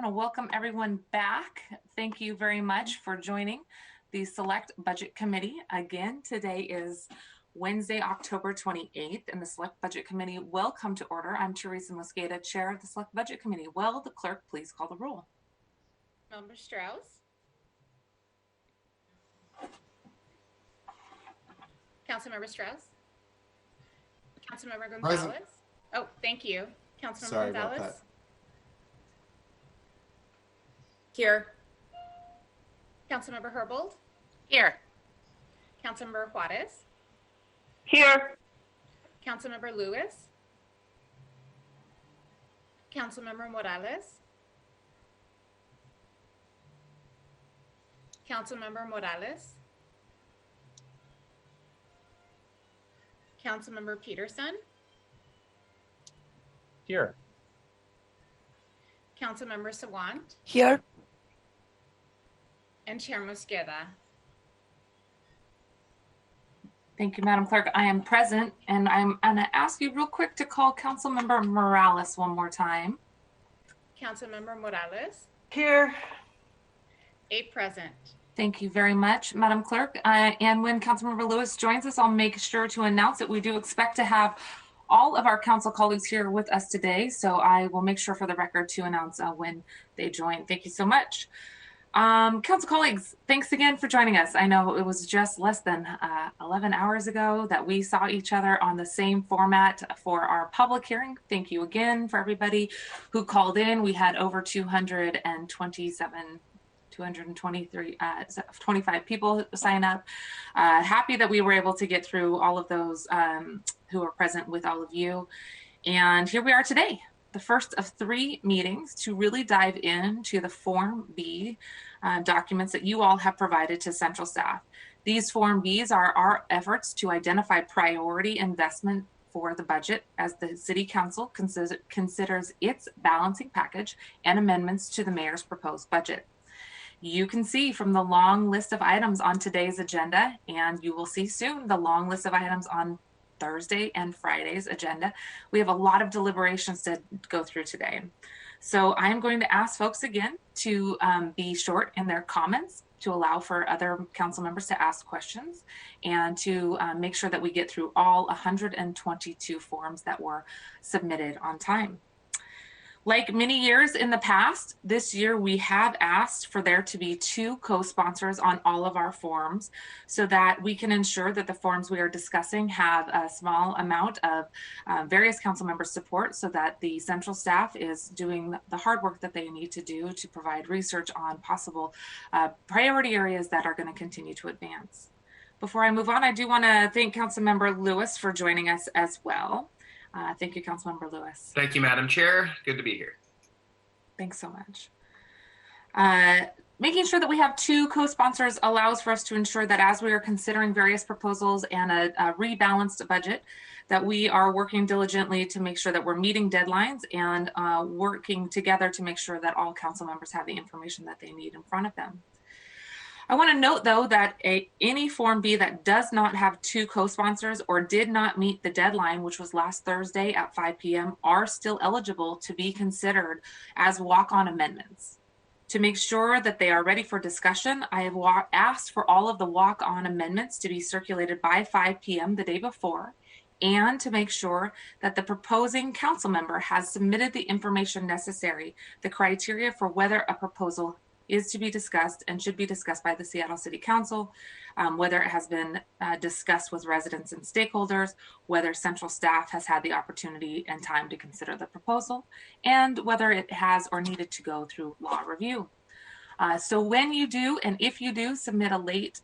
to welcome everyone back. Thank you very much for joining the Select Budget Committee. Again, today is Wednesday, October 28th, and the Select Budget Committee will come to order. I'm Teresa Mosqueda, Chair of the Select Budget Committee. Will the clerk please call the roll? Member Strauss. Councilmember Strauss. Councilmember Gonzalez. Present. Oh, thank you. Councilmember Sorry Gonzalez. about that. Here. Councilmember Herbold. Here. Councilmember Juarez. Here. Councilmember Lewis. Councilmember Morales. Councilmember Morales. Councilmember Peterson. Here. Councilmember Sawant. Here. And Chair Mosqueda. Thank you, Madam Clerk. I am present, and I'm going to ask you real quick to call Councilmember Morales one more time. Councilmember Morales. Here. 8 present. Thank you very much, Madam Clerk. And when Councilmember Lewis joins us, I'll make sure to announce that we do expect to have all of our council colleagues here with us today. So I will make sure for the record to announce when they join. Thank you so much. Council colleagues, thanks again for joining us. I know it was just less than 11 hours ago that we saw each other on the same format for our public hearing. Thank you again for everybody who called in. We had over 225 people sign up. Happy that we were able to get through all of those who are present with all of you. And here we are today, the first of 3 meetings to really dive into the Form B documents that you all have provided to central staff. These Form Bs are our efforts to identify priority investment for the budget as the City Council considers its balancing package and amendments to the mayor's proposed budget. You can see from the long list of items on today's agenda, and you will see soon the long list of items on Thursday and Friday's agenda. We have a lot of deliberations to go through today. So I'm going to ask folks again to be short in their comments to allow for other council members to ask questions and to make sure that we get through all 122 forms that were submitted on time. Like many years in the past, this year we have asked for there to be 2 co-sponsors on all of our forms so that we can ensure that the forms we are discussing have a small amount of various council members' support so that the central staff is doing the hard work that they need to do to provide research on possible priority areas that are going to continue to advance. Before I move on, I do want to thank Councilmember Lewis for joining us as well. Thank you, Councilmember Lewis. Thank you, Madam Chair. Good to be here. Thanks so much. Making sure that we have 2 co-sponsors allows for us to ensure that as we are considering various proposals and a rebalanced budget, that we are working diligently to make sure that we're meeting deadlines and working together to make sure that all council members have the information that they need in front of them. I want to note, though, that any Form B that does not have 2 co-sponsors or did not meet the deadline, which was last Thursday at 5 p.m., are still eligible to be considered as walk-on amendments. To make sure that they are ready for discussion, I have asked for all of the walk-on amendments to be circulated by 5 p.m. the day before, and to make sure that the proposing council member has submitted the information necessary, the criteria for whether a proposal is to be discussed and should be discussed by the Seattle City Council, whether it has been discussed with residents and stakeholders, whether central staff has had the opportunity and time to consider the proposal, and whether it has or needed to go through law review. So when you do, and if you do submit a late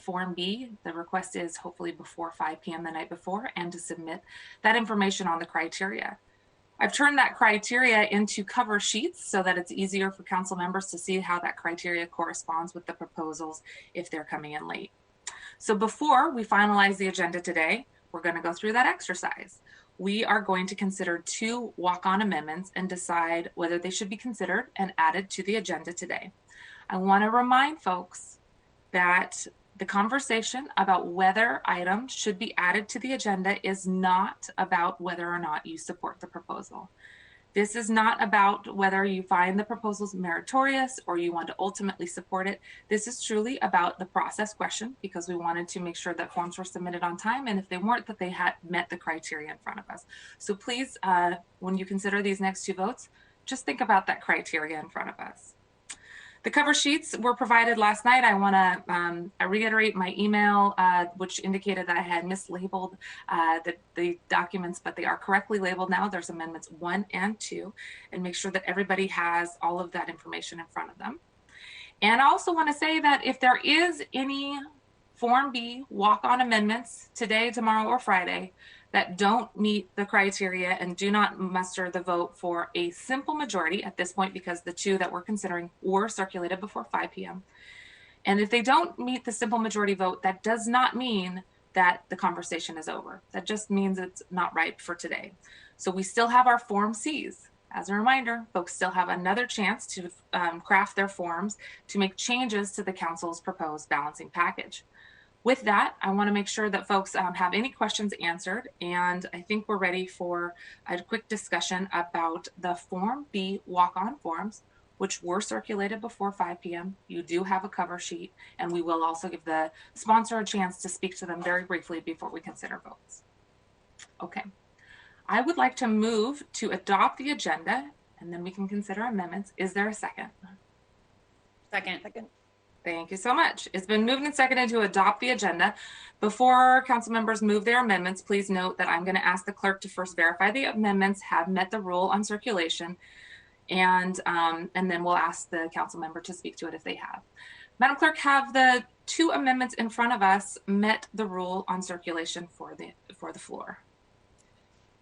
Form B, the request is hopefully before 5 p.m. the night before, and to submit that information on the criteria. I've turned that criteria into cover sheets so that it's easier for council members to see how that criteria corresponds with the proposals if they're coming in late. So before we finalize the agenda today, we're going to go through that exercise. We are going to consider 2 walk-on amendments and decide whether they should be considered and added to the agenda today. I want to remind folks that the conversation about whether items should be added to the agenda is not about whether or not you support the proposal. This is not about whether you find the proposals meritorious or you want to ultimately support it. This is truly about the process question, because we wanted to make sure that forms were submitted on time, and if they weren't, that they had met the criteria in front of us. So please, when you consider these next two votes, just think about that criteria in front of us. The cover sheets were provided last night. I want to reiterate my email, which indicated that I had mislabeled the documents, but they are correctly labeled now. There's amendments 1 and 2, and make sure that everybody has all of that information in front of them. And I also want to say that if there is any Form B walk-on amendments today, tomorrow, or Friday that don't meet the criteria and do not muster the vote for a simple majority at this point, because the two that we're considering were circulated before 5 p.m. And if they don't meet the simple majority vote, that does not mean that the conversation is over. That just means it's not ripe for today. So we still have our Form Cs. As a reminder, folks still have another chance to craft their forms to make changes to the council's proposed balancing package. With that, I want to make sure that folks have any questions answered, and I think we're ready for a quick discussion about the Form B walk-on forms, which were circulated before 5 p.m. You do have a cover sheet, and we will also give the sponsor a chance to speak to them very briefly before we consider votes. Okay, I would like to move to adopt the agenda, and then we can consider amendments. Is there a second? Second. Thank you so much. It's been moved and seconded to adopt the agenda. Before council members move their amendments, please note that I'm going to ask the clerk to first verify the amendments have met the rule on circulation, and then we'll ask the council member to speak to it if they have. Madam Clerk, have the two amendments in front of us met the rule on circulation for the floor?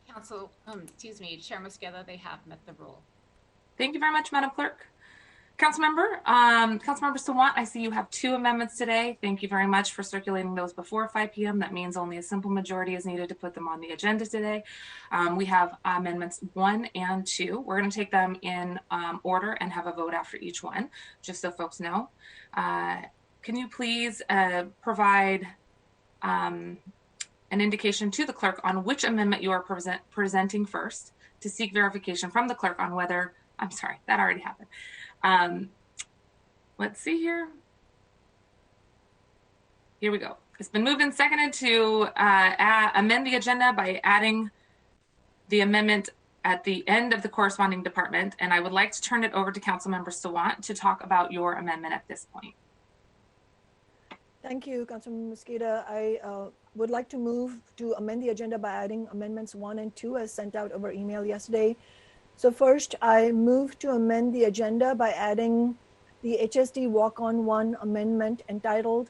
Chair Mosqueda, they have met the rule. Thank you very much, Madam Clerk. Councilmember Sawant, I see you have two amendments today. Thank you very much for circulating those before 5 p.m. That means only a simple majority is needed to put them on the agenda today. We have amendments 1 and 2. We're going to take them in order and have a vote after each one, just so folks know. Can you please provide an indication to the clerk on which amendment you are presenting first, to seek verification from the clerk on whether, I'm sorry, that already happened. Let's see here. Here we go. It's been moved and seconded to amend the agenda by adding the amendment at the end of the corresponding department. And I would like to turn it over to Councilmember Sawant to talk about your amendment at this point. Thank you, Councilmember Mosqueda. I would like to move to amend the agenda by adding amendments 1 and 2 as sent out over email yesterday. So first, I move to amend the agenda by adding the HSD walk-on 1 amendment entitled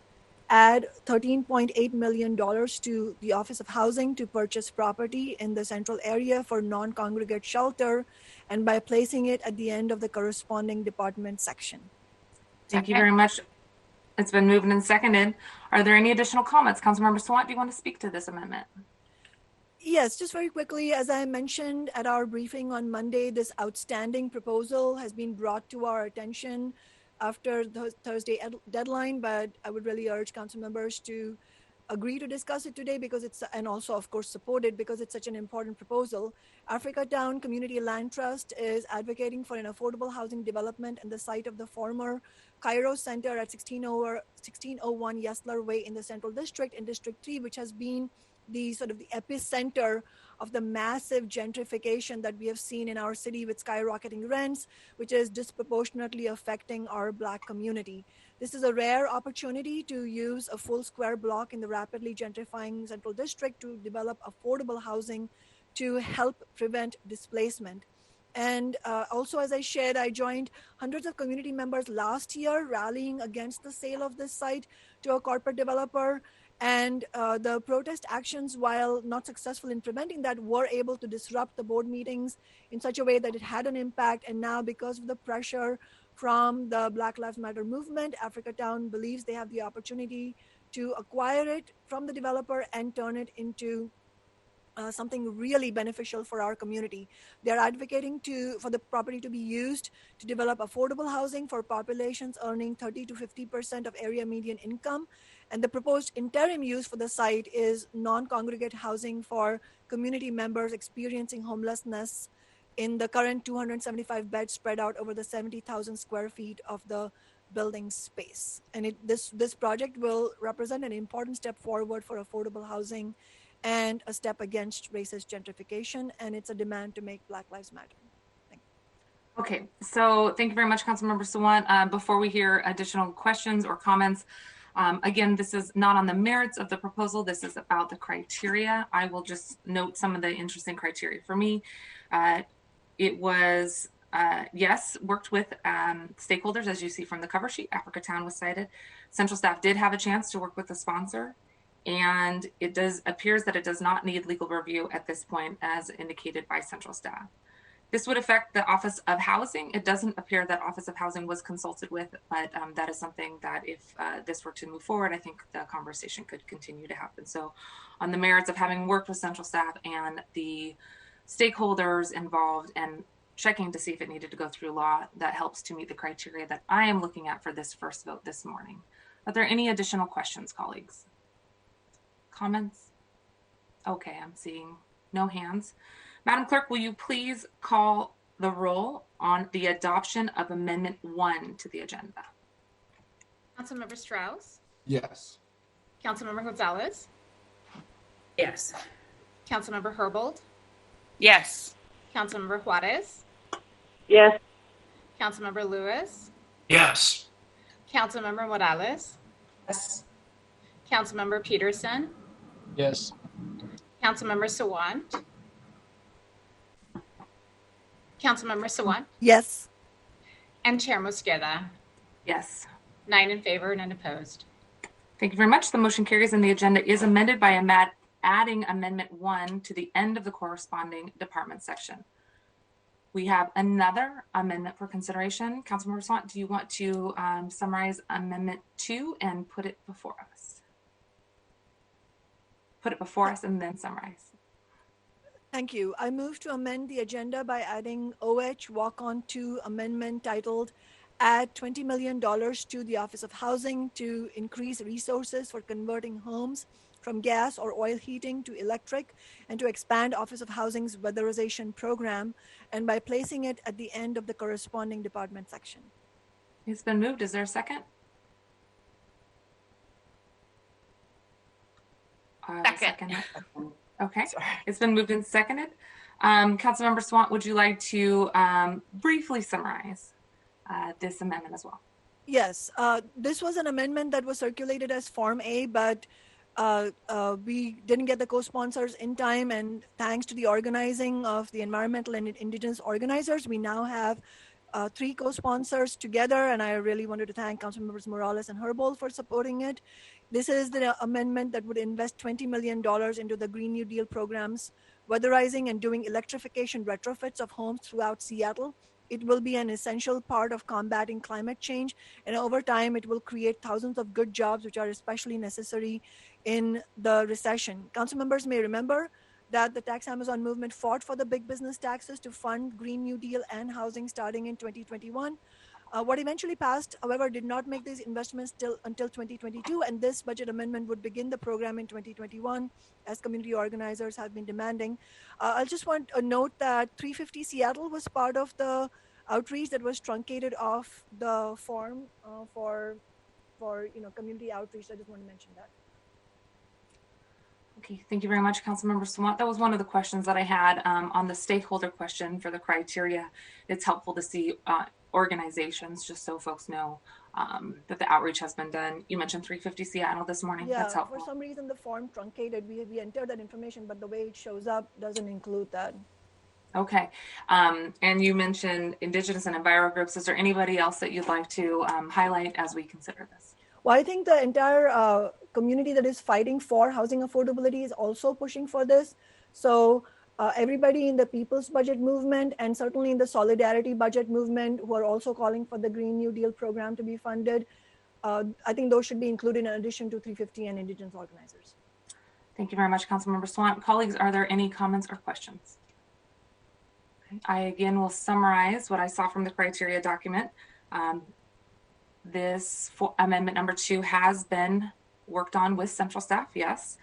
add $13.8 million to the Office of Housing to purchase property in the central area for non-congregate shelter, and by placing it at the end of the corresponding department section. Thank you very much. It's been moved and seconded. Are there any additional comments? Councilmember Sawant, do you want to speak to this amendment? Yes, just very quickly, as I mentioned at our briefing on Monday, this outstanding proposal has been brought to our attention after the Thursday deadline, but I would really urge council members to agree to discuss it today because it's, and also of course support it because it's such an important proposal. Africa Town Community Land Trust is advocating for an affordable housing development in the site of the former Cairo Center at 1601 Yesler Way in the Central District in District 3, which has been the sort of the epicenter of the massive gentrification that we have seen in our city with skyrocketing rents, which is disproportionately affecting our Black community. This is a rare opportunity to use a full square block in the rapidly gentrifying Central District to develop affordable housing to help prevent displacement. And also, as I shared, I joined hundreds of community members last year rallying against the sale of this site to a corporate developer. And the protest actions, while not successful in preventing that, were able to disrupt the board meetings in such a way that it had an impact. And now, because of the pressure from the Black Lives Matter movement, Africa Town believes they have the opportunity to acquire it from the developer and turn it into something really beneficial for our community. They're advocating for the property to be used to develop affordable housing for populations earning 30 to 50% of area median income. And the proposed interim use for the site is non-congregate housing for community members experiencing homelessness in the current 275 beds spread out over the 70,000 square feet of the building space. And this project will represent an important step forward for affordable housing and a step against racist gentrification. And it's a demand to make Black Lives Matter. Okay, so thank you very much, Councilmember Sawant. Before we hear additional questions or comments, again, this is not on the merits of the proposal. This is about the criteria. I will just note some of the interesting criteria. For me, it was, yes, worked with stakeholders, as you see from the cover sheet. Africatown was cited. Central staff did have a chance to work with the sponsor, and it appears that it does not need legal review at this point, as indicated by Central staff. This would affect the Office of Housing. It doesn't appear that Office of Housing was consulted with, but that is something that if this were to move forward, I think the conversation could continue to happen. So on the merits of having worked with Central staff and the stakeholders involved and checking to see if it needed to go through law, that helps to meet the criteria that I am looking at for this first vote this morning. Are there any additional questions, colleagues? Comments? Okay, I'm seeing no hands. Madam Clerk, will you please call the roll on the adoption of Amendment 1 to the agenda? Councilmember Strauss, Yes. Councilmember Gonzalez, Yes. Councilmember Herbold, Yes. Councilmember Juarez, Yes. Councilmember Lewis, Yes. Councilmember Morales, Yes. Councilmember Peterson, Yes. Councilmember Sawant, Councilmember Sawant, Yes. and Chair Mosqueda. Yes. 9 in favor and none opposed. Thank you very much. The motion carries and the agenda is amended by adding Amendment 1 to the end of the corresponding department section. We have another amendment for consideration. Councilmember Sawant, do you want to summarize Amendment 2 and put it before us? Put it before us and then summarize. Thank you. I move to amend the agenda by adding OH Walk-On 2 amendment titled Add $20 million to the Office of Housing to increase resources for converting homes from gas or oil heating to electric and to expand Office of Housing's weatherization program, and by placing it at the end of the corresponding department section. It's been moved. Is there a second? Second. Okay. Sorry. It's been moved and seconded. Councilmember Sawant, would you like to briefly summarize this amendment as well? Yes, this was an amendment that was circulated as Form A, but we didn't get the co-sponsors in time, and thanks to the organizing of the environmental and indigenous organizers, we now have 3 co-sponsors together, and I really wanted to thank Councilmembers Morales and Herbold for supporting it. This is the amendment that would invest $20 million into the Green New Deal programs, weatherizing and doing electrification retrofits of homes throughout Seattle. It will be an essential part of combating climate change, and over time, it will create thousands of good jobs, which are especially necessary in the recession. Council members may remember that the Tax Amazon movement fought for the big business taxes to fund Green New Deal and housing starting in 2021. What eventually passed, however, did not make these investments until 2022, and this budget amendment would begin the program in 2021, as community organizers have been demanding. I just want to note that 350 Seattle was part of the outreach that was truncated off the form for community outreach. I just want to mention that. Okay, thank you very much, Councilmember Sawant. That was one of the questions that I had on the stakeholder question for the criteria. It's helpful to see organizations, just so folks know that the outreach has been done. You mentioned 350 Seattle this morning. Yeah, that's helpful. for some reason the form truncated. We entered that information, but the way it shows up doesn't include that. Okay, and you mentioned indigenous and enviro groups. Is there anybody else that you'd like to highlight as we consider this? Well, I think the entire community that is fighting for housing affordability is also pushing for this. So everybody in the People's Budget movement and certainly in the Solidarity Budget movement who are also calling for the Green New Deal program to be funded, I think those should be included in addition to 350 and indigenous organizers. Thank you very much, Councilmember Sawant. Colleagues, are there any comments or questions? Okay. I again will summarize what I saw from the criteria document. This amendment number 2 has been worked on with central staff, yes.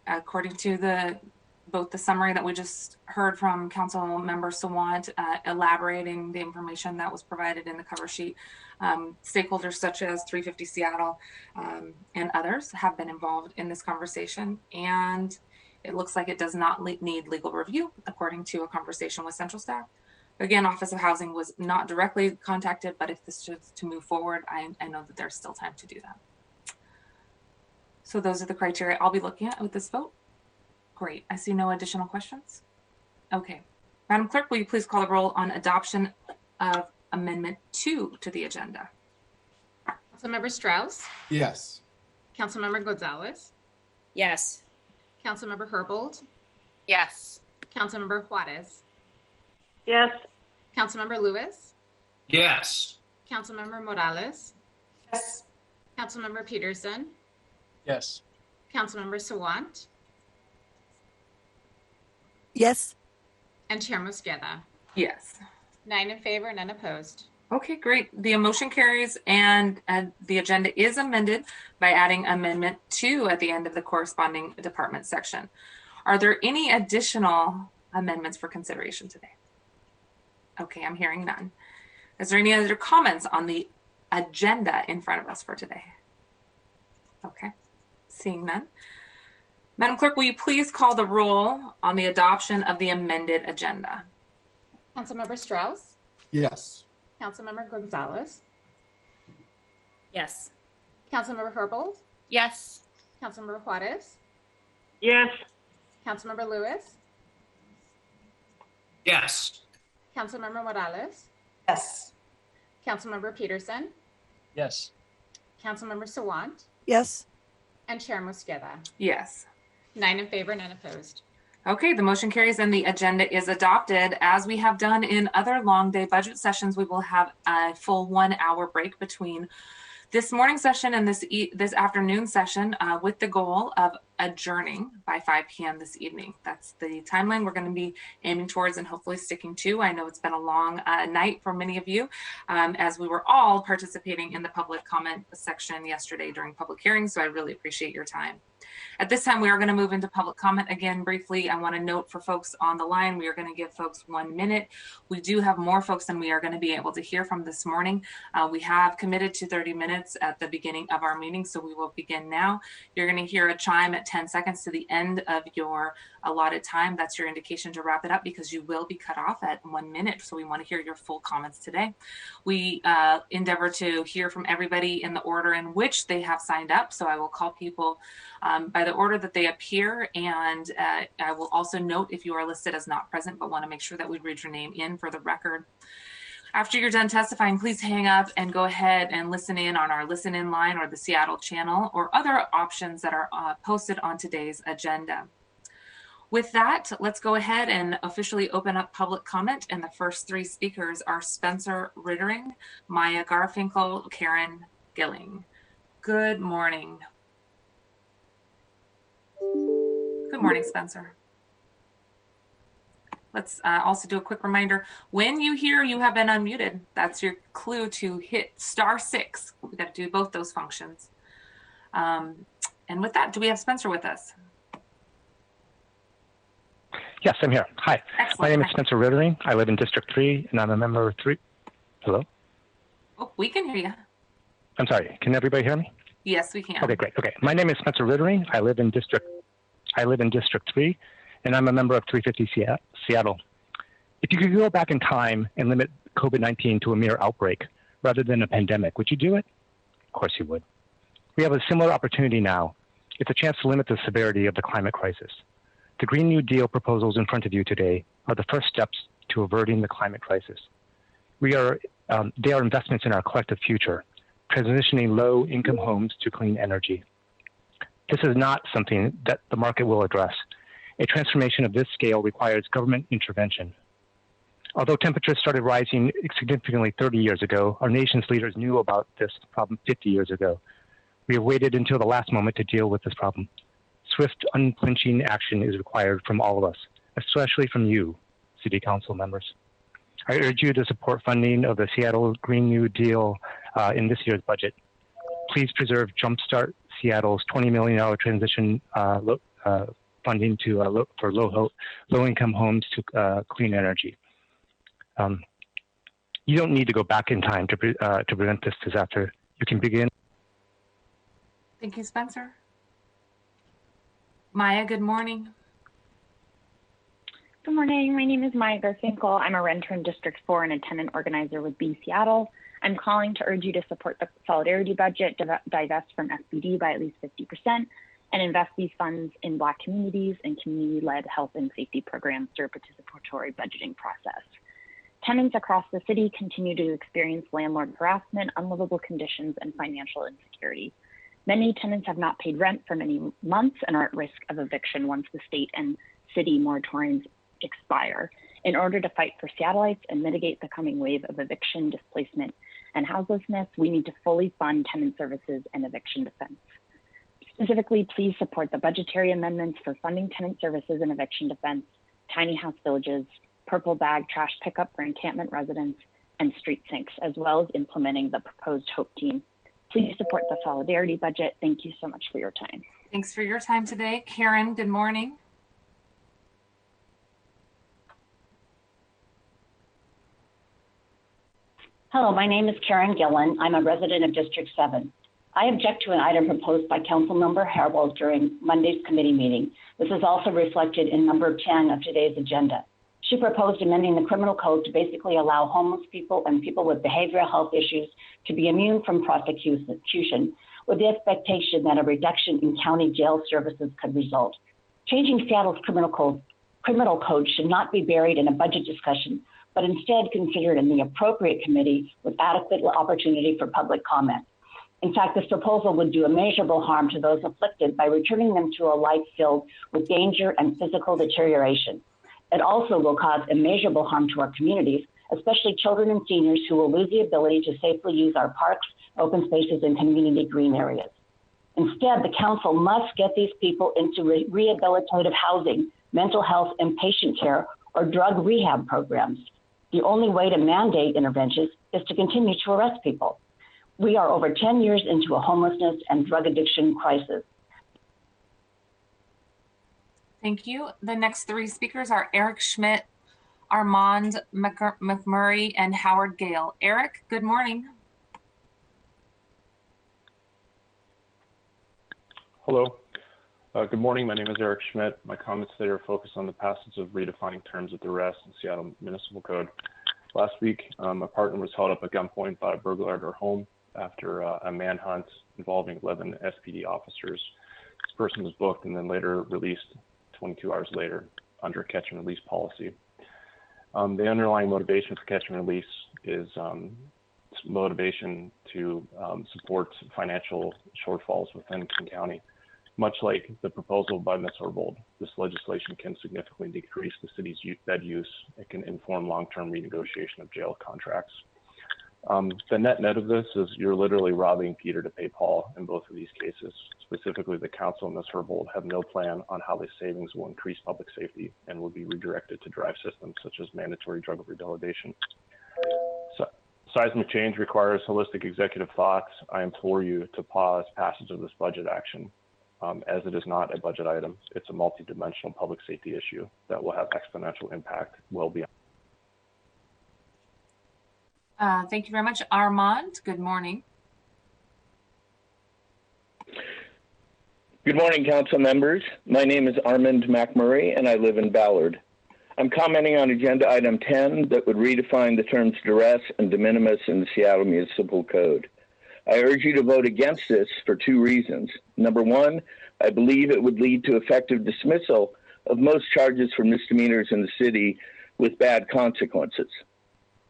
According to the both the summary that we just heard from Council Member Sawant, elaborating the information that was provided in the cover sheet. Stakeholders such as 350 Seattle and others have been involved in this conversation, and it looks like it does not need legal review, according to a conversation with central staff. Again, Office of Housing was not directly contacted, but if this is to move forward, I know that there's still time to do that. So those are the criteria I'll be looking at with this vote. Great. I see no additional questions. Okay. Madam Clerk, will you please call the roll on adoption of Amendment 2 to the agenda? Councilmember Strauss, Yes. Councilmember Gonzalez, Yes. Councilmember Herbold, Yes. Councilmember Juarez, Yes. Councilmember Lewis, Yes. Councilmember Morales, Yes. Councilmember Peterson, Yes. Councilmember Sawant, Yes. and Chair Mosqueda. Yes. 9 in favor, none opposed. Okay, great. The motion carries, and the agenda is amended by adding Amendment 2 at the end of the corresponding department section. Are there any additional amendments for consideration today? Okay, I'm hearing none. Is there any other comments on the agenda in front of us for today? Okay, seeing none. Madam Clerk, will you please call the roll on the adoption of the amended agenda? Councilmember Strauss, Yes. Councilmember Gonzalez, Yes. Councilmember Herbold, Yes. Councilmember Juarez, Yes. Councilmember Lewis, Yes. Councilmember Morales, Yes. Councilmember Peterson, Yes. Councilmember Sawant, Yes. and Chair Mosqueda. Yes. 9 in favor, none opposed. Okay, the motion carries and the agenda is adopted. As we have done in other long day budget sessions, we will have a full 1 hour break between this morning session and this afternoon session with the goal of adjourning by 5 p.m. this evening. That's the timeline we're going to be aiming towards and hopefully sticking to. I know it's been a long night for many of you as we were all participating in the public comment section yesterday during public hearings, so I really appreciate your time. At this time, we are going to move into public comment again briefly. I want to note for folks on the line, we are going to give folks 1 minute. We do have more folks than we are going to be able to hear from this morning. We have committed to 30 minutes at the beginning of our meeting, so we will begin now. You're going to hear a chime at 10 seconds to the end of your allotted time. That's your indication to wrap it up because you will be cut off at 1 minute. So we want to hear your full comments today. We endeavor to hear from everybody in the order in which they have signed up. So I will call people by the order that they appear. And I will also note if you are listed as not present, but want to make sure that we read your name in for the record. After you're done testifying, please hang up and go ahead and listen in on our listen in line or the Seattle channel or other options that are posted on today's agenda. With that, let's go ahead and officially open up public comment. And the first 3 speakers are Spencer Rittering, Maya Garfinkel, Karen Gilling. Good morning. Good morning, Spencer. Let's also do a quick reminder. When you hear you have been unmuted, that's your clue to hit *6. We've got to do both those functions. And with that, do we have Spencer with us? Yes, I'm here. Hi. Excellent. My name is Spencer Rittering. I live in District 3, and I'm a member of 3. Hello? Oh, we can hear you. I'm sorry. Can everybody hear me? Yes, we can. Okay, great. Okay. My name is Spencer Rittering. I live in District 3, and I'm a member of 350 Seattle. If you could go back in time and limit COVID-19 to a mere outbreak rather than a pandemic, would you do it? Of course you would. We have a similar opportunity now. It's a chance to limit the severity of the climate crisis. The Green New Deal proposals in front of you today are the first steps to averting the climate crisis. They are investments in our collective future, transitioning low-income homes to clean energy. This is not something that the market will address. A transformation of this scale requires government intervention. Although temperatures started rising significantly 30 years ago, our nation's leaders knew about this problem 50 years ago. We have waited until the last moment to deal with this problem. Swift, unflinching action is required from all of us, especially from you, City Council members. I urge you to support funding of the Seattle Green New Deal in this year's budget. Please preserve Jumpstart Seattle's $20 million transition funding to for low-income homes to clean energy. You don't need to go back in time to prevent this disaster. You can begin. Thank you, Spencer. Maya, good morning. Good morning. My name is Maya Garfinkel. I'm a renter in District 4 and a tenant organizer with Seattle. I'm calling to urge you to support the solidarity budget, divest from SBD by at least 50%, and invest these funds in Black communities and community-led health and safety programs through a participatory budgeting process. Tenants across the city continue to experience landlord harassment, unlivable conditions, and financial insecurity. Many tenants have not paid rent for many months and are at risk of eviction once the state and city moratoriums expire. In order to fight for Seattleites and mitigate the coming wave of eviction, displacement, and houselessness, we need to fully fund tenant services and eviction defense. Specifically, please support the budgetary amendments for funding tenant services and eviction defense, tiny house villages, purple bag trash pickup for encampment residents, and street sinks, as well as implementing the proposed HOPE team. Please support the solidarity budget. Thank you so much for your time. Thanks for your time today. Karen, good morning. Hello, my name is Karen Gillen. I'm a resident of District 7. I object to an item proposed by Councilmember Harold during Monday's committee meeting. This is also reflected in number 10 of today's agenda. She proposed amending the criminal code to basically allow homeless people and people with behavioral health issues to be immune from prosecution, with the expectation that a reduction in county jail services could result. Changing Seattle's criminal code should not be buried in a budget discussion, but instead considered in the appropriate committee with adequate opportunity for public comment. In fact, this proposal would do immeasurable harm to those afflicted by returning them to a life filled with danger and physical deterioration. It also will cause immeasurable harm to our communities, especially children and seniors who will lose the ability to safely use our parks, open spaces, and community green areas. Instead, the council must get these people into rehabilitative housing, mental health, and patient care, or drug rehab programs. The only way to mandate interventions is to continue to arrest people. We are over 10 years into a homelessness and drug addiction crisis. Thank you. The next three speakers are Eric Schmidt, Armand McMurray, and Howard Gale. Eric, good morning. Hello. Good morning. My name is Eric Schmidt. My comments today are focused on the passage of redefining terms of duress in Seattle Municipal Code. Last week, a partner was held up at gunpoint by a burglar at her home after a manhunt involving 11 SPD officers. This person was booked and then later released 22 hours later under catch and release policy. The underlying motivation for catch and release is motivation to support financial shortfalls within King County. Much like the proposal by Ms. Herbold, this legislation can significantly decrease the city's bed use. It can inform long-term renegotiation of jail contracts. The net of this is you're literally robbing Peter to pay Paul in both of these cases. Specifically, the council and Ms. Herbold have no plan on how the savings will increase public safety and will be redirected to drive systems such as mandatory drug rehabilitation. Seismic change requires holistic executive thoughts. I implore you to pause passage of this budget action. As it is not a budget item, it's a multidimensional public safety issue that will have exponential impact well beyond. Thank you very much. Armand, good morning. Good morning, council members. My name is Armand McMurray, and I live in Ballard. I'm commenting on agenda item 10 that would redefine the terms duress and de minimis in the Seattle Municipal Code. I urge you to vote against this for two reasons. Number one, I believe it would lead to effective dismissal of most charges for misdemeanors in the city with bad consequences.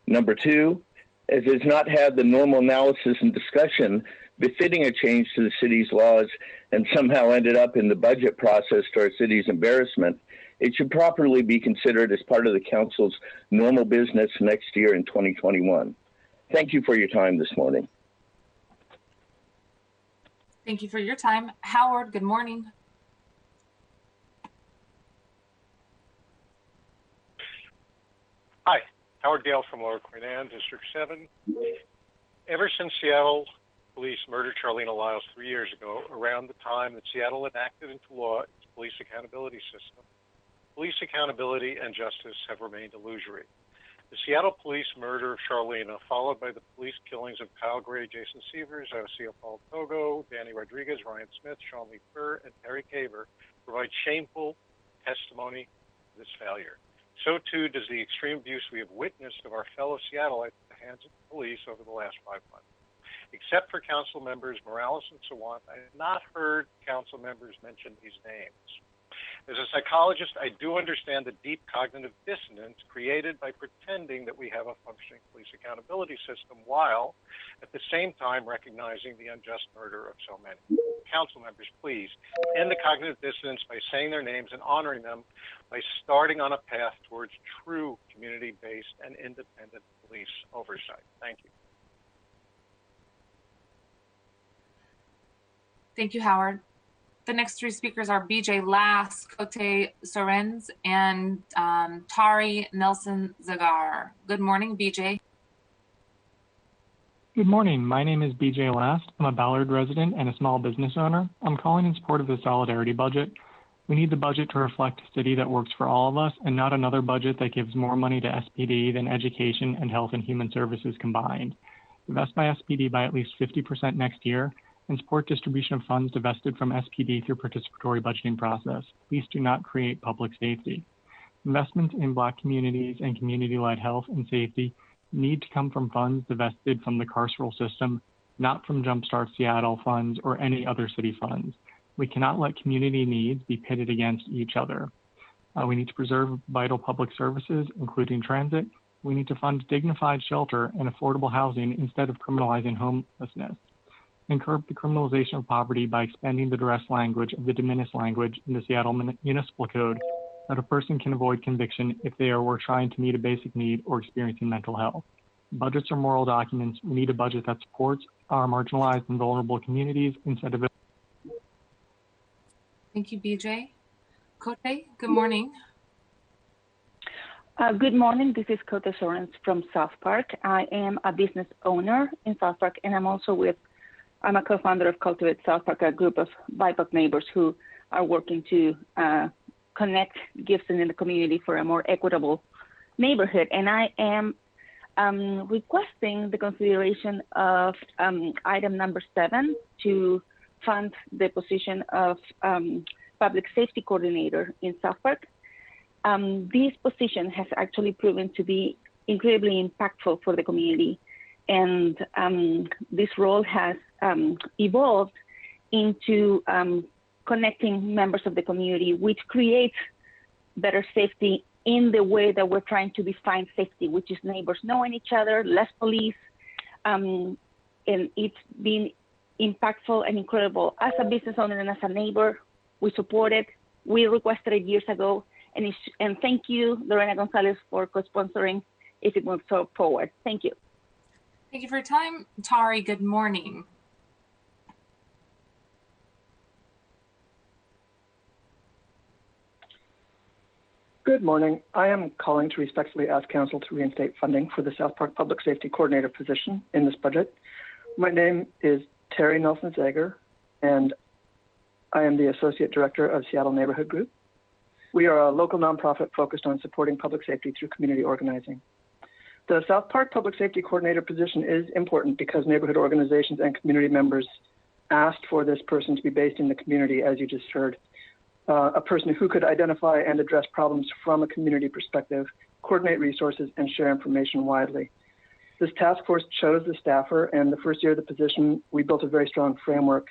Number two, as it has not had the normal analysis and discussion befitting a change to the city's laws and somehow ended up in the budget process to our city's embarrassment, it should properly be considered as part of the council's normal business next year in 2021. Thank you for your time this morning. Thank you for your time. Howard, good morning. Hi, Howard Gale from Lower Queen Anne, District 7. Ever since Seattle Police murdered Charlene Lyles 3 years ago, around the time that Seattle enacted into law its police accountability system. Police accountability and justice have remained illusory. The Seattle police murder of Charlene, followed by the police killings of Kyle Gray, Jason Sievers, Oseo Paul Togo, Danny Rodriguez, Ryan Smith, Sean Lee Furr, and Terry Kaver, provide shameful testimony to this failure. So too does the extreme abuse we have witnessed of our fellow Seattleites at the hands of the police over the last 5 months. Except for council members Morales and Sawant, I have not heard council members mention these names. As a psychologist, I do understand the deep cognitive dissonance created by pretending that we have a functioning police accountability system while at the same time recognizing the unjust murder of so many. Council members, please end the cognitive dissonance by saying their names and honoring them by starting on a path towards true community-based and independent police oversight. Thank you. Thank you, Howard. The next 3 speakers are BJ Lass, Cote Sorens, and Tari Nelson Zagar. Good morning, BJ. Good morning. My name is BJ Last. I'm a Ballard resident and a small business owner. I'm calling in support of the Solidarity budget. We need the budget to reflect a city that works for all of us and not another budget that gives more money to SPD than education and health and human services combined. Invest by SPD by at least 50% next year and support distribution of funds divested from SPD through participatory budgeting process. Please do not create public safety. Investments in Black communities and community-led health and safety need to come from funds divested from the carceral system, not from Jumpstart Seattle funds or any other city funds. We cannot let community needs be pitted against each other. We need to preserve vital public services, including transit. We need to fund dignified shelter and affordable housing instead of criminalizing homelessness. And curb the criminalization of poverty by expanding the duress language of the de minimis language in the Seattle Municipal Code that a person can avoid conviction if they were trying to meet a basic need or experiencing mental health. Budgets are moral documents. We need a budget that supports our marginalized and vulnerable communities instead of... Thank you, BJ. Cote, good morning. Good morning. This is Cote Sorens from South Park. I am a business owner in South Park, and I'm a co-founder of Cultivate South Park, a group of BIPOC neighbors who are working to connect Gibson in the community for a more equitable neighborhood. And I am requesting the consideration of item number 7 to fund the position of public safety coordinator in South Park. This position has actually proven to be incredibly impactful for the community. And this role has evolved into connecting members of the community, which creates better safety in the way that we're trying to define safety, which is neighbors knowing each other, less police, and it's been impactful and incredible. As a business owner and as a neighbor, we support it. We requested it years ago, and thank you, Lorena Gonzalez, for co-sponsoring if it moves forward. Thank you. Thank you for your time. Tari, good morning. Good morning. I am calling to respectfully ask Council to reinstate funding for the South Park Public Safety Coordinator position in this budget. My name is Terry Nelson Zager, and I am the Associate Director of Seattle Neighborhood Group. We are a local nonprofit focused on supporting public safety through community organizing. The South Park Public Safety Coordinator position is important because neighborhood organizations and community members asked for this person to be based in the community, as you just heard. A person who could identify and address problems from a community perspective, coordinate resources, and share information widely. This task force chose the staffer, and the first year of the position, we built a very strong framework,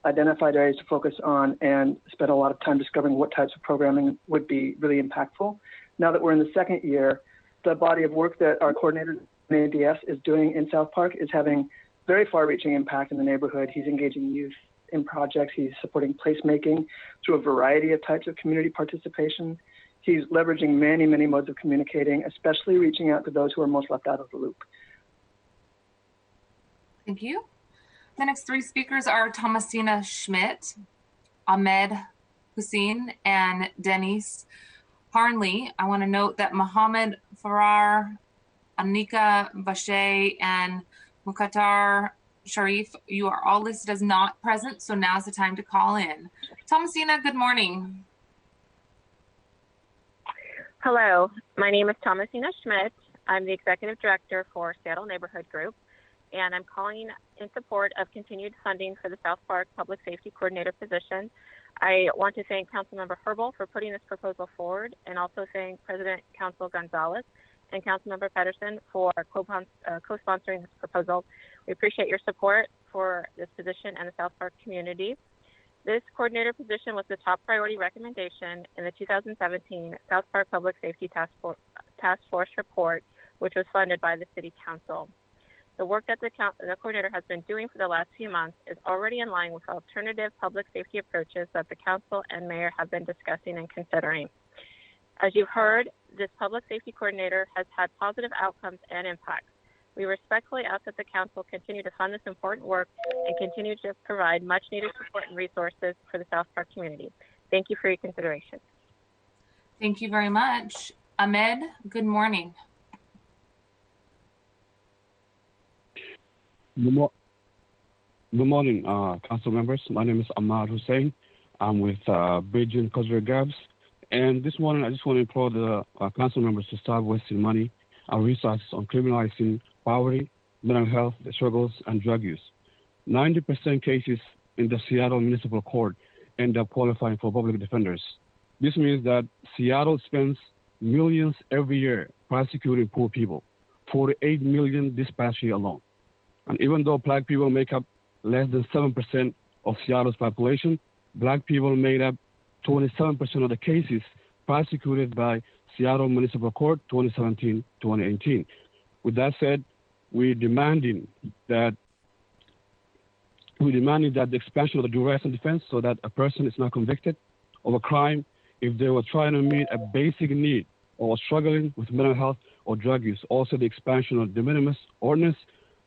identified areas to focus on, and spent a lot of time discovering what types of programming would be really impactful. Now that we're in the second year, the body of work that our coordinator in ADS is doing in South Park is having very far-reaching impact in the neighborhood. He's engaging youth in projects. He's supporting placemaking through a variety of types of community participation. He's leveraging many, many modes of communicating, especially reaching out to those who are most left out of the loop. Thank you. The next 3 speakers are Thomasina Schmidt, Ahmed Hussein, and Denise Harnley. I want to note that Mohammed Farrar, Anika Vache, and Mukhtar Sharif, you are all listed as not present, so now's the time to call in. Thomasina, good morning. Hello, my name is Thomasina Schmidt. I'm the Executive Director for Seattle Neighborhood Group, and I'm calling in support of continued funding for the South Park Public Safety Coordinator position. I want to thank Councilmember Herbal for putting this proposal forward, and also thank President Council Gonzalez and Councilmember Pedersen for co-sponsoring this proposal. We appreciate your support for this position and the South Park community. This coordinator position was the top priority recommendation in the 2017 South Park Public Safety Task Force report, which was funded by the City Council. The work that the coordinator has been doing for the last few months is already in line with alternative public safety approaches that the Council and Mayor have been discussing and considering. As you've heard, this public safety coordinator has had positive outcomes and impacts. We respectfully ask that the Council continue to fund this important work and continue to provide much needed support and resources for the South Park community. Thank you for your consideration. Thank you very much. Ahmed, good morning. Good morning, council members. My name is Ahmad Hussein. I'm with Beijing Cultural Gabs. And this morning, I just want to implore the council members to stop wasting money and resources on criminalizing poverty, mental health struggles, and drug use. 90% cases in the Seattle Municipal Court end up qualifying for public defenders. This means that Seattle spends millions every year prosecuting poor people, 48 million this past year alone. And even though Black people make up less than 7% of Seattle's population, Black people made up 27% of the cases prosecuted by Seattle Municipal Court 2017-2018. With that said, we're demanding that the expansion of the duress and defense so that a person is not convicted of a crime if they were trying to meet a basic need or struggling with mental health or drug use. Also, the expansion of de minimis ordinance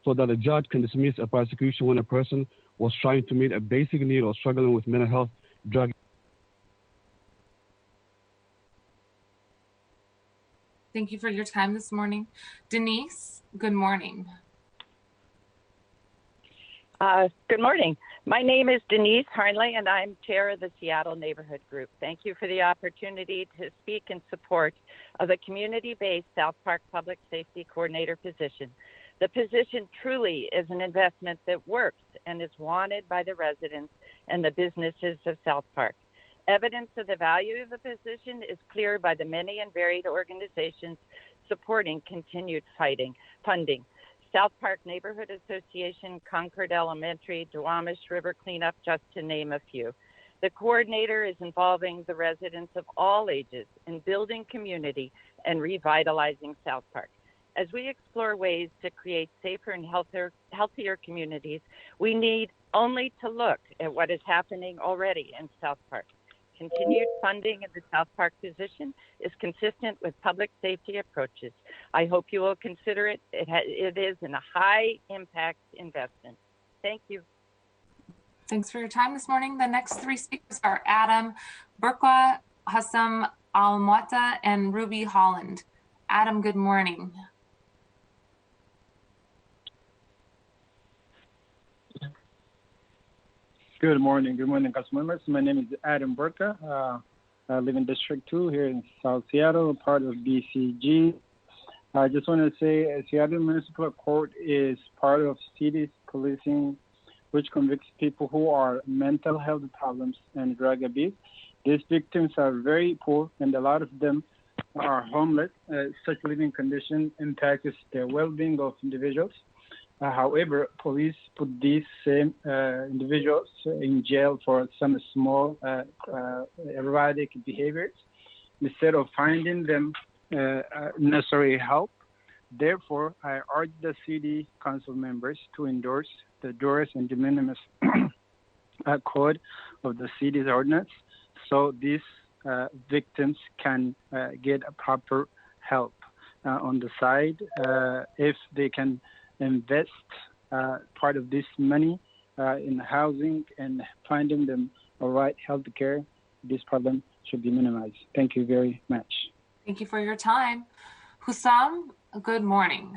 so that a judge can dismiss a prosecution when a person was trying to meet a basic need or struggling with mental health, drug. Thank you for your time this morning. Denise, good morning. Good morning. My name is Denise Harnley, and I'm chair of the Seattle Neighborhood Group. Thank you for the opportunity to speak in support of the community-based South Park Public Safety Coordinator position. The position truly is an investment that works and is wanted by the residents and the businesses of South Park. Evidence of the value of the position is clear by the many and varied organizations supporting continued funding. South Park Neighborhood Association, Concord Elementary, Duwamish River Cleanup, just to name a few. The coordinator is involving the residents of all ages in building community and revitalizing South Park. As we explore ways to create safer and healthier communities, we need only to look at what is happening already in South Park. Continued funding of the South Park position is consistent with public safety approaches. I hope you will consider it. It is a high impact investment. Thank you. Thanks for your time this morning. The next three speakers are Adam Burqua, Hassam Al-Muatta, and Ruby Holland. Adam, good morning. Good morning, council members. My name is Adam Burka. I live in District 2 here in South Seattle, part of BCG. I just want to say Seattle Municipal Court is part of city's policing, which convicts people who are mental health problems and drug abuse. These victims are very poor, and a lot of them are homeless. Such living condition impacts the well-being of individuals. However, police put these same individuals in jail for some small erratic behaviors instead of finding them necessary help. Therefore, I urge the city council members to endorse the duress and de minimis code of the city's ordinance so these victims can get a proper help. On the side, if they can invest part of this money in housing and finding them the right health care, this problem should be minimized. Thank you very much. Thank you for your time. Hussam, good morning.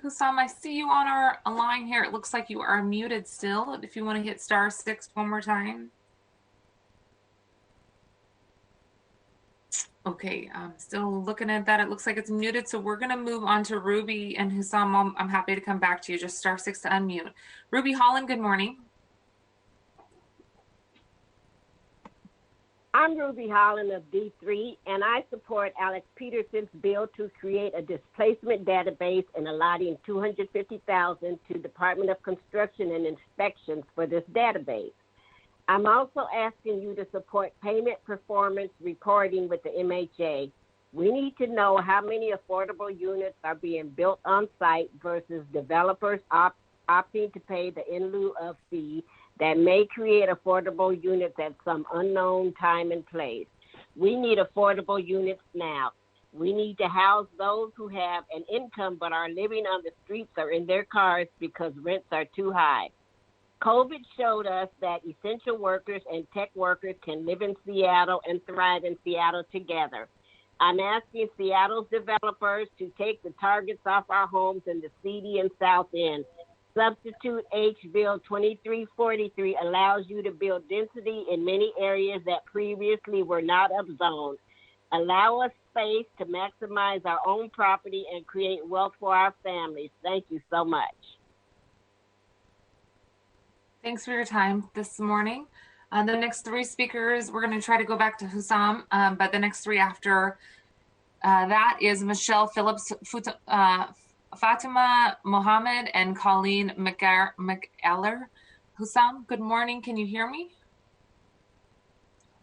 Hussam, I see you on our line here. It looks like you are muted still. If you want to hit *6 one more time. Okay, I'm still looking at that. It looks like it's muted. So we're going to move on to Ruby and Hussam. I'm happy to come back to you. Just *6 to unmute. Ruby Holland, good morning. I'm Ruby Holland of D3, and I support Alex Peterson's bill to create a displacement database and allotting $250,000 to Department of Construction and Inspections for this database. I'm also asking you to support payment performance reporting with the MHA. We need to know how many affordable units are being built on site versus developers opting to pay the in lieu of fee that may create affordable units at some unknown time and place. We need affordable units now. We need to house those who have an income but are living on the streets or in their cars because rents are too high. COVID showed us that essential workers and tech workers can live in Seattle and thrive in Seattle together. I'm asking Seattle's developers to take the targets off our homes in the CD and South End. Substitute H Bill 2343 allows you to build density in many areas that previously were not upzoned. Allow us space to maximize our own property and create wealth for our families. Thank you so much. Thanks for your time this morning. The next 3 speakers, we're going to try to go back to Hussam, but the next 3 after that is Michelle Phillips, Fatima Mohammed, and Colleen McEller. Hussam, good morning. Can you hear me?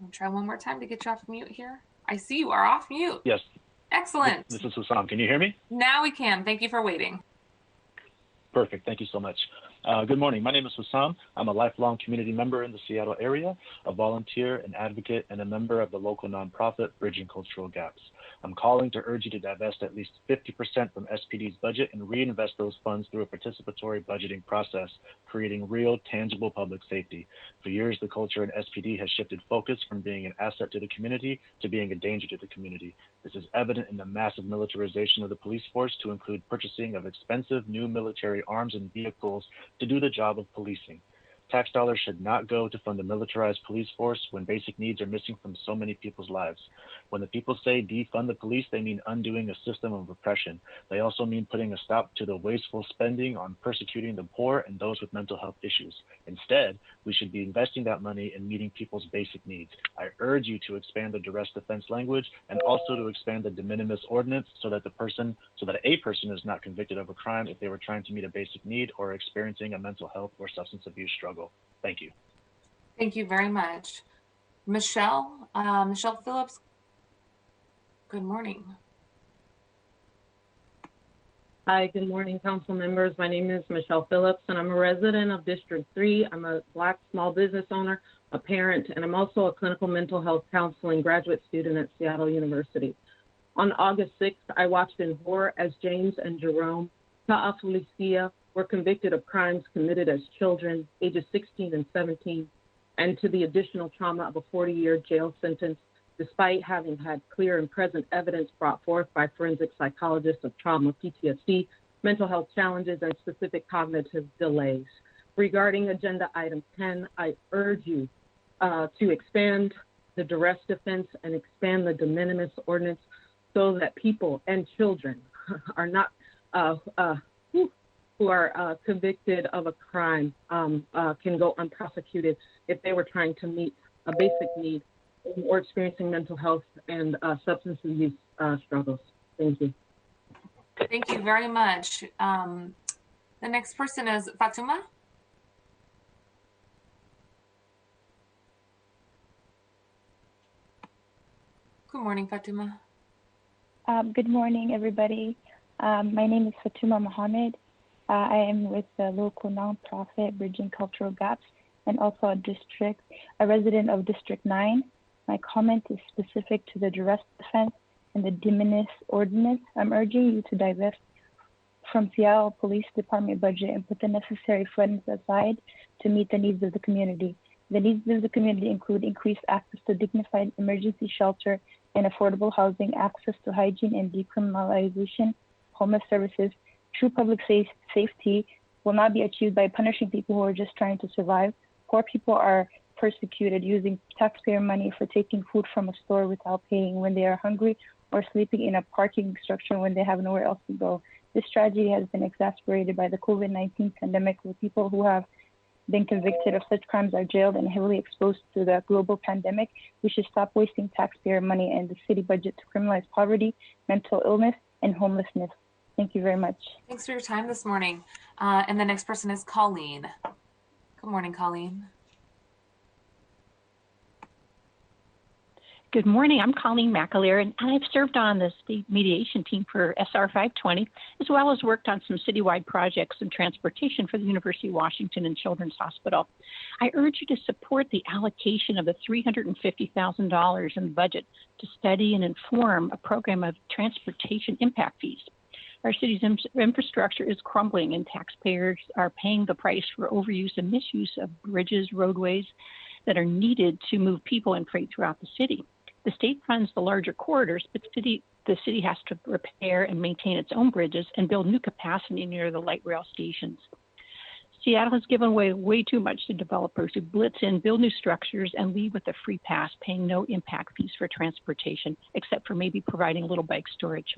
I'll try one more time to get you off mute here. I see you are off mute. Yes. Excellent. This is Hussam. Can you hear me? Now we can. Thank you for waiting. Perfect. Thank you so much. Good morning. My name is Hussam. I'm a lifelong community member in the Seattle area, a volunteer, an advocate, and a member of the local nonprofit Bridging Cultural Gaps. I'm calling to urge you to divest at least 50% from SPD's budget and reinvest those funds through a participatory budgeting process, creating real, tangible public safety. For years, the culture in SPD has shifted focus from being an asset to the community to being a danger to the community. This is evident in the massive militarization of the police force to include purchasing of expensive new military arms and vehicles to do the job of policing. Tax dollars should not go to fund a militarized police force when basic needs are missing from so many people's lives. When the people say defund the police, they mean undoing a system of repression. They also mean putting a stop to the wasteful spending on persecuting the poor and those with mental health issues. Instead, we should be investing that money in meeting people's basic needs. I urge you to expand the duress defense language and also to expand the de minimis ordinance so that a person is not convicted of a crime if they were trying to meet a basic need or experiencing a mental health or substance abuse struggle. Thank you. Thank you very much. Michelle Phillips, good morning. Hi, good morning, council members. My name is Michelle Phillips, and I'm a resident of District 3. I'm a Black small business owner, a parent, and I'm also a clinical mental health counseling graduate student at Seattle University. On August 6th, I watched in horror as James and Jerome Ta'afulisia were convicted of crimes committed as children, ages 16 and 17, and to the additional trauma of a 40-year jail sentence, despite having had clear and present evidence brought forth by forensic psychologists of trauma, PTSD, mental health challenges, and specific cognitive delays. Regarding Agenda Item 10, I urge you to expand the duress defense and expand the de minimis ordinance so that people and children are not who are convicted of a crime can go unprosecuted if they were trying to meet a basic need or experiencing mental health and substance abuse struggles. Thank you. Thank you very much. The next person is Fatuma. Good morning, Fatuma. Good morning, everybody. My name is Fatuma Mohammed. I am with the local nonprofit Bridging Cultural Gaps and also a resident of District 9. My comment is specific to the duress defense and the de minimis ordinance. I'm urging you to divest from Seattle Police Department budget and put the necessary funds aside to meet the needs of the community. The needs of the community include increased access to dignified emergency shelter and affordable housing, access to hygiene and decriminalization, homeless services, True public safety will not be achieved by punishing people who are just trying to survive. Poor people are persecuted using taxpayer money for taking food from a store without paying when they are hungry, or sleeping in a parking structure when they have nowhere else to go. This tragedy has been exacerbated by the COVID-19 pandemic, where people who have been convicted of such crimes are jailed and heavily exposed to the global pandemic. We should stop wasting taxpayer money and the city budget to criminalize poverty, mental illness, and homelessness. Thank you very much. Thanks for your time this morning. And the next person is Colleen. Good morning, Colleen. Good morning. I'm Colleen McAleer, and I've served on the state mediation team for SR 520, as well as worked on some citywide projects in transportation for the University of Washington and Children's Hospital. I urge you to support the allocation of the $350,000 in the budget to study and inform a program of transportation impact fees. Our city's infrastructure is crumbling, and taxpayers are paying the price for overuse and misuse of bridges, roadways that are needed to move people and freight throughout the city. The state funds the larger corridors, but the city has to repair and maintain its own bridges and build new capacity near the light rail stations. Seattle has given away way too much to developers who blitz in, build new structures, and leave with a free pass, paying no impact fees for transportation, except for maybe providing a little bike storage.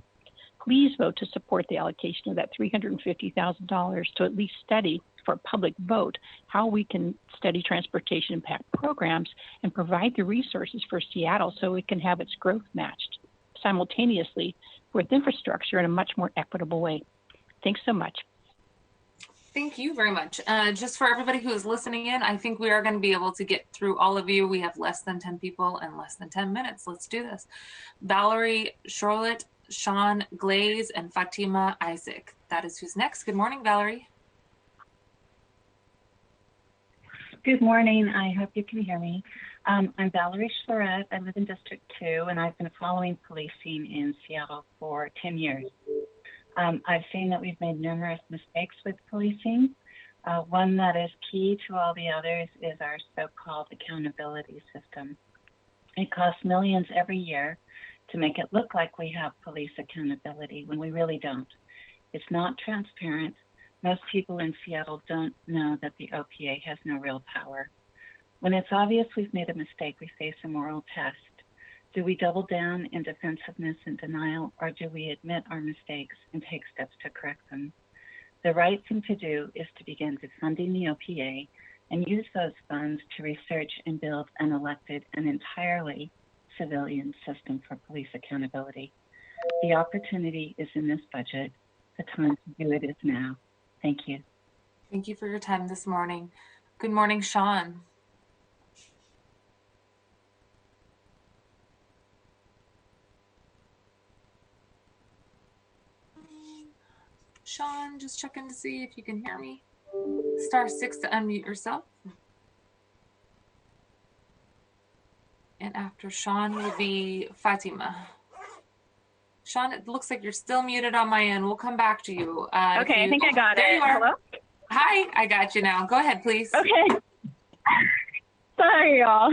Please vote to support the allocation of that $350,000 to at least study for a public vote how we can study transportation impact programs and provide the resources for Seattle so it can have its growth matched simultaneously with infrastructure in a much more equitable way. Thanks so much. Thank you very much. Just for everybody who is listening in, I think we are going to be able to get through all of you. We have less than 10 people and less than 10 minutes. Let's do this. Valerie, Charlotte, Sean Glaze, and Fatima Isaac. That is who's next. Good morning, Valerie. Good morning. I hope you can hear me. I'm Valerie Charette. I live in District 2, and I've been following policing in Seattle for 10 years. I've seen that we've made numerous mistakes with policing. One that is key to all the others is our so-called accountability system. It costs millions every year to make it look like we have police accountability when we really don't. It's not transparent. Most people in Seattle don't know that the OPA has no real power. When it's obvious we've made a mistake, we face a moral test. Do we double down in defensiveness and denial, or do we admit our mistakes and take steps to correct them? The right thing to do is to begin defunding the OPA and use those funds to research and build an elected and entirely civilian system for police accountability. The opportunity is in this budget. The time to do it is now. Thank you. Thank you for your time this morning. Good morning, Sean. Sean, just checking to see if you can hear me. *6 to unmute yourself. And after Sean will be Fatima. Sean, it looks like you're still muted on my end. We'll come back to you. Okay, I think I got it. There you are. Hello? Hi, I got you now. Go ahead, please. Okay. Sorry, y'all.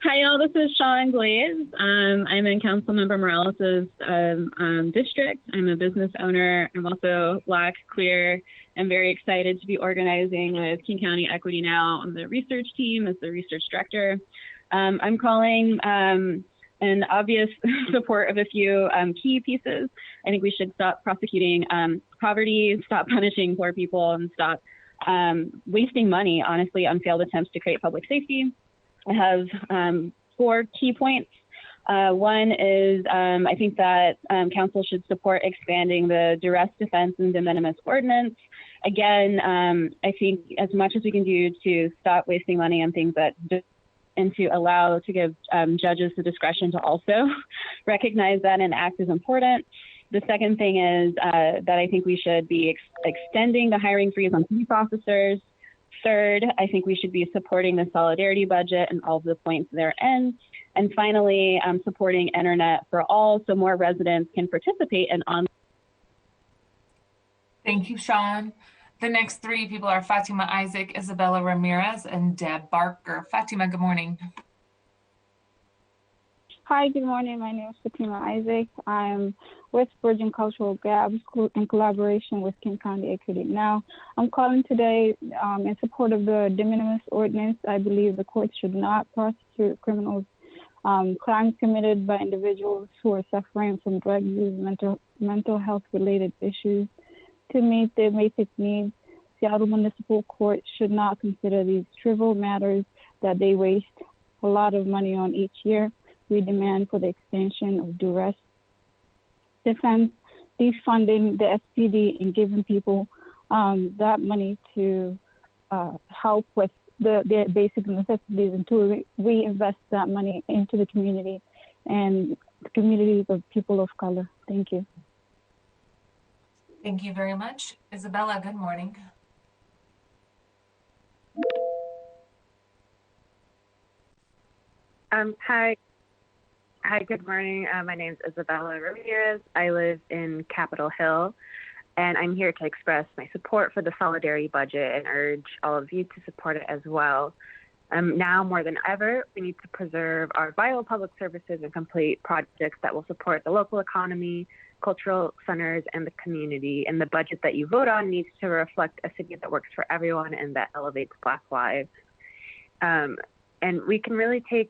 Hi, y'all. This is Sean Glaze. I'm in Councilmember Morales' district. I'm a business owner. I'm also Black, queer, and very excited to be organizing with King County Equity Now on the research team as the research director. I'm calling in obvious support of a few key pieces. I think we should stop prosecuting poverty, stop punishing poor people, and stop wasting money, honestly, on failed attempts to create public safety. I have 4 key points. One is I think that council should support expanding the duress defense and de minimis ordinance. Again, I think as much as we can do to stop wasting money on things that and to give judges the discretion to also recognize that and act is important. The second thing is that I think we should be extending the hiring freeze on police officers. Third, I think we should be supporting the solidarity budget and all of the points therein. And finally, supporting internet for all so more residents can participate in online. Thank you, Sean. The next 3 people are Fatima Isaac, Isabella Ramirez, and Deb Barker. Fatima, good morning. Hi, good morning. My name is Fatima Isaac. I'm with Virgin Cultural Gaps in collaboration with King County Equity Now. I'm calling today in support of the de minimis ordinance. I believe the courts should not prosecute criminals, crimes committed by individuals who are suffering from drug use, mental health related issues. To meet their basic needs, Seattle Municipal Court should not consider these trivial matters that they waste a lot of money on each year. We demand for the extension of duress defense, defunding the SPD, and giving people that money to help with their basic necessities, and to reinvest that money into the community and the communities of people of color. Thank you. Thank you very much. Isabella, good morning. Hi, good morning. My name is Isabella Ramirez. I live in Capitol Hill, and I'm here to express my support for the solidarity budget and urge all of you to support it as well. Now more than ever, we need to preserve our vital public services and complete projects that will support the local economy, cultural centers, and the community. And the budget that you vote on needs to reflect a city that works for everyone and that elevates Black lives. And we can really take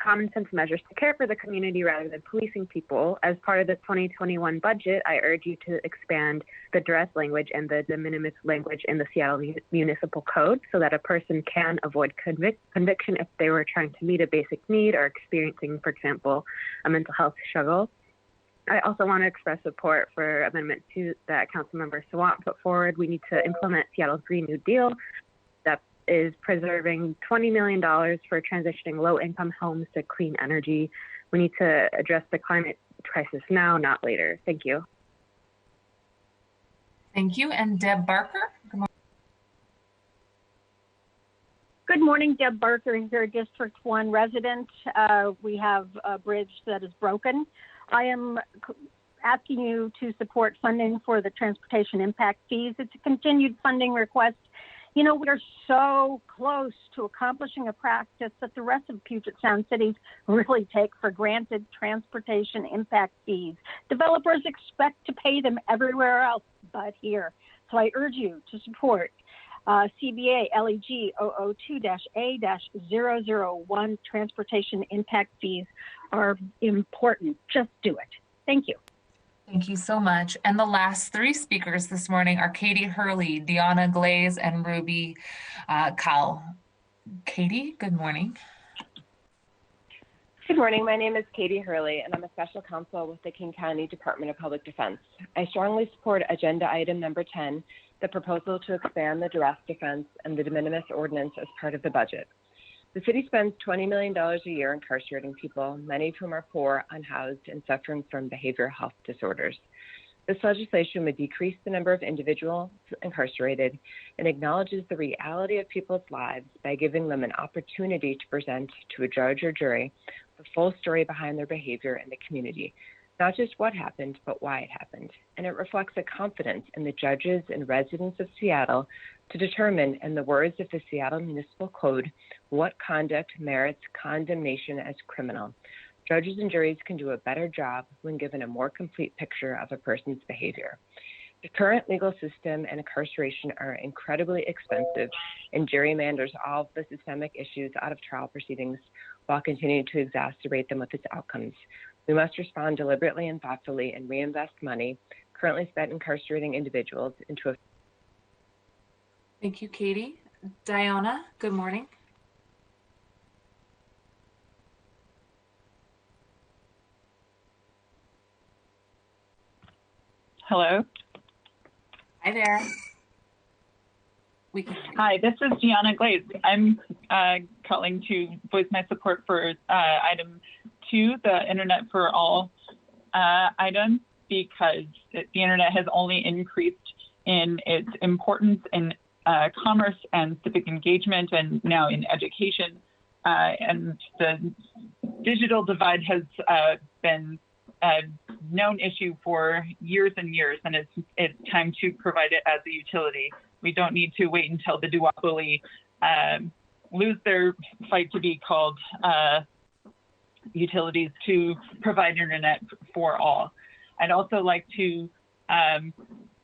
common sense measures to care for the community rather than policing people. As part of the 2021 budget, I urge you to expand the duress language and the de minimis language in the Seattle Municipal Code so that a person can avoid conviction if they were trying to meet a basic need or experiencing, for example, a mental health struggle. I also want to express support for Amendment 2 that Councilmember Sawant put forward. We need to implement Seattle's Green New Deal that is preserving $20 million for transitioning low-income homes to clean energy. We need to address the climate crisis now, not later. Thank you. Thank you. And Deb Barker. Good morning, Deb Barker, here, District 1 resident. We have a bridge that is broken. I am asking you to support funding for the transportation impact fees. It's a continued funding request. You know, we're so close to accomplishing a practice that the rest of Puget Sound cities really take for granted: transportation impact fees. Developers expect to pay them everywhere else but here. So I urge you to support CBA LEG 002-A-001. Transportation impact fees are important. Just do it. Thank you. Thank you so much. And the last three speakers this morning are Katie Hurley, Deanna Glaze, and Ruby Cowell. Katie, good morning. Good morning. My name is Katie Hurley, and I'm a special counsel with the King County Department of Public Defense. I strongly support agenda item number 10, the proposal to expand the duress defense and the de minimis ordinance as part of the budget. The city spends $20 million a year incarcerating people, many of whom are poor, unhoused, and suffering from behavioral health disorders. This legislation would decrease the number of individuals incarcerated and acknowledges the reality of people's lives by giving them an opportunity to present to a judge or jury the full story behind their behavior in the community, not just what happened, but why it happened. And it reflects a confidence in the judges and residents of Seattle to determine, in the words of the Seattle Municipal Code, what conduct merits condemnation as criminal. Judges and juries can do a better job when given a more complete picture of a person's behavior. The current legal system and incarceration are incredibly expensive and gerrymanders all of the systemic issues out of trial proceedings while continuing to exacerbate them with its outcomes. We must respond deliberately and thoughtfully and reinvest money currently spent incarcerating individuals into a... Thank you, Katie. Diana, good morning. Hello. Hi there. Hi, this is Deanna Glaze. I'm calling to voice my support for item 2, the Internet for All item, because the Internet has only increased in its importance in commerce and civic engagement, and now in education. And the digital divide has been a known issue for years and years, and it's time to provide it as a utility. We don't need to wait until the duopoly lose their fight to be called utilities to provide internet for all. I'd also like to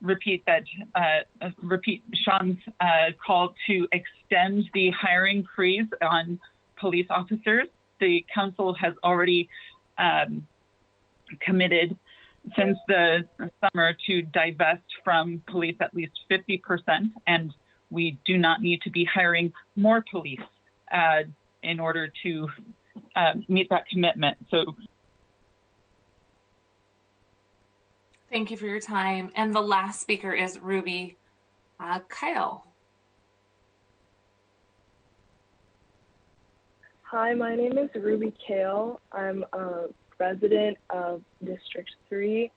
repeat Sean's call to extend the hiring freeze on police officers. The council has already committed since the summer to divest from police at least 50%, and we do not need to be hiring more police in order to meet that commitment. So thank you for your time. And the last speaker is Ruby Kyle. Hi, my name is Ruby Kale. I'm a resident of District 3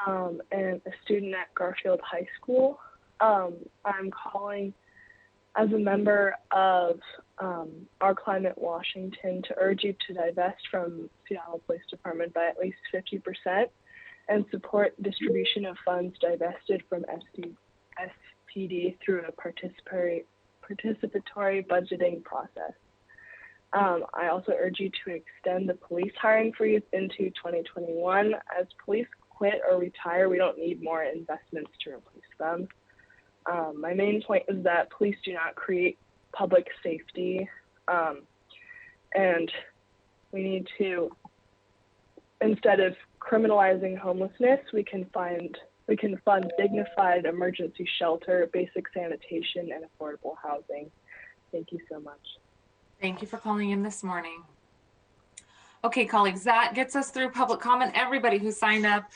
and a student at Garfield High School. I'm calling as a member of Our Climate Washington to urge you to divest from Seattle Police Department by at least 50% and support distribution of funds divested from SPD through a participatory budgeting process. I also urge you to extend the police hiring freeze into 2021. As police quit or retire, we don't need more investments to replace them. My main point is that police do not create public safety, and we need to, instead of criminalizing homelessness, we can fund dignified emergency shelter, basic sanitation, and affordable housing. Thank you so much. Thank you for calling in this morning. Okay, colleagues, that gets us through public comment. Everybody who signed up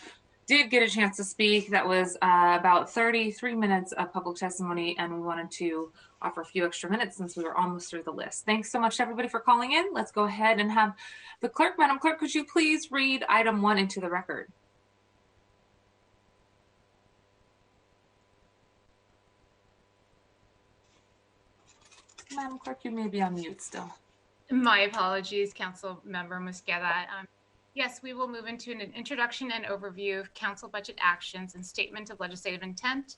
did get a chance to speak. That was about 33 minutes of public testimony, and we wanted to offer a few extra minutes since we were almost through the list. Thanks so much to everybody for calling in. Let's go ahead and have the clerk. Madam Clerk, could you please read item 1 into the record? Madam Clerk, you may be on mute still. My apologies, Council Member Mosqueda. Yes, we will move into an introduction and overview of council budget actions and statement of legislative intent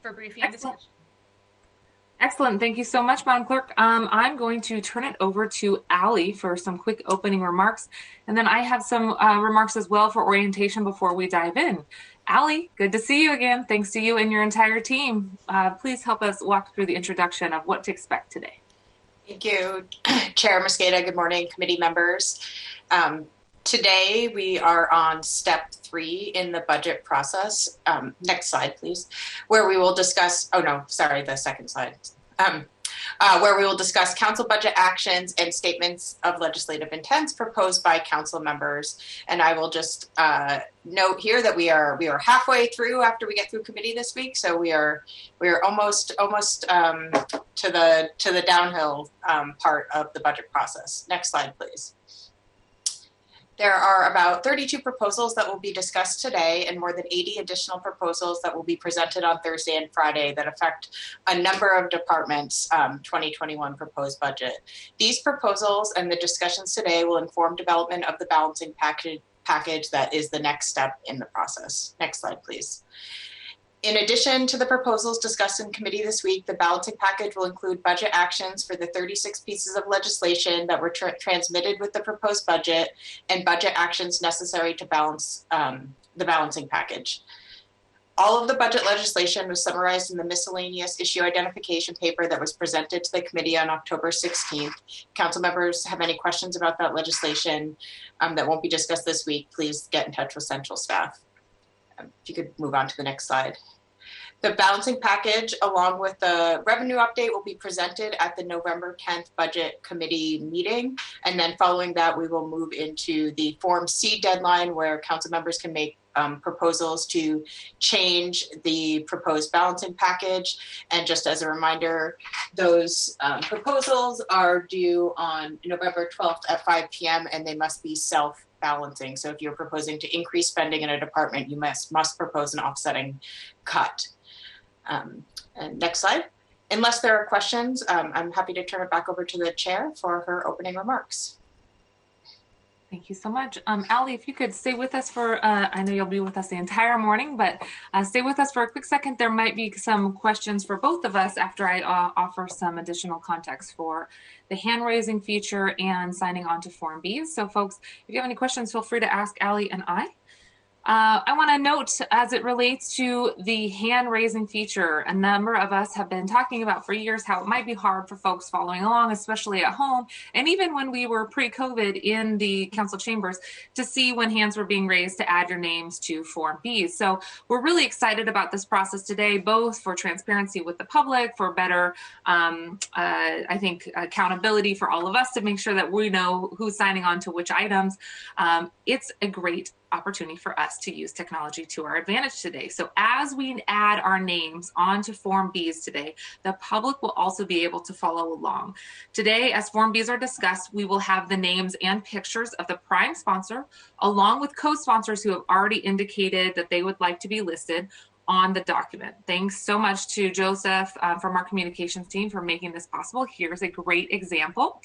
for briefing and discussion. Excellent. Thank you so much, Madam Clerk. I'm going to turn it over to Allie for some quick opening remarks, and then I have some remarks as well for orientation before we dive in. Allie, good to see you again. Thanks to you and your entire team. Please help us walk through the introduction of what to expect today. Thank you, Chair Mosqueda. Good morning, committee members. Today we are on step 3 in the budget process. Next slide, please, where we will discuss, the second slide. Where we will discuss council budget actions and statements of legislative intents proposed by council members. And I will just note here that we are halfway through after we get through committee this week, so we are almost to the downhill part of the budget process. Next slide, please. There are about 32 proposals that will be discussed today and more than 80 additional proposals that will be presented on Thursday and Friday that affect a number of departments' 2021 proposed budget. These proposals and the discussions today will inform development of the balancing package that is the next step in the process. Next slide, please. In addition to the proposals discussed in committee this week, the balancing package will include budget actions for the 36 pieces of legislation that were transmitted with the proposed budget and budget actions necessary to balance the balancing package. All of the budget legislation was summarized in the miscellaneous issue identification paper that was presented to the committee on October 16th. Council members have any questions about that legislation that won't be discussed this week, please get in touch with central staff. If you could move on to the next slide. The balancing package, along with the revenue update, will be presented at the November 10th Budget Committee meeting. And then following that, we will move into the Form C deadline, where council members can make proposals to change the proposed balancing package. And just as a reminder, those proposals are due on November 12th at 5 p.m. and they must be self-balancing. So if you're proposing to increase spending in a department, you must propose an offsetting cut. And next slide. Unless there are questions, I'm happy to turn it back over to the chair for her opening remarks. Thank you so much. Allie, if you could stay with us for, I know you'll be with us the entire morning, but stay with us for a quick second. There might be some questions for both of us after I offer some additional context for the hand-raising feature and signing on to Form Bs. So folks, if you have any questions, feel free to ask Allie and I. I want to note, as it relates to the hand-raising feature, a number of us have been talking about for years how it might be hard for folks following along, especially at home, and even when we were pre-COVID in the council chambers, to see when hands were being raised to add your names to Form Bs. So we're really excited about this process today, both for transparency with the public, for better, I think, accountability for all of us to make sure that we know who's signing on to which items. It's a great opportunity for us to use technology to our advantage today. So as we add our names onto Form Bs today, the public will also be able to follow along. Today, as Form Bs are discussed, we will have the names and pictures of the prime sponsor, along with co-sponsors who have already indicated that they would like to be listed on the document. Thanks so much to Joseph from our communications team for making this possible. Here's a great example.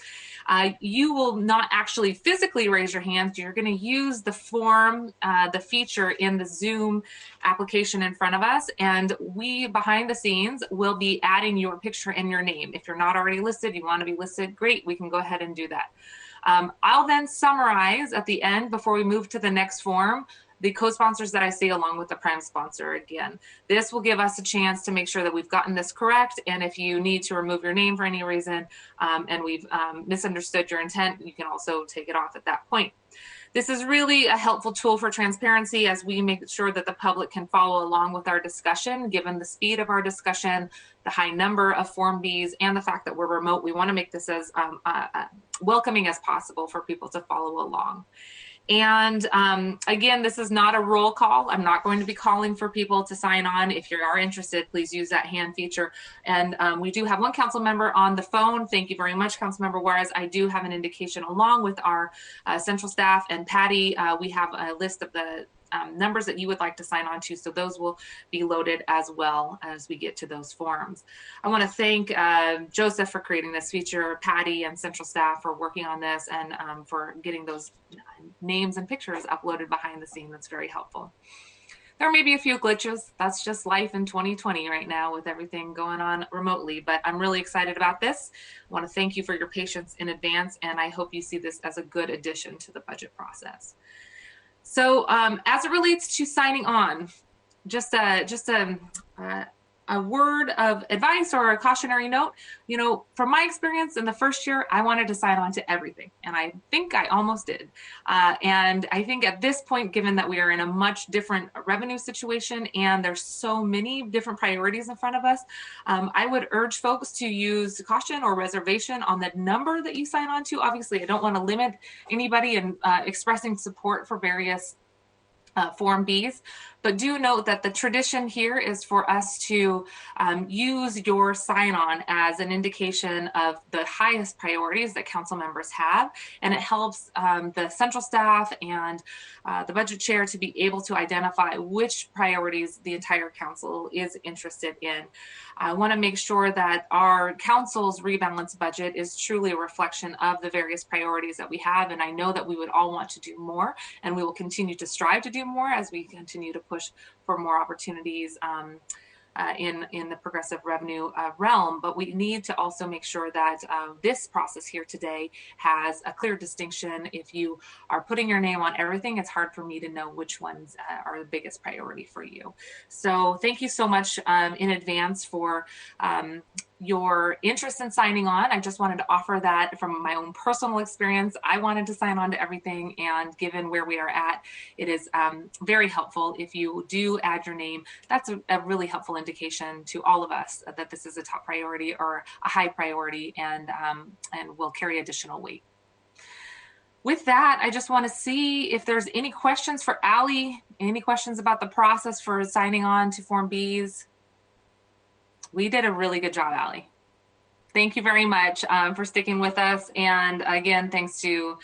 You will not actually physically raise your hands. You're going to use the form, the feature in the Zoom application in front of us, and we behind the scenes will be adding your picture and your name. If you're not already listed, you want to be listed, great, we can go ahead and do that. I'll then summarize at the end before we move to the next form the co-sponsors that I see along with the prime sponsor again. This will give us a chance to make sure that we've gotten this correct, and if you need to remove your name for any reason and we've misunderstood your intent, you can also take it off at that point. This is really a helpful tool for transparency as we make sure that the public can follow along with our discussion. Given the speed of our discussion, the high number of Form Bs, and the fact that we're remote, we want to make this as welcoming as possible for people to follow along. And again, this is not a roll call. I'm not going to be calling for people to sign on. If you are interested, please use that hand feature. And we do have one council member on the phone. Thank you very much, Councilmember Juarez. I do have an indication along with our central staff and Patty. We have a list of the numbers that you would like to sign on to, so those will be loaded as well as we get to those forms. I want to thank Joseph for creating this feature, Patty and central staff for working on this, and for getting those names and pictures uploaded behind the scene. That's very helpful. There may be a few glitches. That's just life in 2020 right now with everything going on remotely, but I'm really excited about this. I want to thank you for your patience in advance, and I hope you see this as a good addition to the budget process. So as it relates to signing on, just a word of advice or a cautionary note. You know, from my experience in the first year, I wanted to sign on to everything, and I think I almost did. And I think at this point, given that we are in a much different revenue situation and there's so many different priorities in front of us, I would urge folks to use caution or reservation on the number that you sign on to. Obviously, I don't want to limit anybody in expressing support for various Form Bs, but do note that the tradition here is for us to use your sign-on as an indication of the highest priorities that council members have, and it helps the central staff and the budget chair to be able to identify which priorities the entire council is interested in. I want to make sure that our council's rebalanced budget is truly a reflection of the various priorities that we have, and I know that we would all want to do more, and we will continue to strive to do more as we continue to push for more opportunities in the progressive revenue realm. But we need to also make sure that this process here today has a clear distinction. If you are putting your name on everything, it's hard for me to know which ones are the biggest priority for you. So thank you so much in advance for your interest in signing on. I just wanted to offer that from my own personal experience. I wanted to sign on to everything, and given where we are at, it is very helpful if you do add your name. That's a really helpful indication to all of us that this is a top priority or a high priority, and will carry additional weight. With that, I just want to see if there's any questions for Allie, any questions about the process for signing on to Form Bs. We did a really good job, Allie. Thank you very much for sticking with us. And again, thanks to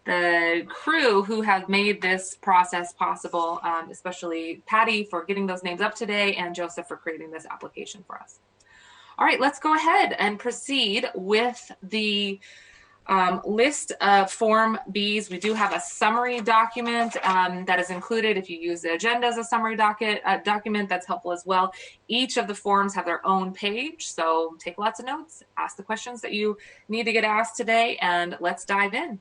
the crew who have made this process possible, especially Patty for getting those names up today, and Joseph for creating this application for us. All right, let's go ahead and proceed with the list of Form Bs. We do have a summary document that is included. If you use the agenda as a summary document, that's helpful as well. Each of the forms have their own page, so take lots of notes, ask the questions that you need to get asked today, and let's dive in.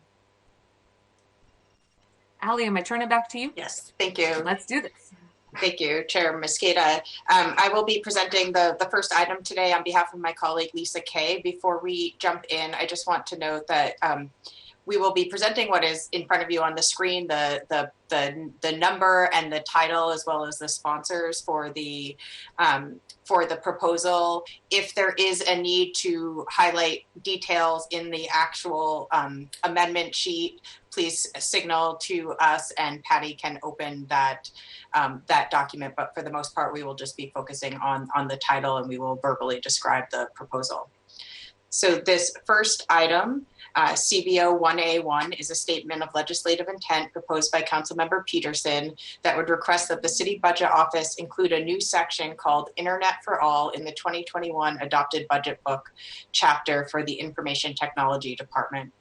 Allie, am I turning it back to you? Yes, thank you. Let's do this. Thank you, Chair Mosqueda. I will be presenting the first item today on behalf of my colleague, Lisa Kay. Before we jump in, I just want to note that we will be presenting what is in front of you on the screen, the number and the title, as well as the sponsors for the proposal. If there is a need to highlight details in the actual amendment sheet, please signal to us and Patty can open that document. But for the most part, we will just be focusing on the title and we will verbally describe the proposal. So this first item, CBO 1A1, is a statement of legislative intent proposed by Councilmember Peterson that would request that the City Budget Office include a new section called Internet for All in the 2021 Adopted Budget Book chapter for the Information Technology Department.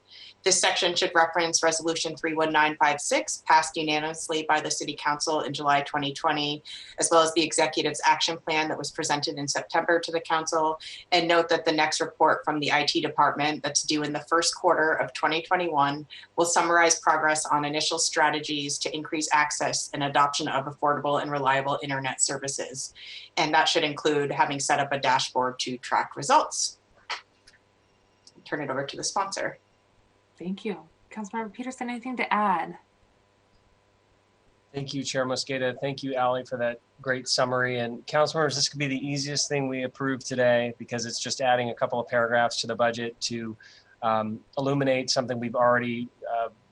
This section should reference Resolution 31956, passed unanimously by the City Council in July 2020, as well as the Executive's Action Plan that was presented in September to the Council. And note that the next report from the IT Department that's due in the first quarter of 2021 will summarize progress on initial strategies to increase access and adoption of affordable and reliable Internet services. And that should include having set up a dashboard to track results. Turn it over to the sponsor. Thank you. Councilmember Peterson, anything to add? Thank you, Chair Mosqueda. Thank you, Allie, for that great summary. And councilmembers, this could be the easiest thing we approve today because it's just adding a couple of paragraphs to the budget to illuminate something we've already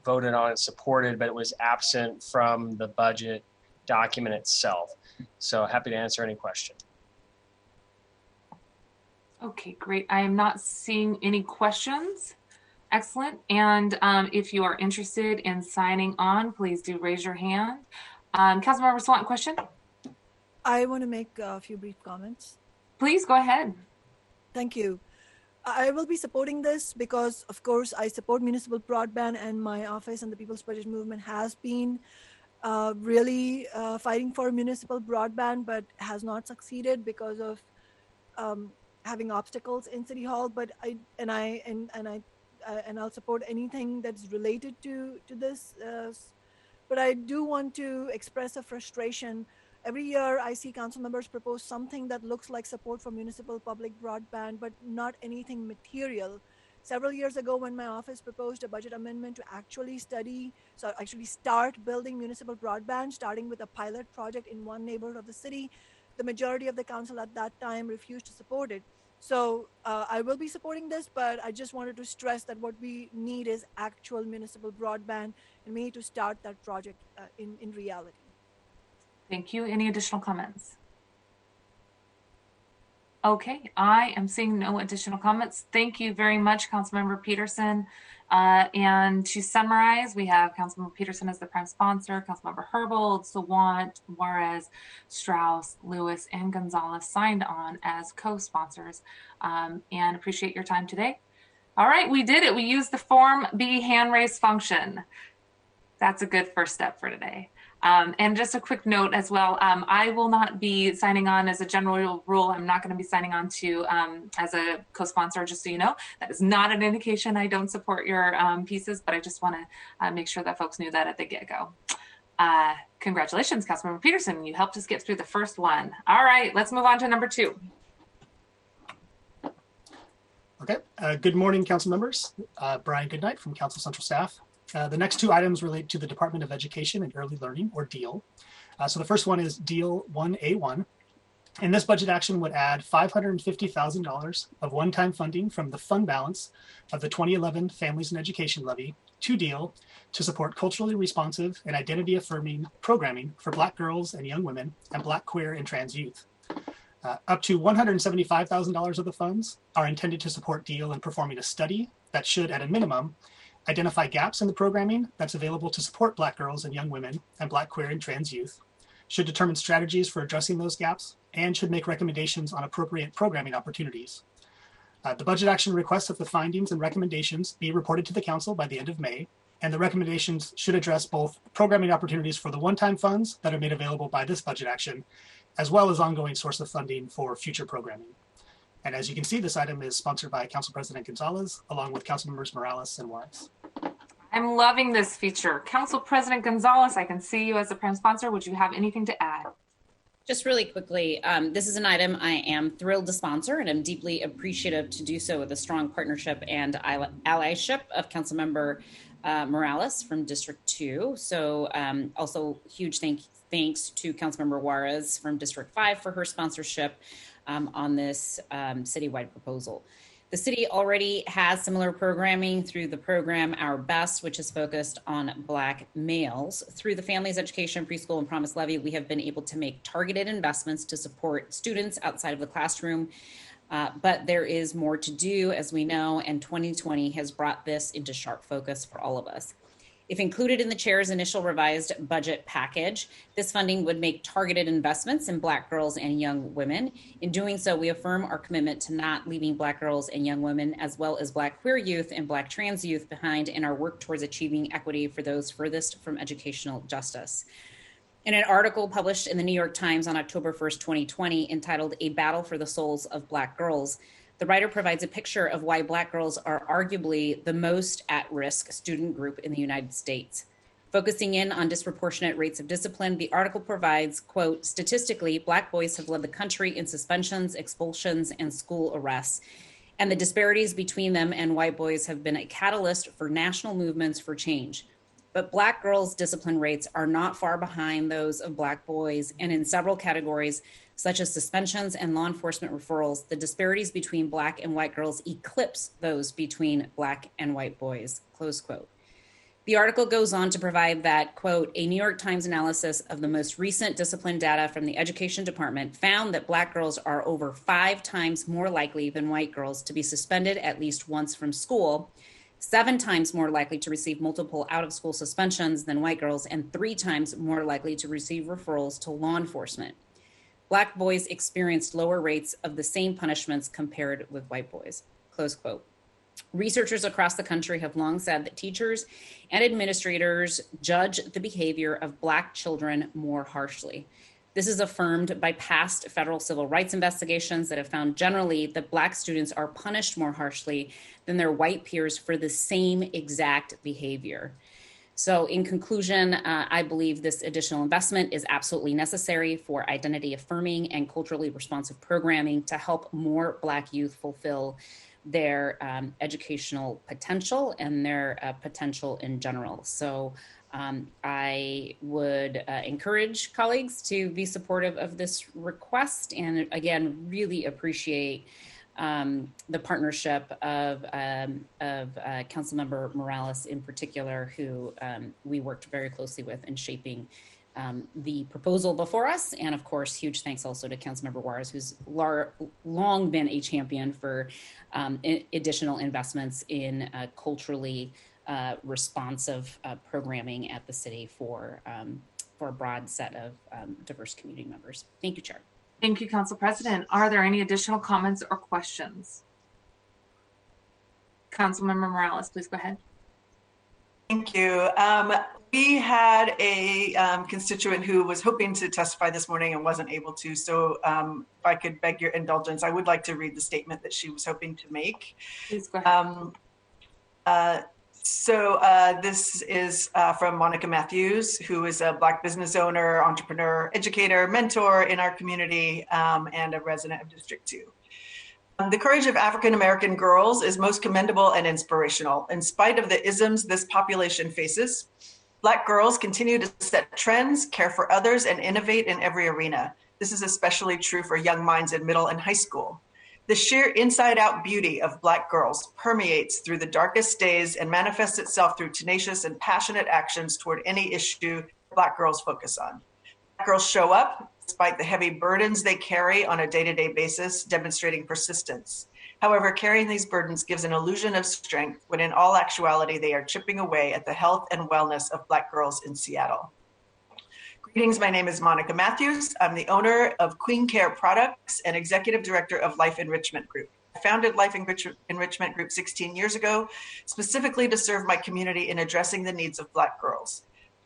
voted on and supported, but it was absent from the budget document itself. So happy to answer any question. Okay, great. I am not seeing any questions. Excellent. And if you are interested in signing on, please do raise your hand. Councilmember Swanton, question? I want to make a few brief comments. Please go ahead. Thank you. I will be supporting this because, of course, I support municipal broadband, and my office and the People's Budget Movement has been really fighting for municipal broadband, but has not succeeded because of having obstacles in City Hall. But I'll support anything that's related to this. But I do want to express a frustration. Every year I see council members propose something that looks like support for municipal public broadband, but not anything material. Several years ago, when my office proposed a budget amendment to actually start building municipal broadband, starting with a pilot project in one neighborhood of the city, the majority of the council at that time refused to support it. So I will be supporting this, but I just wanted to stress that what we need is actual municipal broadband, and we need to start that project in reality. Thank you. Any additional comments? Okay, I am seeing no additional comments. Thank you very much, Councilmember Peterson. And to summarize, we have Councilmember Peterson as the prime sponsor, Councilmember Herbold, Sawant, Juarez, Strauss, Lewis, and Gonzalez signed on as co-sponsors, and appreciate your time today. All right, we did it. We used the Form B hand raise function. That's a good first step for today. And just a quick note as well, I will not be signing on as a general rule. I'm not going to be signing on to as a co-sponsor, just so you know. That is not an indication I don't support your pieces, but I just want to make sure that folks knew that at the get-go. Congratulations, Councilmember Peterson. You helped us get through the first one. All right, let's move on to number 2. Okay, good morning, council members. Brian Goodnight from Council Central Staff. The next 2 items relate to the Department of Education and Early Learning, or DEEL. So the first one is DEEL 1A1. And this budget action would add $550,000 of one-time funding from the fund balance of the 2011 Families and Education Levy to DEEL to support culturally responsive and identity-affirming programming for Black girls and young women and Black, queer, and trans youth. Up to $175,000 of the funds are intended to support DEEL in performing a study that should, at a minimum, identify gaps in the programming that's available to support Black girls and young women and Black, queer, and trans youth, should determine strategies for addressing those gaps, and should make recommendations on appropriate programming opportunities. The budget action requests that the findings and recommendations be reported to the council by the end of May, and the recommendations should address both programming opportunities for the one-time funds that are made available by this budget action, as well as ongoing source of funding for future programming. And as you can see, this item is sponsored by Council President Gonzalez, along with Council Members Morales and Juarez. I'm loving this feature. Council President Gonzalez, I can see you as the prime sponsor. Would you have anything to add? Just really quickly, this is an item I am thrilled to sponsor, and I'm deeply appreciative to do so with a strong partnership and allyship of Councilmember Morales from District 2. So also huge thanks to Councilmember Juarez from District 5 for her sponsorship on this citywide proposal. The city already has similar programming through the program Our Best, which is focused on Black males. Through the Families Education, Preschool, and Promise Levy, we have been able to make targeted investments to support students outside of the classroom. But there is more to do, as we know, and 2020 has brought this into sharp focus for all of us. If included in the chair's initial revised budget package, this funding would make targeted investments in Black girls and young women. In doing so, we affirm our commitment to not leaving Black girls and young women, as well as Black queer youth and Black trans youth, behind in our work towards achieving equity for those furthest from educational justice. In an article published in the New York Times on October 1st, 2020, entitled "A Battle for the Souls of Black Girls," the writer provides a picture of why Black girls are arguably the most at-risk student group in the United States. Focusing in on disproportionate rates of discipline, the article provides, quote, "Statistically, Black boys have led the country in suspensions, expulsions, and school arrests, and the disparities between them and white boys have been a catalyst for national movements for change. But Black girls' discipline rates are not far behind those of Black boys, and in several categories, such as suspensions and law enforcement referrals, the disparities between Black and white girls eclipse those between Black and white boys," close quote. The article goes on to provide that, quote, "A New York Times analysis of the most recent discipline data from the Education Department found that Black girls are over 5 times more likely than white girls to be suspended at least once from school, 7 times more likely to receive multiple out-of-school suspensions than white girls, and 3 times more likely to receive referrals to law enforcement. Black boys experienced lower rates of the same punishments compared with white boys," close quote. Researchers across the country have long said that teachers and administrators judge the behavior of Black children more harshly. This is affirmed by past federal civil rights investigations that have found generally that Black students are punished more harshly than their white peers for the same exact behavior. So in conclusion, I believe this additional investment is absolutely necessary for identity affirming and culturally responsive programming to help more Black youth fulfill their educational potential and their potential in general. So I would encourage colleagues to be supportive of this request, and again, really appreciate the partnership of Councilmember Morales in particular, who we worked very closely with in shaping the proposal before us. And of course, huge thanks also to Councilmember Juarez, who's long been a champion for additional investments in culturally responsive programming at the city for a broad set of diverse community members. Thank you, Chair. Thank you, Council President. Are there any additional comments or questions? Councilmember Morales, please go ahead. Thank you. We had a constituent who was hoping to testify this morning and wasn't able to. So if I could beg your indulgence, I would like to read the statement that she was hoping to make. Please go ahead. This is from Monica Matthews, who is a Black business owner, entrepreneur, educator, mentor in our community, and a resident of District 2. The courage of African-American girls is most commendable and inspirational. In spite of the isms this population faces, Black girls continue to set trends, care for others, and innovate in every arena. This is especially true for young minds in middle and high school. The sheer inside-out beauty of Black girls permeates through the darkest days and manifests itself through tenacious and passionate actions toward any issue Black girls focus on. Black girls show up despite the heavy burdens they carry on a day-to-day basis, demonstrating persistence. However, carrying these burdens gives an illusion of strength when in all actuality, they are chipping away at the health and wellness of Black girls in Seattle. Greetings, my name is Monica Matthews. I'm the owner of Queen Care Products and Executive Director of Life Enrichment Group. I founded Life Enrichment Group 16 years ago, specifically to serve my community in addressing the needs of Black girls.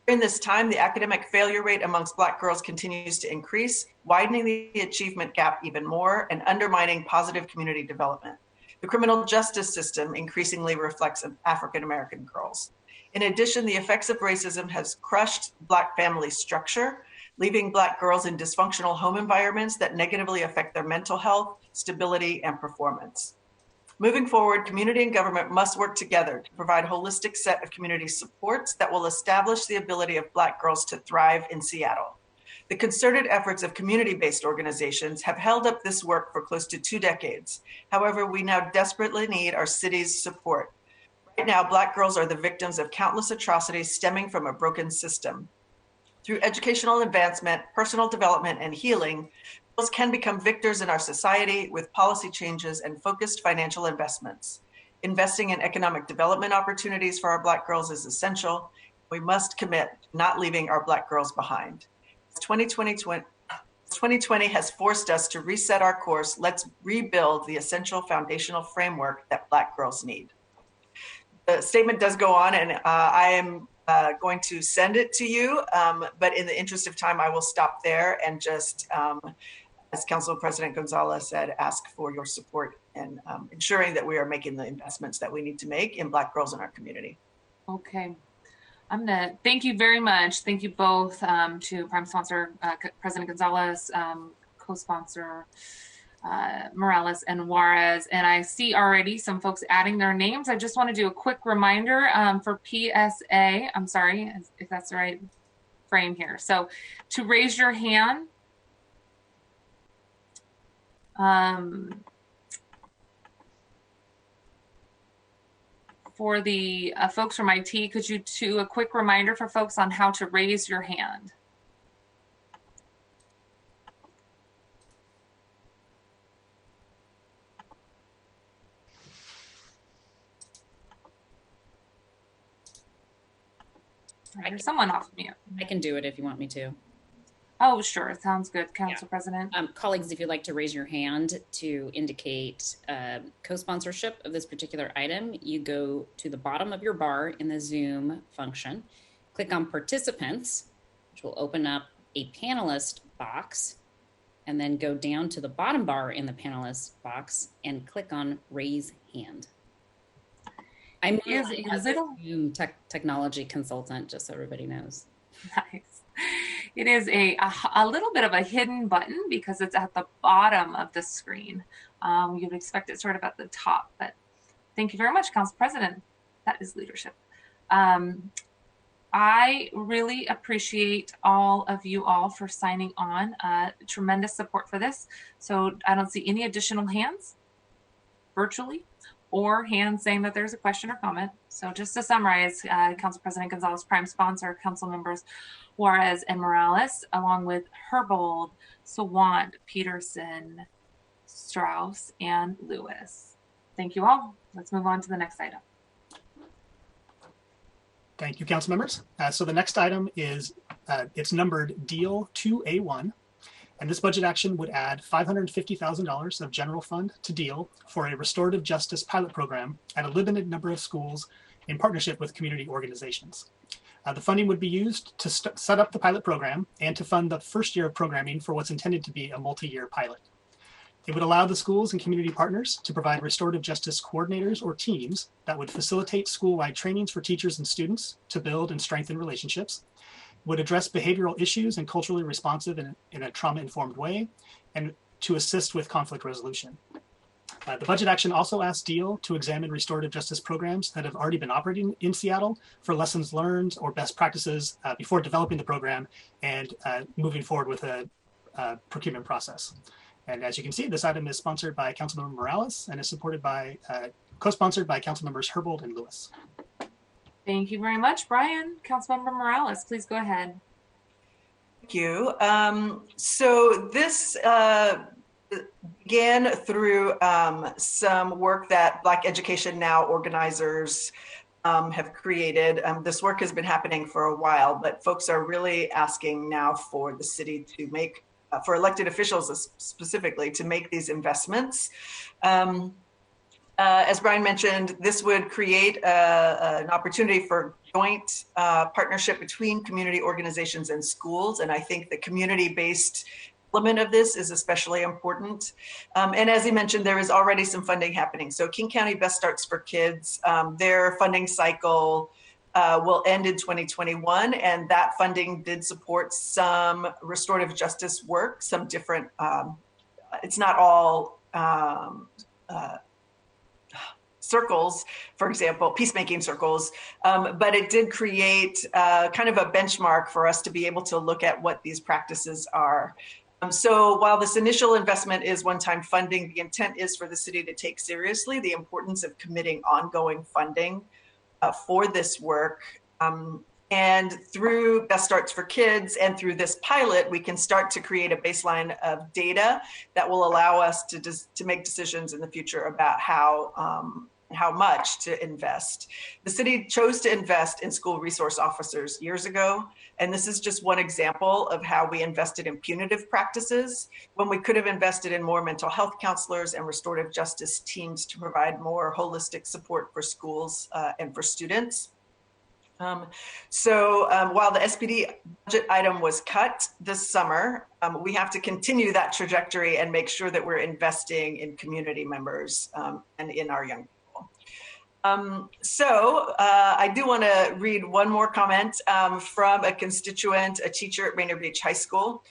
During this time, the academic failure rate amongst Black girls continues to increase, widening the achievement gap even more and undermining positive community development. The criminal justice system increasingly reflects African American girls. In addition, the effects of racism has crushed Black family structure, leaving Black girls in dysfunctional home environments that negatively affect their mental health, stability, and performance. Moving forward, community and government must work together to provide a holistic set of community supports that will establish the ability of Black girls to thrive in Seattle. The concerted efforts of community-based organizations have held up this work for close to 2 decades. However, we now desperately need our city's support. Right now, Black girls are the victims of countless atrocities stemming from a broken system. Through educational advancement, personal development, and healing, girls can become victors in our society with policy changes and focused financial investments. Investing in economic development opportunities for our Black girls is essential. We must commit to not leaving our Black girls behind. 2020 has forced us to reset our course. Let's rebuild the essential foundational framework that Black girls need. The statement does go on, and I am going to send it to you, but in the interest of time, I will stop there and just, as Council President Gonzalez said, ask for your support in ensuring that we are making the investments that we need to make in Black girls in our community. Okay. I'm going to thank you very much. Thank you both to Prime Sponsor President Gonzalez, co-sponsor Morales and Juarez. And I see already some folks adding their names. I just want to do a quick reminder for PSA. I'm sorry if that's the right frame here. So to raise your hand, for the folks from IT, could you do a quick reminder for folks on how to raise your hand? There's someone off mute. I can do it if you want me to. Oh, sure. Sounds good, Council President. Colleagues, if you'd like to raise your hand to indicate co-sponsorship of this particular item, you go to the bottom of your bar in the Zoom function, click on Participants, which will open up a panelist box, and then go down to the bottom bar in the panelist box and click on Raise Hand. I'm a Zoom technology consultant, just so everybody knows. Nice. It is a little bit of a hidden button because it's at the bottom of the screen. You would expect it sort of at the top, but thank you very much, Council President. That is leadership. I really appreciate all of you all for signing on. Tremendous support for this. So I don't see any additional hands virtually or hands saying that there's a question or comment. So just to summarize, Council President Gonzalez, Prime Sponsor, Council Members Juarez and Morales, along with Herbold, Sawant, Peterson, Strauss, and Lewis. Thank you all. Let's move on to the next item. Thank you, Council members. So the next item is, it's numbered DEEL 2A1. And this budget action would add $550,000 of general fund to DEEL for a restorative justice pilot program at a limited number of schools in partnership with community organizations. The funding would be used to set up the pilot program and to fund the first year of programming for what's intended to be a multi-year pilot. It would allow the schools and community partners to provide restorative justice coordinators or teams that would facilitate school-wide trainings for teachers and students to build and strengthen relationships, would address behavioral issues and culturally responsive in a trauma-informed way, and to assist with conflict resolution. The budget action also asks DEEL to examine restorative justice programs that have already been operating in Seattle for lessons learned or best practices before developing the program and moving forward with a procurement process. And as you can see, this item is sponsored by Councilmember Morales and is supported by, co-sponsored by Councilmembers Herbold and Lewis. Thank you very much, Brian. Councilmember Morales, please go ahead. Thank you. So this began through some work that Black Education Now organizers have created. This work has been happening for a while, but folks are really asking now for the city to make for elected officials specifically to make these investments. As Brian mentioned, this would create an opportunity for joint partnership between community organizations and schools. And I think the community-based element of this is especially important. And as he mentioned, there is already some funding happening. So King County Best Starts for Kids, their funding cycle will end in 2021. And that funding did support some restorative justice work, some different, it's not all, circles, for example, peacemaking circles, but it did create kind of a benchmark for us to be able to look at what these practices are. So while this initial investment is one-time funding, the intent is for the city to take seriously the importance of committing ongoing funding for this work. And through Best Starts for Kids and through this pilot, we can start to create a baseline of data that will allow us to make decisions in the future about how much to invest. The city chose to invest in school resource officers years ago, and this is just one example of how we invested in punitive practices when we could have invested in more mental health counselors and restorative justice teams to provide more holistic support for schools and for students. While the SPD budget item was cut this summer, we have to continue that trajectory and make sure that we're investing in community members and in our young people. I do want to read one more comment from a constituent, a teacher at Rainier Beach High School,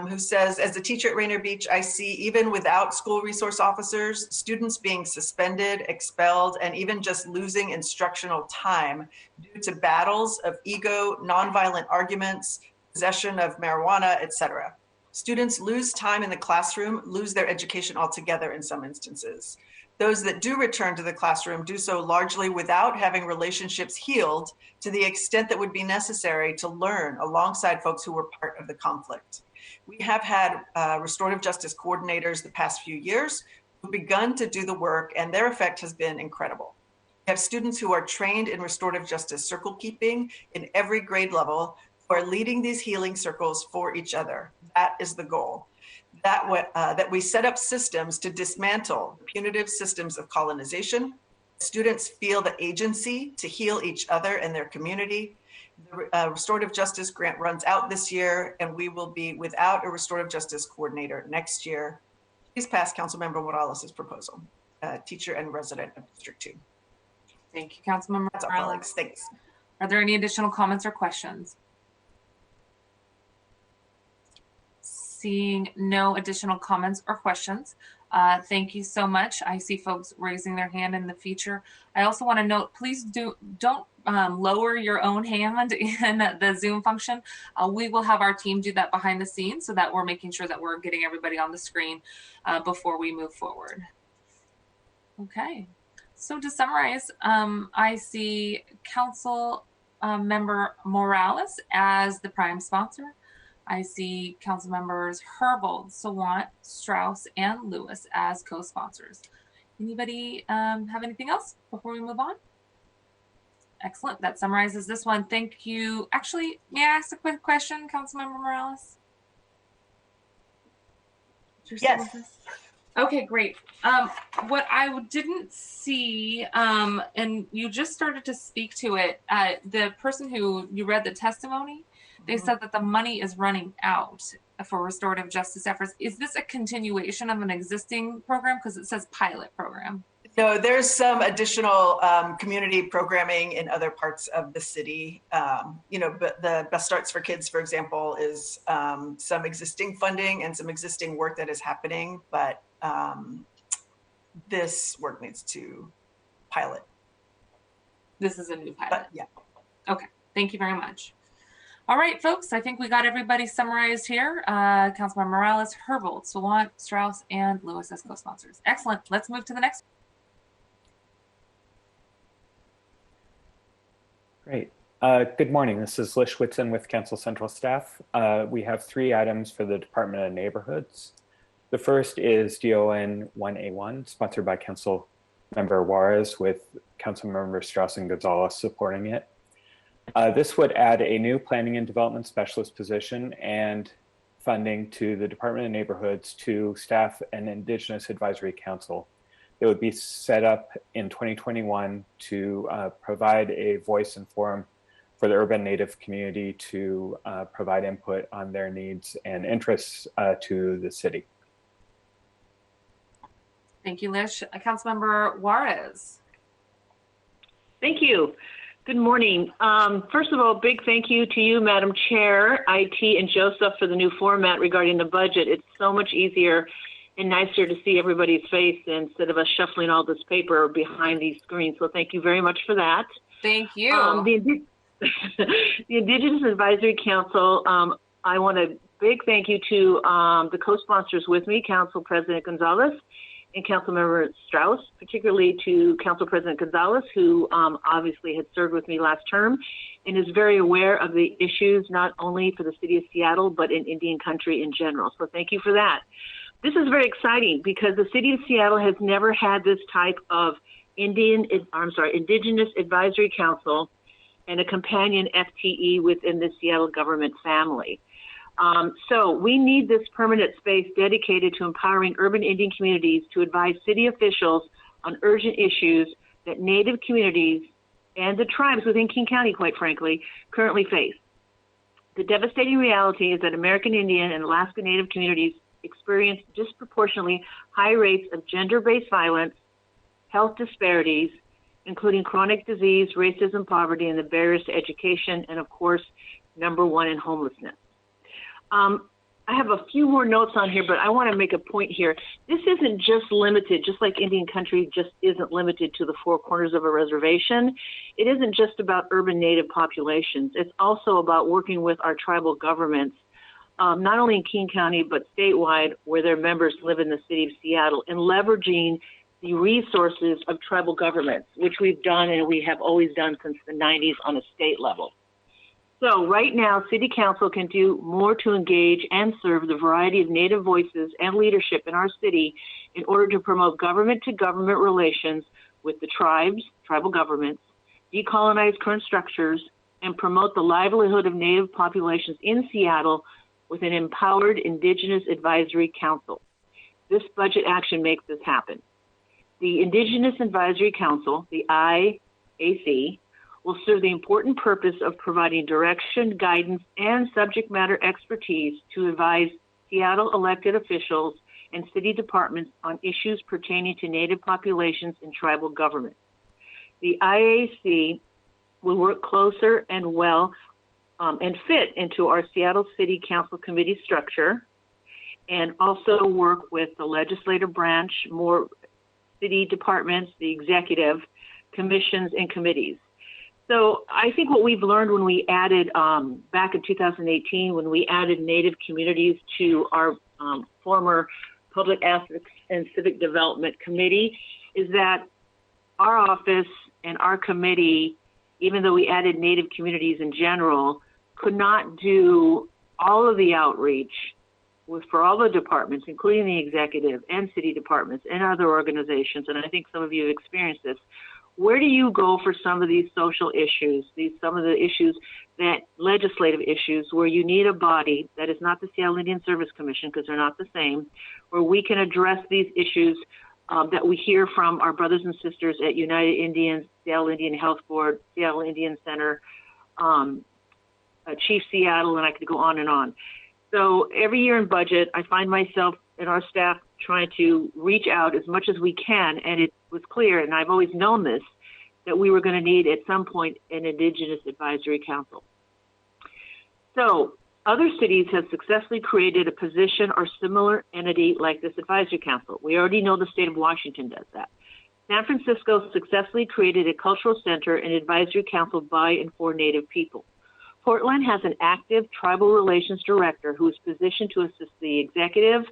who says, as a teacher at Rainier Beach, I see even without school resource officers, students being suspended, expelled, and even just losing instructional time due to battles of ego, nonviolent arguments, possession of marijuana, etc. Students lose time in the classroom, lose their education altogether in some instances. Those that do return to the classroom do so largely without having relationships healed to the extent that would be necessary to learn alongside folks who were part of the conflict. We have had restorative justice coordinators the past few years who've begun to do the work, and their effect has been incredible. We have students who are trained in restorative justice circle keeping in every grade level who are leading these healing circles for each other. That is the goal. That we set up systems to dismantle punitive systems of colonization. Students feel the agency to heal each other and their community. The restorative justice grant runs out this year, and we will be without a restorative justice coordinator next year. Please pass Councilmember Morales' proposal, teacher and resident of District 2. Thank you, Councilmember Morales. Thanks. Are there any additional comments or questions? Seeing no additional comments or questions, thank you so much. I see folks raising their hand in the future. I also want to note, please don't lower your own hand in the Zoom function. We will have our team do that behind the scenes so that we're making sure that we're getting everybody on the screen before we move forward. Okay, so to summarize, I see Council Member Morales as the prime sponsor. I see council members Herbold, Sawant, Strauss, and Lewis as co-sponsors. Anybody have anything else before we move on? Excellent. That summarizes this one. Thank you. Actually, may I ask a quick question, Councilmember Morales? Yes. Okay, great. What I didn't see, and you just started to speak to it, the person who you read the testimony, they said that the money is running out for restorative justice efforts. Is this a continuation of an existing program? Because it says pilot program. No, there's some additional community programming in other parts of the city. But the Best Starts for Kids, for example, is some existing funding and some existing work that is happening, but this work needs to pilot. This is a new pilot. Yeah. Okay, thank you very much. All right, folks, I think we got everybody summarized here. Councilmember Morales, Herbold, Sawant, Strauss, and Lewis as co-sponsors. Excellent. Let's move to the next. Great. Good morning. This is Lish Whitson with Council Central staff. We have 3 items for the Department of Neighborhoods. The first is DON 1A1, sponsored by Councilmember Juarez, with Councilmember Strauss and Gonzalez supporting it. This would add a new planning and development specialist position and funding to the Department of Neighborhoods to staff an Indigenous Advisory Council that would be set up in 2021 to provide a voice and forum for the urban Native community to provide input on their needs and interests to the city. Thank you, Lish. Councilmember Juarez. Thank you. Good morning. First of all, big thank you to you, Madam Chair, IT, and Joseph for the new format regarding the budget. It's so much easier and nicer to see everybody's face instead of us shuffling all this paper behind these screens. So thank you very much for that. Thank you. The Indigenous Advisory Council, I want a big thank you to the co-sponsors with me, Council President Gonzalez and Councilmember Strauss, particularly to Council President Gonzalez, who obviously had served with me last term and is very aware of the issues, not only for the city of Seattle, but in Indian country in general. So thank you for that. This is very exciting because the city of Seattle has never had this type of Indigenous Advisory Council and a companion FTE within the Seattle government family. So we need this permanent space dedicated to empowering urban Indian communities to advise city officials on urgent issues that Native communities and the tribes within King County, quite frankly, currently face. The devastating reality is that American Indian and Alaska Native communities experience disproportionately high rates of gender-based violence, health disparities, including chronic disease, racism, poverty, and the barriers to education, and of course, number one in homelessness. I have a few more notes on here, but I want to make a point here. This isn't just limited, just like Indian country just isn't limited to the four corners of a reservation. It isn't just about urban Native populations. It's also about working with our tribal governments, not only in King County, but statewide, where their members live in the city of Seattle, and leveraging the resources of tribal governments, which we've done and we have always done since the 90s on a state level. So right now, City Council can do more to engage and serve the variety of Native voices and leadership in our city in order to promote government-to-government relations with the tribes, tribal governments, decolonize current structures, and promote the livelihood of Native populations in Seattle with an empowered Indigenous Advisory Council. This budget action makes this happen. The Indigenous Advisory Council, the IAC, will serve the important purpose of providing direction, guidance, and subject matter expertise to advise Seattle elected officials and city departments on issues pertaining to Native populations and tribal government. The IAC will work closer and well and fit into our Seattle City Council committee structure, and also work with the legislative branch, more city departments, the executive, commissions, and committees. So I think what we've learned when we added, back in 2018, when we added Native communities to our former Public Ethics and Civic Development Committee, is that our office and our committee, even though we added Native communities in general, could not do all of the outreach for all the departments, including the executive and city departments and other organizations, and I think some of you have experienced this. Where do you go for some of these social issues, some of the issues that legislative issues where you need a body that is not the Seattle Indian Service Commission, because they're not the same, where we can address these issues that we hear from our brothers and sisters at United Indians, Seattle Indian Health Board, Seattle Indian Center, Chief Seattle, and I could go on and on. So every year in budget, I find myself and our staff trying to reach out as much as we can, and it was clear, and I've always known this, that we were going to need at some point an Indigenous Advisory Council. So other cities have successfully created a position or similar entity like this Advisory Council. We already know the state of Washington does that. San Francisco successfully created a cultural center and advisory council by and for Native people. Portland has an active tribal relations director who is positioned to assist the executive,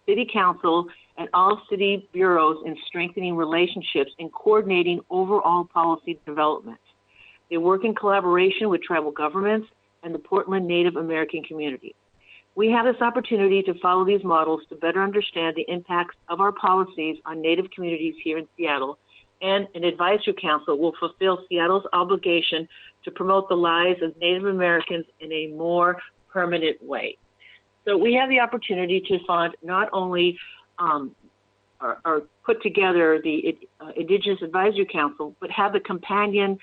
city council, and all city bureaus in strengthening relationships and coordinating overall policy development. They work in collaboration with tribal governments and the Portland Native American community. We have this opportunity to follow these models to better understand the impacts of our policies on Native communities here in Seattle, and an advisory council will fulfill Seattle's obligation to promote the lives of Native Americans in a more permanent way. So we have the opportunity to fund not only or put together the Indigenous Advisory Council, but have the companion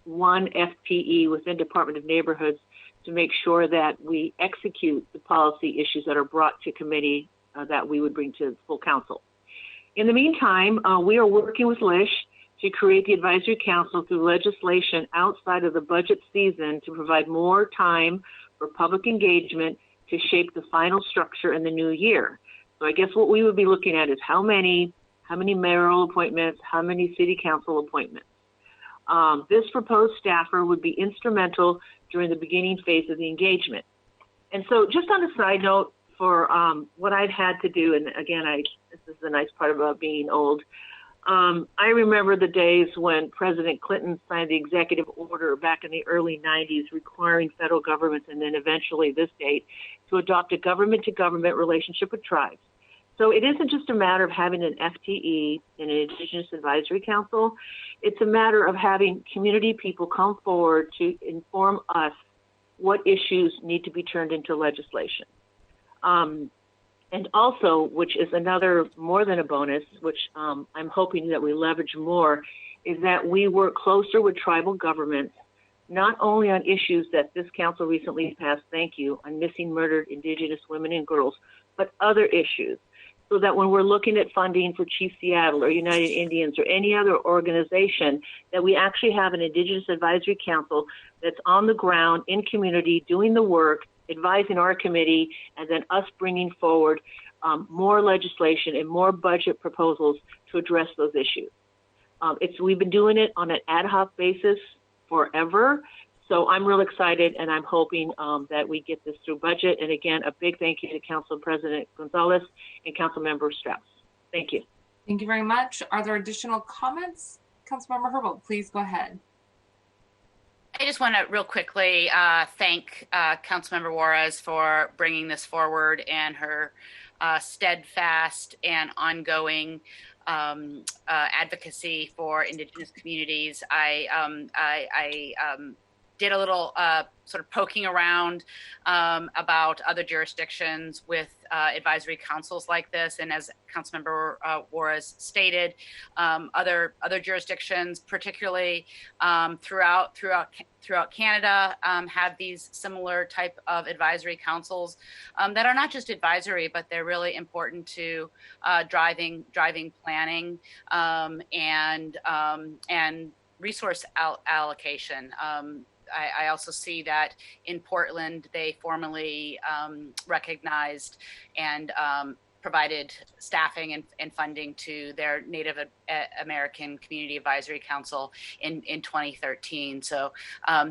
one FTE within Department of Neighborhoods to make sure that we execute the policy issues that are brought to committee that we would bring to full council. In the meantime, we are working with LISH to create the Advisory Council through legislation outside of the budget season to provide more time for public engagement to shape the final structure in the new year. So I guess what we would be looking at is how many mayoral appointments, how many city council appointments. This proposed staffer would be instrumental during the beginning phase of the engagement. And so just on a side note for what I've had to do, and again, this is the nice part about being old, I remember the days when President Clinton signed the executive order back in the early 90s requiring federal governments and then eventually this date to adopt a government-to-government relationship with tribes. So it isn't just a matter of having an FTE in an Indigenous Advisory Council. It's a matter of having community people come forward to inform us what issues need to be turned into legislation. And also, which is another more than a bonus, which I'm hoping that we leverage more, is that we work closer with tribal governments, not only on issues that this council recently passed, thank you, on missing murdered Indigenous women and girls, but other issues. So that when we're looking at funding for Chief Seattle or United Indians or any other organization, that we actually have an Indigenous Advisory Council that's on the ground in community doing the work, advising our committee, and then us bringing forward more legislation and more budget proposals to address those issues. We've been doing it on an ad hoc basis forever. So I'm real excited, and I'm hoping that we get this through budget. And again, a big thank you to Council President Gonzalez and Council Member Strauss. Thank you. Thank you very much. Are there additional comments? Councilmember Herbold, please go ahead. I just want to real quickly thank Councilmember Juarez for bringing this forward and her steadfast and ongoing advocacy for Indigenous communities. I did a little sort of poking around about other jurisdictions with advisory councils like this, and as Councilmember Juarez stated, other jurisdictions, particularly throughout Canada, have these similar type of advisory councils that are not just advisory, but they're really important to driving planning and resource allocation. I also see that in Portland, they formally recognized and provided staffing and funding to their Native American Community Advisory Council in 2013. So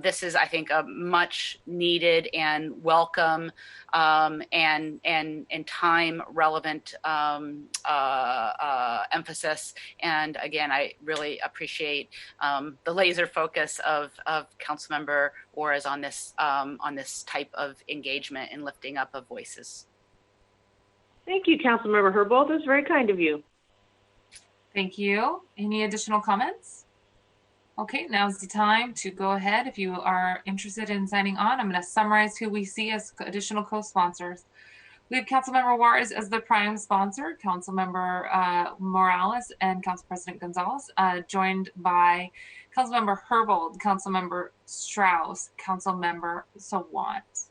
this is, I think, a much needed and welcome and time relevant emphasis. And again, I really appreciate the laser focus of Councilmember Juarez on this type of engagement and lifting up of voices. Thank you, Councilmember Herbold. That's very kind of you. Thank you. Any additional comments? Okay, now's the time to go ahead. If you are interested in signing on, I'm going to summarize who we see as additional co-sponsors. We have Councilmember Juarez as the prime sponsor, Councilmember Morales, and Council President Gonzalez, joined by Councilmember Herbold, Councilmember Strauss, Councilmember Sawant,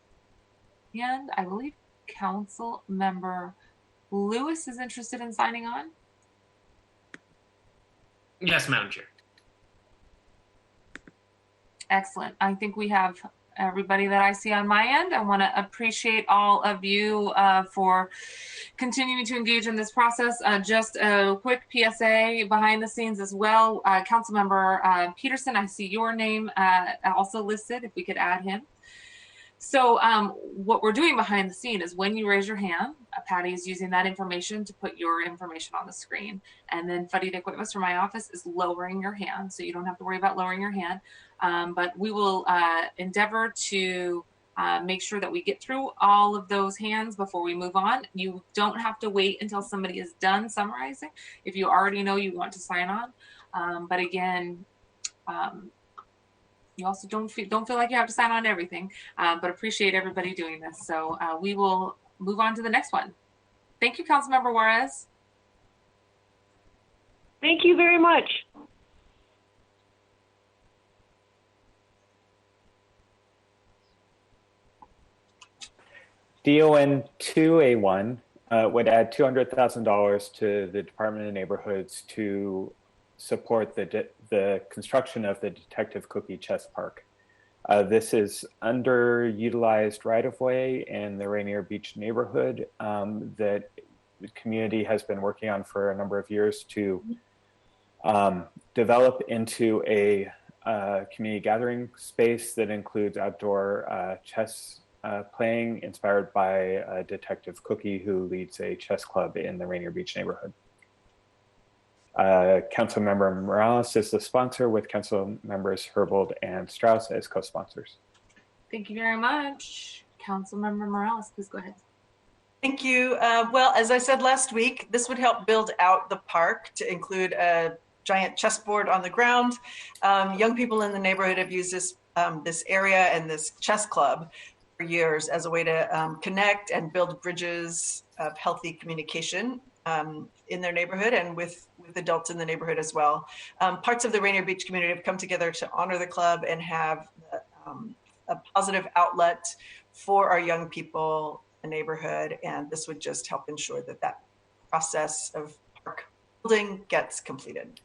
and I believe Councilmember Lewis is interested in signing on. Yes, Madam Chair. Excellent. I think we have everybody that I see on my end. I want to appreciate all of you for continuing to engage in this process. Just a quick PSA behind the scenes as well. Councilmember Peterson, I see your name also listed, if we could add him. So what we're doing behind the scene is when you raise your hand, Patty is using that information to put your information on the screen. And then Fadi de Cuevas from my office is lowering your hand. So you don't have to worry about lowering your hand. But we will endeavor to make sure that we get through all of those hands before we move on. You don't have to wait until somebody is done summarizing if you already know you want to sign on. But again, you also don't feel like you have to sign on to everything, but appreciate everybody doing this. So we will move on to the next one. Thank you, Councilmember Juarez. Thank you very much. DON 2A1 would add $200,000 to the Department of Neighborhoods to support the construction of the Detective Cookie Chess Park. This is underutilized right-of-way in the Rainier Beach neighborhood that the community has been working on for a number of years to develop into a community gathering space that includes outdoor chess playing, inspired by Detective Cookie, who leads a chess club in the Rainier Beach neighborhood. Councilmember Morales is the sponsor, with Council members Herbold and Strauss as co-sponsors. Thank you very much. Councilmember Morales, please go ahead. Thank you. Well, as I said last week, this would help build out the park to include a giant chessboard on the ground. Young people in the neighborhood have used this area and this chess club for years as a way to connect and build bridges of healthy communication in their neighborhood and with adults in the neighborhood as well. Parts of the Rainier Beach community have come together to honor the club and have a positive outlet for our young people in the neighborhood, and this would just help ensure that that process of park building gets completed.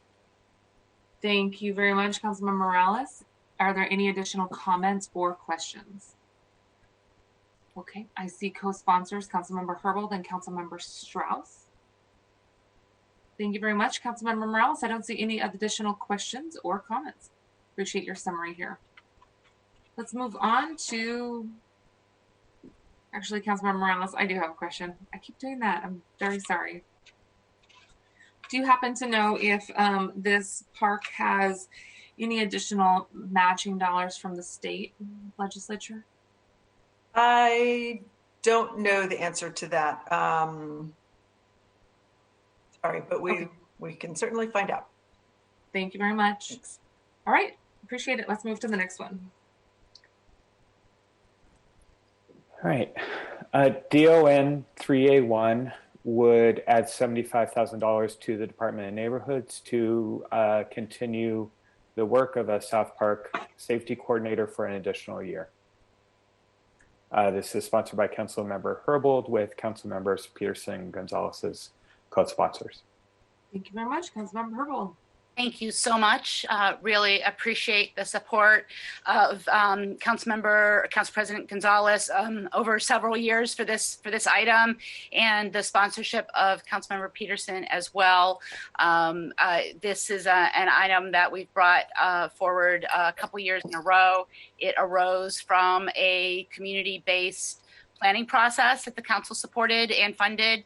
Thank you very much, Councilmember Morales. Are there any additional comments or questions? Okay, I see co-sponsors, Councilmember Herbold and Councilmember Strauss. Thank you very much, Councilmember Morales. I don't see any additional questions or comments. Appreciate your summary here. Let's move on to, actually, Councilmember Morales, I do have a question. I keep doing that. I'm very sorry. Do you happen to know if this park has any additional matching dollars from the state legislature? I don't know the answer to that. Sorry, but we can certainly find out. Thank you very much. Thanks. All right, appreciate it. Let's move to the next one. All right, DON 3A1 would add $75,000 to the Department of Neighborhoods to continue the work of a South Park safety coordinator for an additional year. This is sponsored by Councilmember Herbold, with Councilmembers Peterson and Gonzalez as co-sponsors. Thank you very much, Councilmember Herbold. Thank you so much. Really appreciate the support of Council President Gonzalez over several years for this item, and the sponsorship of Councilmember Peterson as well. This is an item that we've brought forward a couple years in a row. It arose from a community-based planning process that the council supported and funded,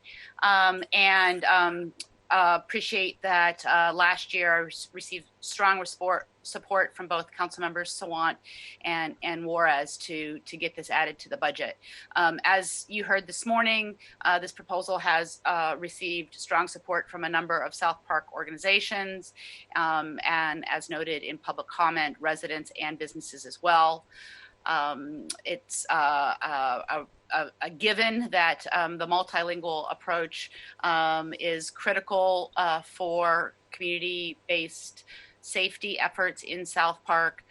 appreciate that last year I received strong support from both council members Sawant and Juarez to get this added to the budget. As you heard this morning, this proposal has received strong support from a number of South Park organizations, and as noted in public comment, residents and businesses as well. It's a given that the multilingual approach is critical for community-based safety efforts in South Park.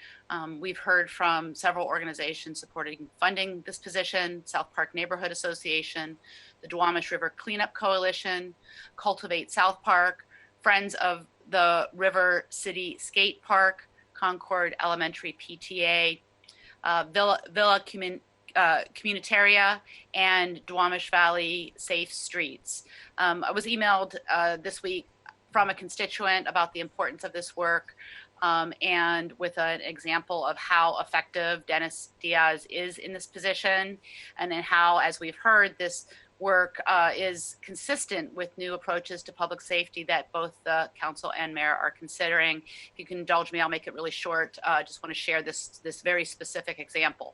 We've heard from several organizations supporting funding this position: South Park Neighborhood Association, the Duwamish River Cleanup Coalition, Cultivate South Park, Friends of the River City Skate Park, Concord Elementary PTA, Villa Communitaria, and Duwamish Valley Safe Streets. I was emailed this week from a constituent about the importance of this work, and with an example of how effective Dennis Diaz is in this position, and then how, as we've heard, this work is consistent with new approaches to public safety that both the council and mayor are considering. If you can indulge me, I'll make it really short. Just want to share this very specific example.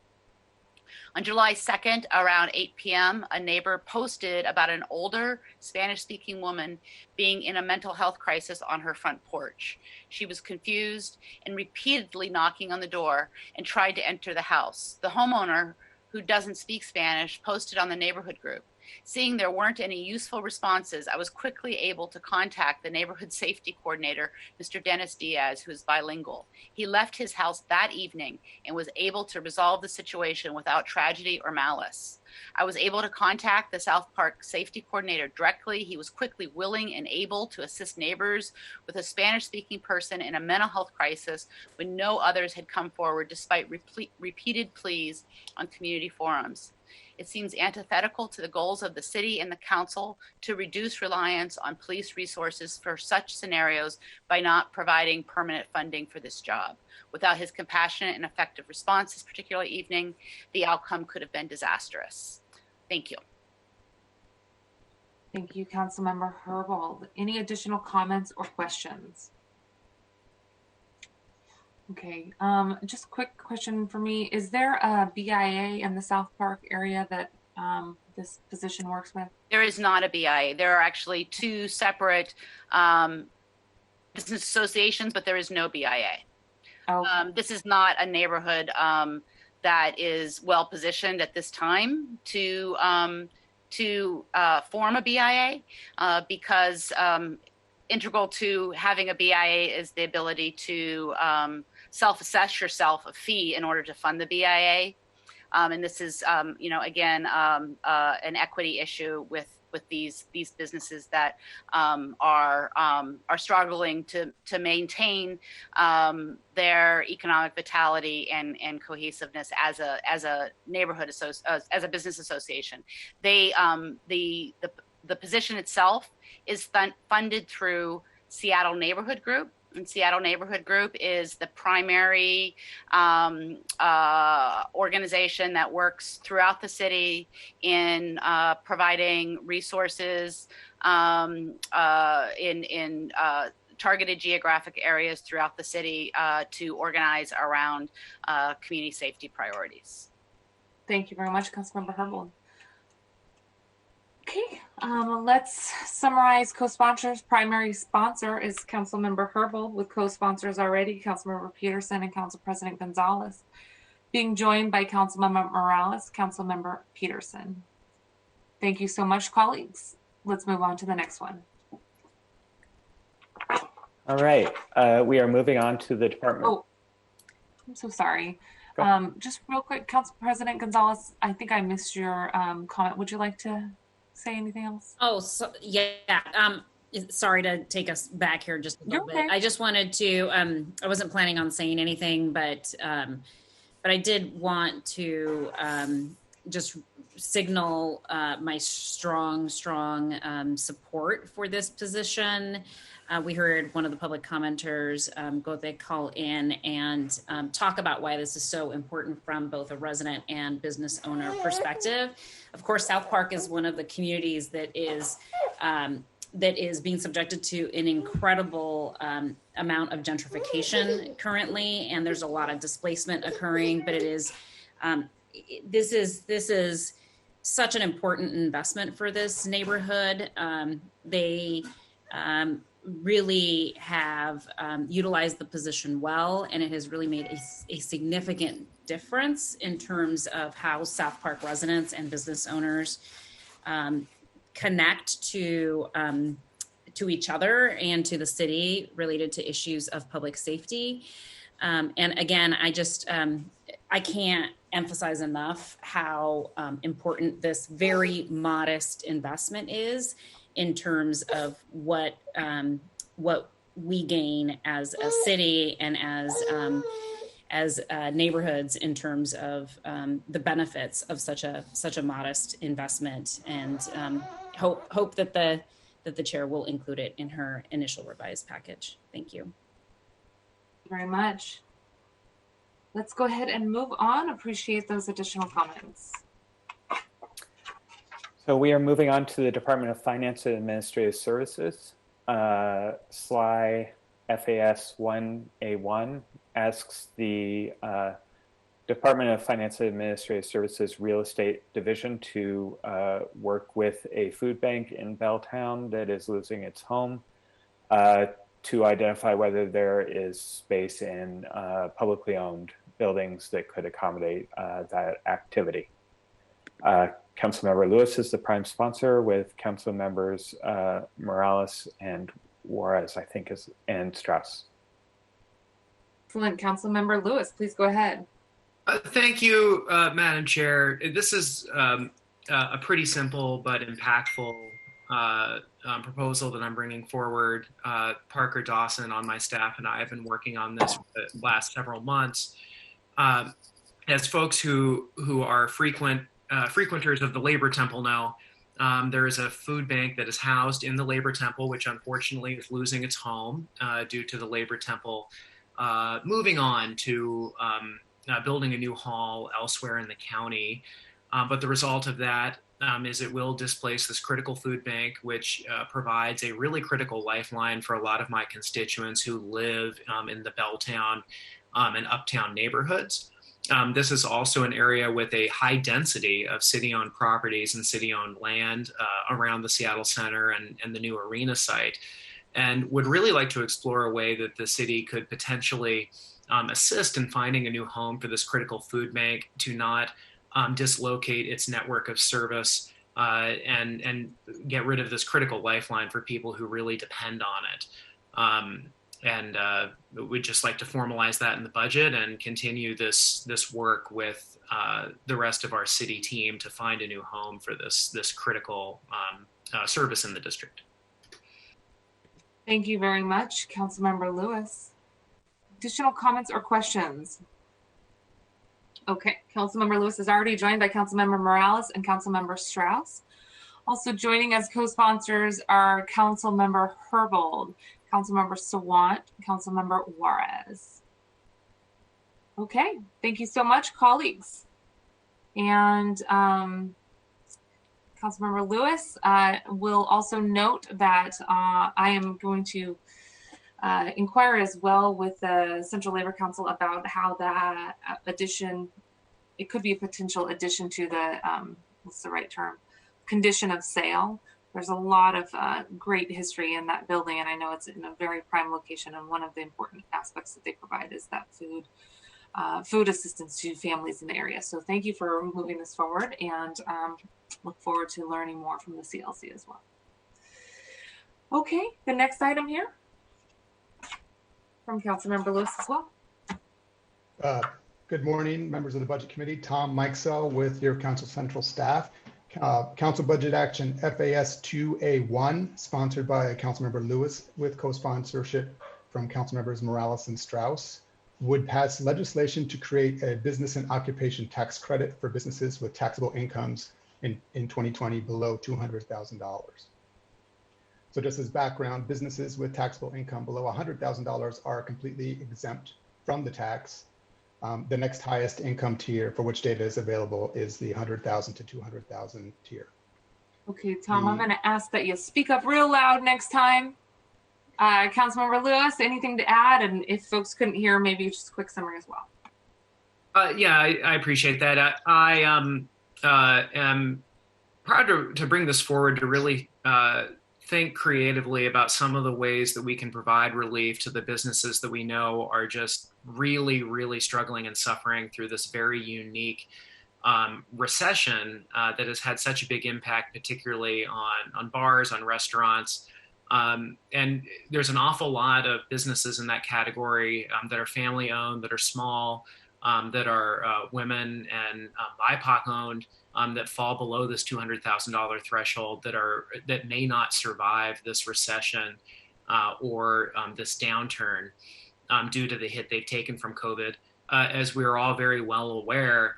On July 2nd, around 8 p.m., a neighbor posted about an older Spanish-speaking woman being in a mental health crisis on her front porch. She was confused and repeatedly knocking on the door and tried to enter the house. The homeowner, who doesn't speak Spanish, posted on the neighborhood group, Seeing there weren't any useful responses, I was quickly able to contact the neighborhood safety coordinator, Mr. Dennis Diaz, who is bilingual. He left his house that evening and was able to resolve the situation without tragedy or malice. I was able to contact the South Park safety coordinator directly. He was quickly willing and able to assist neighbors with a Spanish-speaking person in a mental health crisis when no others had come forward despite repeated pleas on community forums. It seems antithetical to the goals of the city and the council to reduce reliance on police resources for such scenarios by not providing permanent funding for this job. Without his compassionate and effective response this particular evening, the outcome could have been disastrous. Thank you. Thank you, Councilmember Herbold. Any additional comments or questions? Okay, just a quick question for me. Is there a BIA in the South Park area that this position works with? There is not a BIA. There are actually two separate business associations, but there is no BIA. Okay. This is not a neighborhood that is well positioned at this time to form a BIA because integral to having a BIA is the ability to self-assess yourself a fee in order to fund the BIA. And this is, again, an equity issue with these businesses that are struggling to maintain their economic vitality and cohesiveness as a neighborhood as a business association. The position itself is funded through Seattle Neighborhood Group. And Seattle Neighborhood Group is the primary organization that works throughout the city in providing resources in targeted geographic areas throughout the city to organize around community safety priorities. Thank you very much, Councilmember Herbold. Okay, let's summarize co-sponsors. Primary sponsor is Councilmember Herbold, with co-sponsors already Councilmember Peterson and Council President Gonzalez, being joined by Councilmember Morales, Councilmember Peterson. Thank you so much, colleagues. Let's move on to the next one. All right, we are moving on to the department. Oh, I'm so sorry. Just real quick, Council President Gonzalez, I think I missed your comment. Would you like to say anything else? Oh, so, yeah. Sorry to take us back here just a little bit. I just wanted to, I wasn't planning on saying anything, but I did want to just signal my strong support for this position. We heard one of the public commenters call in and talk about why this is so important from both a resident and business owner perspective. Of course, South Park is one of the communities that is being subjected to an incredible amount of gentrification currently, and there's a lot of displacement occurring. But it is this is such an important investment for this neighborhood. They really have utilized the position well, and it has really made a significant difference in terms of how South Park residents and business owners connect to each other and to the city related to issues of public safety. And again, I can't emphasize enough how important this very modest investment is in terms of what we gain as a city and as neighborhoods in terms of the benefits of such a modest investment, and hope that the chair will include it in her initial revised package. Thank you. Thank you very much. Let's go ahead and move on. Appreciate those additional comments. So we are moving on to the Department of Finance and Administrative Services. SLI FAS 1A1 asks the Department of Finance and Administrative Services Real Estate Division to work with a food bank in Belltown that is losing its home to identify whether there is space in publicly owned buildings that could accommodate that activity. Councilmember Lewis is the prime sponsor with Council members Morales and Juarez, I think, and Strauss. Excellent. Councilmember Lewis, please go ahead. Thank you, Madam Chair. This is a pretty simple but impactful proposal that I'm bringing forward. Parker Dawson on my staff and I have been working on this for the last several months. As folks who are frequenters of the Labor Temple know, there is a food bank that is housed in the Labor Temple, which unfortunately is losing its home due to the Labor Temple moving on to building a new hall elsewhere in the county. But the result of that is it will displace this critical food bank, which provides a really critical lifeline for a lot of my constituents who live in the Belltown and Uptown neighborhoods. This is also an area with a high density of city-owned properties and city-owned land around the Seattle Center and the new arena site, and would really like to explore a way that the city could potentially assist in finding a new home for this critical food bank to not dislocate its network of service and get rid of this critical lifeline for people who really depend on it. And we'd just like to formalize that in the budget and continue this work with the rest of our city team to find a new home for this critical service in the district. Thank you very much, Councilmember Lewis. Additional comments or questions? Okay, Councilmember Lewis is already joined by Councilmember Morales and Councilmember Strauss. Also joining as co-sponsors are Councilmember Herbold, Councilmember Sawant, Councilmember Juarez. Okay, thank you so much, colleagues. And Councilmember Lewis will also note that I am going to inquire as well with the Central Labor Council about how that addition, it could be a potential addition to the, what's the right term, condition of sale. There's a lot of great history in that building, and I know it's in a very prime location, and one of the important aspects that they provide is that food assistance to families in the area. So thank you for moving this forward, and look forward to learning more from the CLC as well. Okay, the next item here from Councilmember Lewis as well. Good morning, members of the Budget Committee. Tom Mikesell with your Council Central staff. Council Budget Action FAS 2A1, sponsored by Councilmember Lewis with co-sponsorship from Councilmembers Morales and Strauss, would pass legislation to create a business and occupation tax credit for businesses with taxable incomes in 2020 below $200,000. So just as background, businesses with taxable income below $100,000 are completely exempt from the tax. The next highest income tier for which data is available is the 100,000 to 200,000 tier. Okay, Tom, I'm going to ask that you speak up real loud next time. Councilmember Lewis, anything to add? And if folks couldn't hear, maybe just a quick summary as well. Yeah, I appreciate that. I am proud to bring this forward to really think creatively about some of the ways that we can provide relief to the businesses that we know are just really, really struggling and suffering through this very unique recession that has had such a big impact, particularly on bars, on restaurants. And there's an awful lot of businesses in that category that are family owned, that are small, that are women and BIPOC owned, that fall below this $200,000 threshold, that may not survive this recession or this downturn due to the hit they've taken from COVID. As we're all very well aware,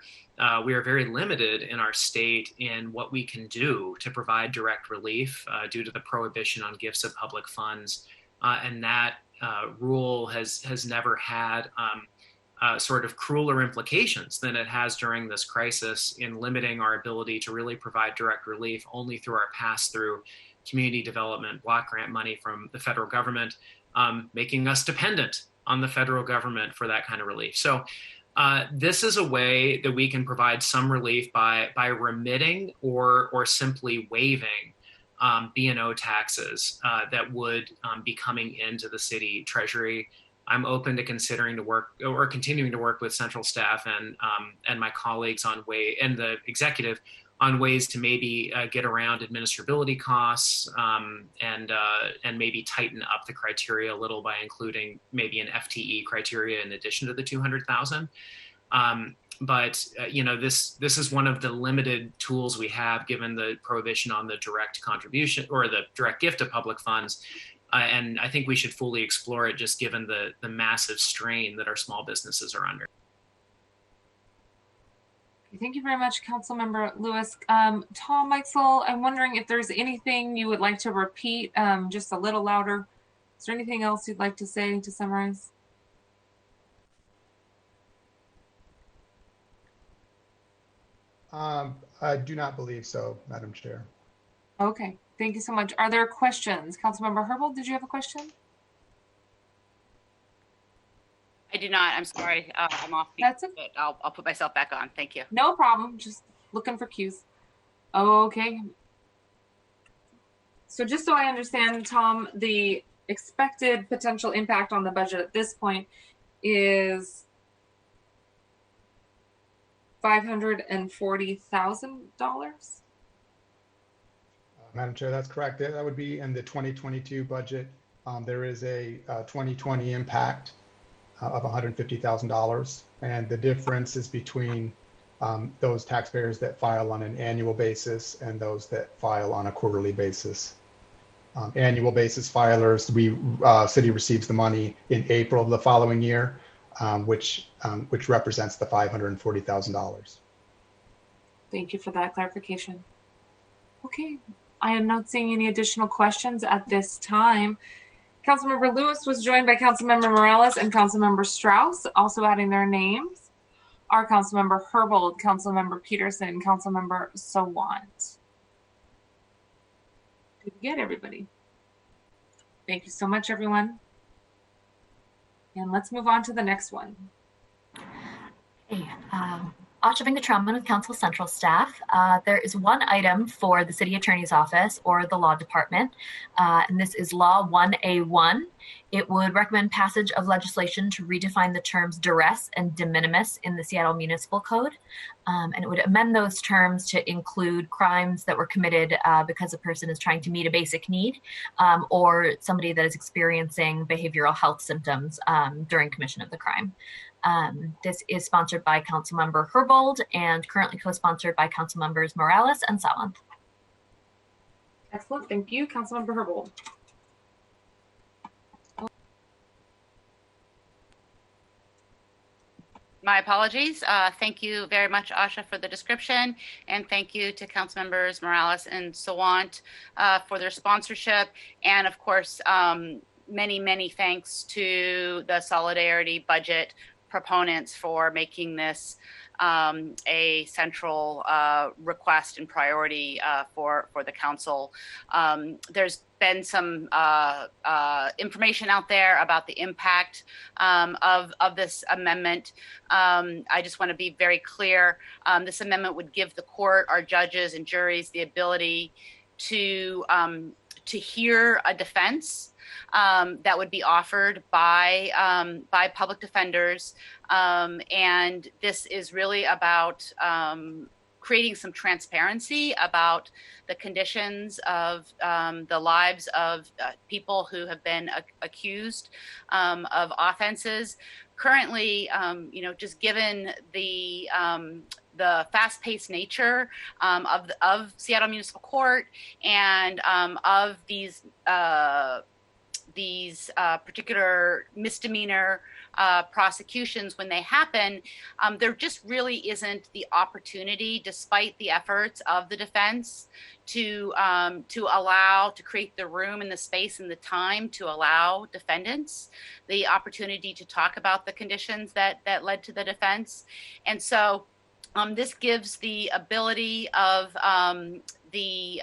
we are very limited in our state in what we can do to provide direct relief due to the prohibition on gifts of public funds. And that rule has never had sort of crueler implications than it has during this crisis in limiting our ability to really provide direct relief only through our pass-through community development block grant money from the federal government, making us dependent on the federal government for that kind of relief. So this is a way that we can provide some relief by remitting or simply waiving B&O taxes that would be coming into the city treasury. I'm open to considering to work or continuing to work with central staff and my colleagues and the executive on ways to maybe get around administrability costs and maybe tighten up the criteria a little by including maybe an FTE criteria in addition to the 200,000. But this is one of the limited tools we have given the prohibition on the direct contribution or the direct gift of public funds. And I think we should fully explore it just given the massive strain that our small businesses are under. Thank you very much, Councilmember Lewis. Tom Meixel, I'm wondering if there's anything you would like to repeat just a little louder. Is there anything else you'd like to say to summarize? I do not believe so, Madam Chair. Okay, thank you so much. Are there questions? Councilmember Herbold, did you have a question? I do not. I'm sorry. I'm off. That's it. But I'll put myself back on. Thank you. No problem. Just looking for cues. Okay. So just so I understand, Tom, the expected potential impact on the budget at this point is $540,000. Madam Chair, that's correct. That would be in the 2022 budget. There is a 2020 impact of $150,000, and the difference is between those taxpayers that file on an annual basis and those that file on a quarterly basis. Annual basis filers, city receives the money in April of the following year, which represents the $540,000. Thank you for that clarification. Okay, I am not seeing any additional questions at this time. Councilmember Lewis was joined by Councilmember Morales and Councilmember Strauss, also adding their names. Our Councilmember Herbold, Councilmember Peterson, Councilmember Sawant. Did we get everybody? Thank you so much, everyone. And let's move on to the next one. Hey, Asha Venkatraman with Council Central staff. There is one item for the City Attorney's Office or the Law Department, and this is Law 1A1. It would recommend passage of legislation to redefine the terms duress and de minimis in the Seattle Municipal Code, and it would amend those terms to include crimes that were committed because a person is trying to meet a basic need, or somebody that is experiencing behavioral health symptoms during commission of the crime. This is sponsored by Councilmember Herbold and currently co-sponsored by Councilmembers Morales and Sawant. Excellent, thank you. Councilmember Herbold. My apologies. Thank you very much, Asha, for the description, and thank you to Councilmembers Morales and Sawant for their sponsorship, and of course, many, many thanks to the Solidarity Budget proponents for making this a central request and priority for the council. There's been some information out there about the impact of this amendment. I just want to be very clear. This amendment would give the court, our judges and juries, the ability to hear a defense that would be offered by public defenders, and this is really about creating some transparency about the conditions of the lives of people who have been accused of offenses. Currently, just given the fast-paced nature of Seattle Municipal Court and of these particular misdemeanor prosecutions when they happen, there just really isn't the opportunity, despite the efforts of the defense, to create the room and the space and the time to allow defendants the opportunity to talk about the conditions that led to the defense. And so this gives the ability of the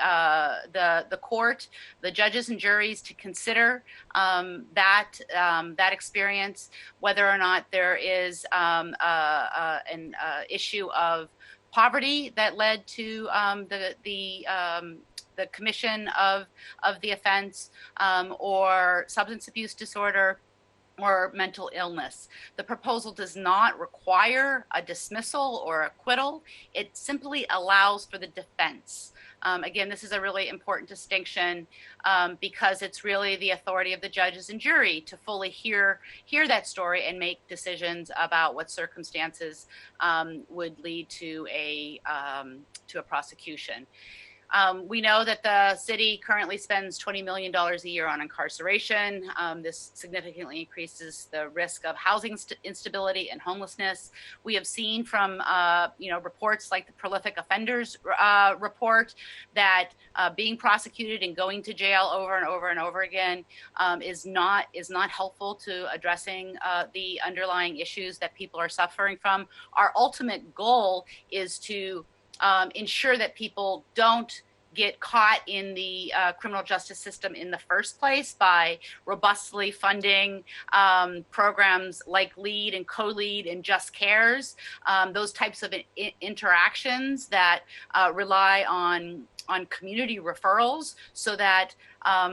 court, the judges and juries to consider that experience, whether or not there is an issue of poverty that led to the commission of the offense, or substance abuse disorder, or mental illness. The proposal does not require a dismissal or acquittal. It simply allows for the defense. Again, this is a really important distinction because it's really the authority of the judges and jury to fully hear that story and make decisions about what circumstances would lead to a prosecution. We know that the city currently spends $20 million a year on incarceration. This significantly increases the risk of housing instability and homelessness. We have seen from reports like the Prolific Offenders report that being prosecuted and going to jail over and over and over again is not helpful to addressing the underlying issues that people are suffering from. Our ultimate goal is to ensure that people don't get caught in the criminal justice system in the first place by robustly funding programs like LEAD and co-lead and Just Cares, those types of interactions that rely on community referrals so that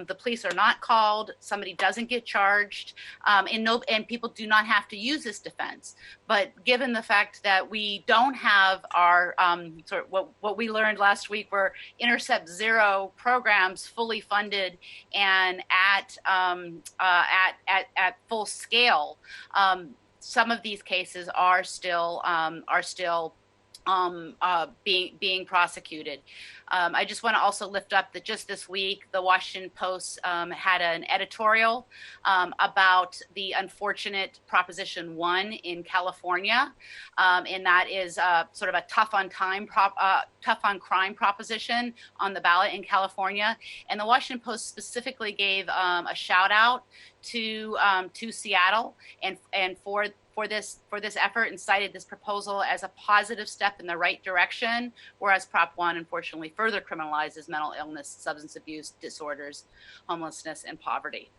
the police are not called, somebody doesn't get charged, and people do not have to use this defense. But given the fact that we don't have our what we learned last week were Intercept Zero programs fully funded and at full scale, some of these cases are still being prosecuted. I just want to also lift up that just this week, the Washington Post had an editorial about the unfortunate Proposition 1 in California, and that is sort of a tough on crime proposition on the ballot in California. And the Washington Post specifically gave a shout out to Seattle and for this effort and cited this proposal as a positive step in the right direction, whereas Prop 1 unfortunately further criminalizes mental illness, substance abuse disorders, homelessness, and poverty.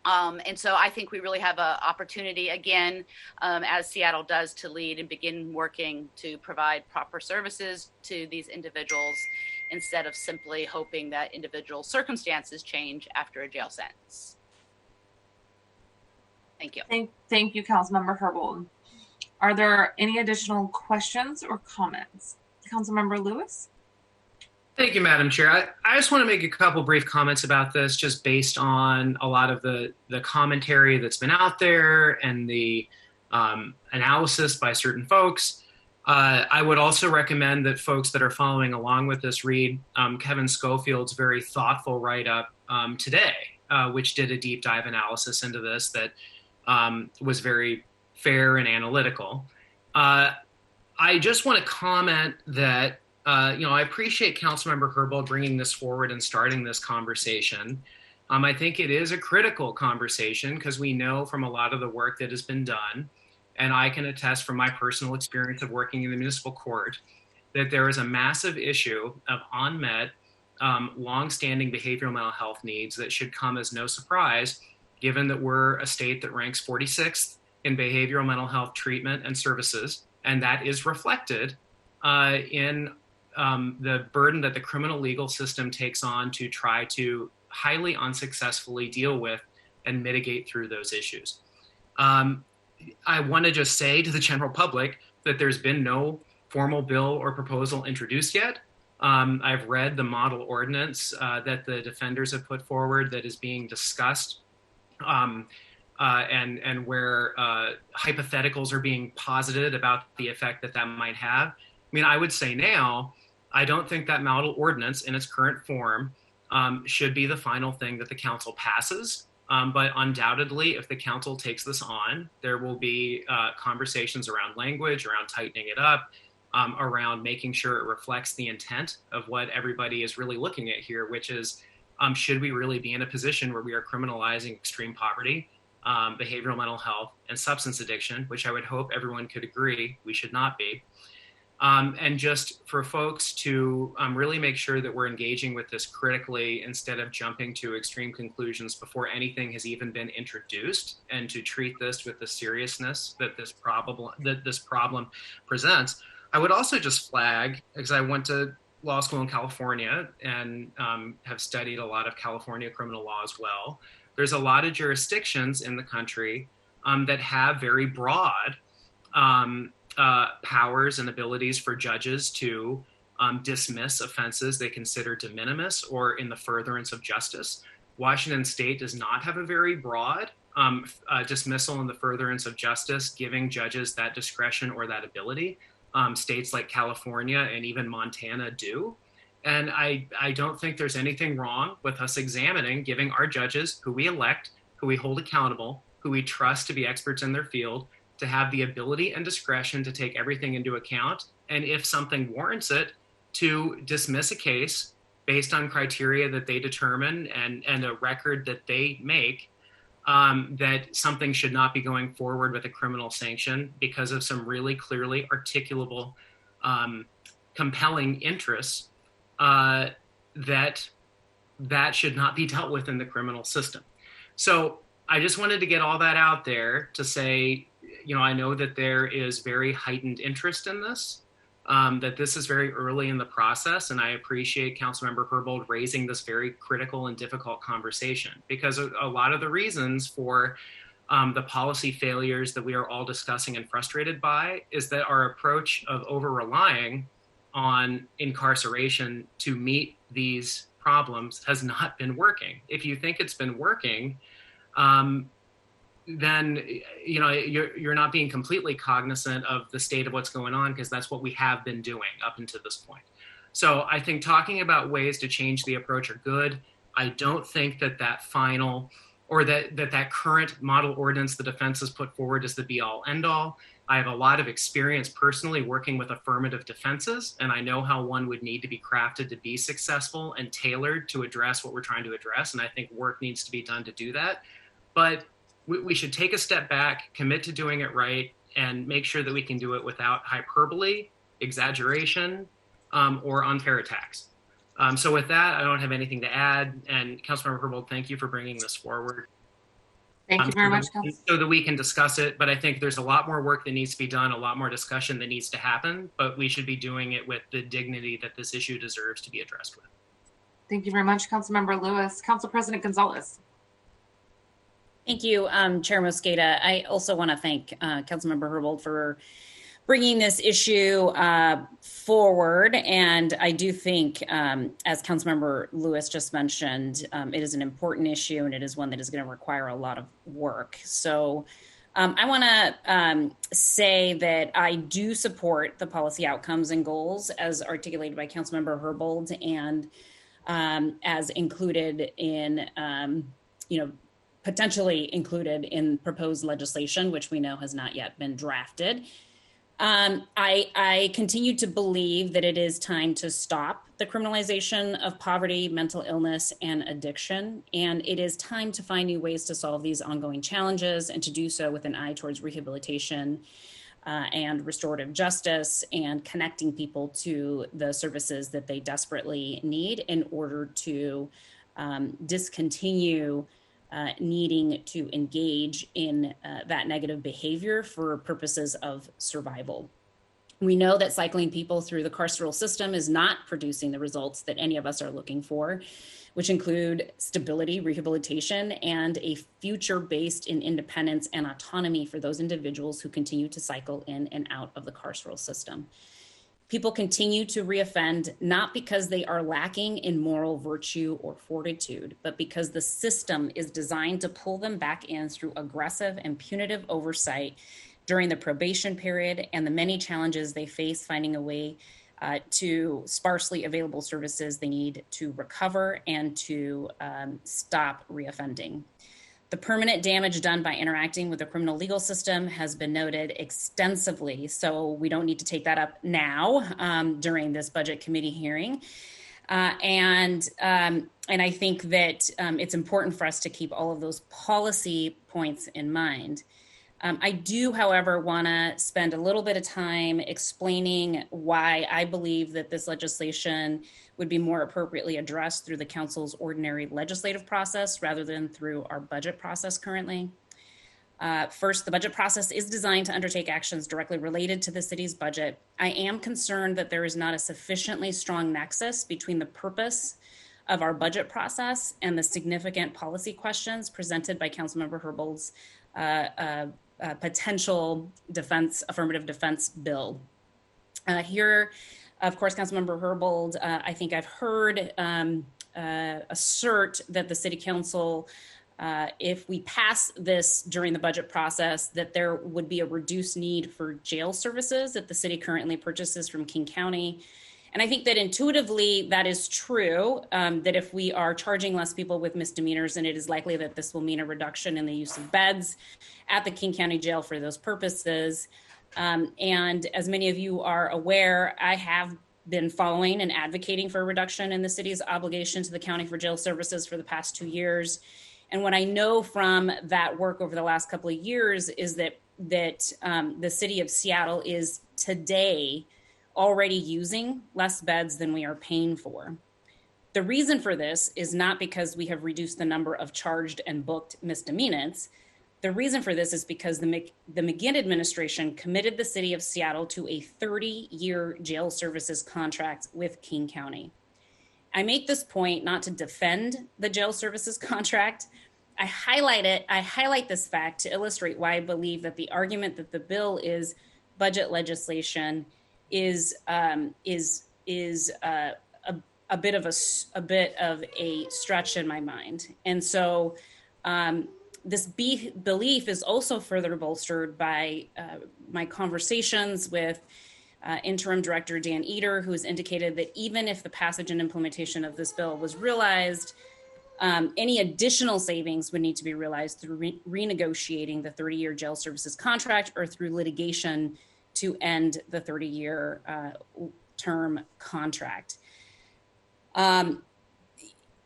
And so I think we really have an opportunity again, as Seattle does, to lead and begin working to provide proper services to these individuals instead of simply hoping that individual circumstances change after a jail sentence. Thank you. Thank you, Councilmember Herbold. Are there any additional questions or comments? Councilmember Lewis? Thank you, Madam Chair. I just want to make a couple brief comments about this, just based on a lot of the commentary that's been out there and the analysis by certain folks. I would also recommend that folks that are following along with this read Kevin Schofield's very thoughtful write-up today, which did a deep dive analysis into this that was very fair and analytical. I just want to comment that, I appreciate Councilmember Herbold bringing this forward and starting this conversation. I think it is a critical conversation because we know from a lot of the work that has been done, and I can attest from my personal experience of working in the municipal court, that there is a massive issue of unmet, longstanding behavioral mental health needs that should come as no surprise, given that we're a state that ranks 46th in behavioral mental health treatment and services, and that is reflected in the burden that the criminal legal system takes on to try to highly unsuccessfully deal with and mitigate through those issues. I want to just say to the general public that there's been no formal bill or proposal introduced yet. I've read the model ordinance that the defenders have put forward that is being discussed, and where hypotheticals are being posited about the effect that might have. I mean, I would say now, I don't think that model ordinance in its current form should be the final thing that the council passes. But undoubtedly, if the council takes this on, there will be conversations around language, around tightening it up, around making sure it reflects the intent of what everybody is really looking at here, which is, should we really be in a position where we are criminalizing extreme poverty, behavioral mental health, and substance addiction, which I would hope everyone could agree we should not be. And just for folks to really make sure that we're engaging with this critically instead of jumping to extreme conclusions before anything has even been introduced, and to treat this with the seriousness that this problem presents. I would also just flag, because I went to law school in California and have studied a lot of California criminal law as well. There's a lot of jurisdictions in the country that have very broad powers and abilities for judges to dismiss offenses they consider de minimis or in the furtherance of justice. Washington State does not have a very broad dismissal in the furtherance of justice, giving judges that discretion or that ability. States like California and even Montana do. And I don't think there's anything wrong with us examining, giving our judges who we elect, who we hold accountable, who we trust to be experts in their field, to have the ability and discretion to take everything into account. And if something warrants it, to dismiss a case based on criteria that they determine and a record that they make, that something should not be going forward with a criminal sanction because of some really clearly articulable, compelling interests that should not be dealt with in the criminal system. So I just wanted to get all that out there to say, I know that there is very heightened interest in this, that this is very early in the process, and I appreciate Councilmember Herbold raising this very critical and difficult conversation, because a lot of the reasons for the policy failures that we are all discussing and frustrated by is that our approach of over-relying on incarceration to meet these problems has not been working. If you think it's been working, then you're not being completely cognizant of the state of what's going on, because that's what we have been doing up until this point. So I think talking about ways to change the approach are good. I don't think that final or that current model ordinance the defense has put forward is the be-all end-all. I have a lot of experience personally working with affirmative defenses, and I know how one would need to be crafted to be successful and tailored to address what we're trying to address, and I think work needs to be done to do that. But we should take a step back, commit to doing it right, and make sure that we can do it without hyperbole, exaggeration, or unfair attacks. So with that, I don't have anything to add. And Councilmember Herbold, thank you for bringing this forward. Thank you very much, so that we can discuss it. But I think there's a lot more work that needs to be done, a lot more discussion that needs to happen, but we should be doing it with the dignity that this issue deserves to be addressed with. Thank you very much, Councilmember Lewis. Council President Gonzalez. Thank you, Chair Mosqueda. I also want to thank Councilmember Herbold for bringing this issue forward. And I do think, as Councilmember Lewis just mentioned, it is an important issue, and it is one that is going to require a lot of work. So I want to say that I do support the policy outcomes and goals as articulated by Councilmember Herbold and as included in, potentially included in proposed legislation, which we know has not yet been drafted. I continue to believe that it is time to stop the criminalization of poverty, mental illness, and addiction. And it is time to find new ways to solve these ongoing challenges, and to do so with an eye towards rehabilitation and restorative justice, and connecting people to the services that they desperately need in order to discontinue needing to engage in that negative behavior for purposes of survival. We know that cycling people through the carceral system is not producing the results that any of us are looking for, which include stability, rehabilitation, and a future based in independence and autonomy for those individuals who continue to cycle in and out of the carceral system. People continue to reoffend not because they are lacking in moral virtue or fortitude, but because the system is designed to pull them back in through aggressive and punitive oversight during the probation period and the many challenges they face finding a way to sparsely available services they need to recover and to stop reoffending. The permanent damage done by interacting with the criminal legal system has been noted extensively, so we don't need to take that up now during this budget committee hearing. And I think that it's important for us to keep all of those policy points in mind. I do, however, want to spend a little bit of time explaining why I believe that this legislation would be more appropriately addressed through the council's ordinary legislative process rather than through our budget process currently. First, the budget process is designed to undertake actions directly related to the city's budget. I am concerned that there is not a sufficiently strong nexus between the purpose of our budget process and the significant policy questions presented by Councilmember Herbold's potential affirmative defense bill. Here, of course, Councilmember Herbold, I think I've heard assert that the City Council, if we pass this during the budget process, that there would be a reduced need for jail services that the city currently purchases from King County. And I think that intuitively that is true, that if we are charging less people with misdemeanors, then it is likely that this will mean a reduction in the use of beds at the King County Jail for those purposes. And as many of you are aware, I have been following and advocating for a reduction in the city's obligation to the county for jail services for the past 2 years. And what I know from that work over the last couple of years is that the city of Seattle is today already using less beds than we are paying for. The reason for this is not because we have reduced the number of charged and booked misdemeanors. The reason for this is because the McGinn administration committed the city of Seattle to a 30-year jail services contract with King County. I make this point not to defend the jail services contract. I highlight this fact to illustrate why I believe that the argument that the bill is budget legislation is a bit of a stretch in my mind. And so this belief is also further bolstered by my conversations with Interim Director Dan Eder, who has indicated that even if the passage and implementation of this bill was realized, any additional savings would need to be realized through renegotiating the 30-year jail services contract or through litigation to end the 30-year term contract.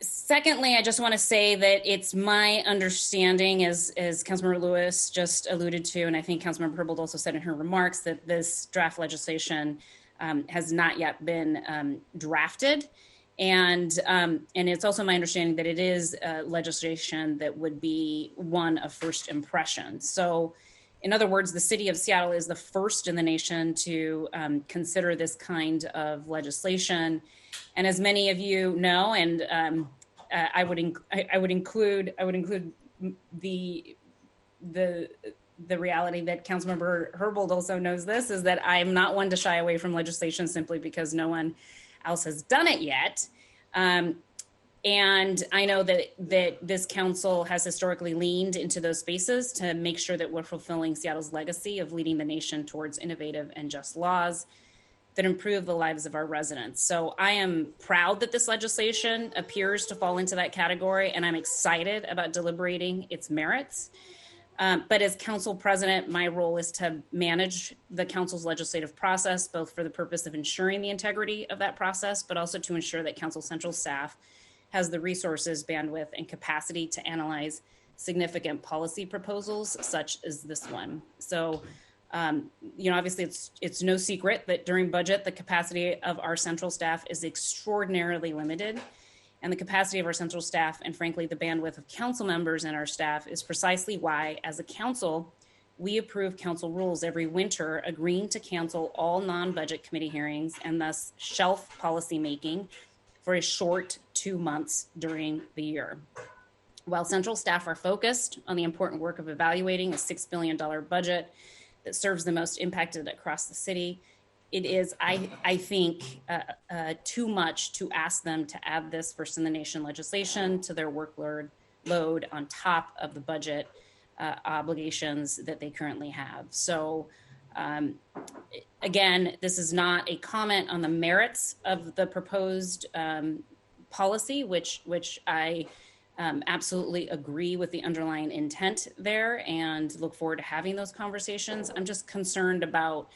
Secondly, I just want to say that it's my understanding, as Councilmember Lewis just alluded to, and I think Councilmember Herbold also said in her remarks, that this draft legislation has not yet been drafted. And it's also my understanding that it is legislation that would be one of first impression. So in other words, the city of Seattle is the first in the nation to consider this kind of legislation. And as many of you know, and I would include the reality that Councilmember Herbold also knows this, is that I'm not one to shy away from legislation simply because no one else has done it yet. And I know that this council has historically leaned into those spaces to make sure that we're fulfilling Seattle's legacy of leading the nation towards innovative and just laws that improve the lives of our residents. So I am proud that this legislation appears to fall into that category, and I'm excited about deliberating its merits. But as council president, my role is to manage the council's legislative process, both for the purpose of ensuring the integrity of that process, but also to ensure that Council Central staff has the resources, bandwidth, and capacity to analyze significant policy proposals such as this one. So, obviously it's no secret that during budget, the capacity of our central staff is extraordinarily limited. And the capacity of our central staff, and frankly, the bandwidth of council members and our staff, is precisely why, as a council, we approve council rules every winter, agreeing to cancel all non-budget committee hearings and thus shelf policymaking for a short 2 months during the year. While central staff are focused on the important work of evaluating a $6 billion budget that serves the most impacted across the city, it is, I think, too much to ask them to add this first in the nation legislation to their workload on top of the budget obligations that they currently have. So again, this is not a comment on the merits of the proposed policy, which I absolutely agree with the underlying intent there and look forward to having those conversations. I'm just concerned about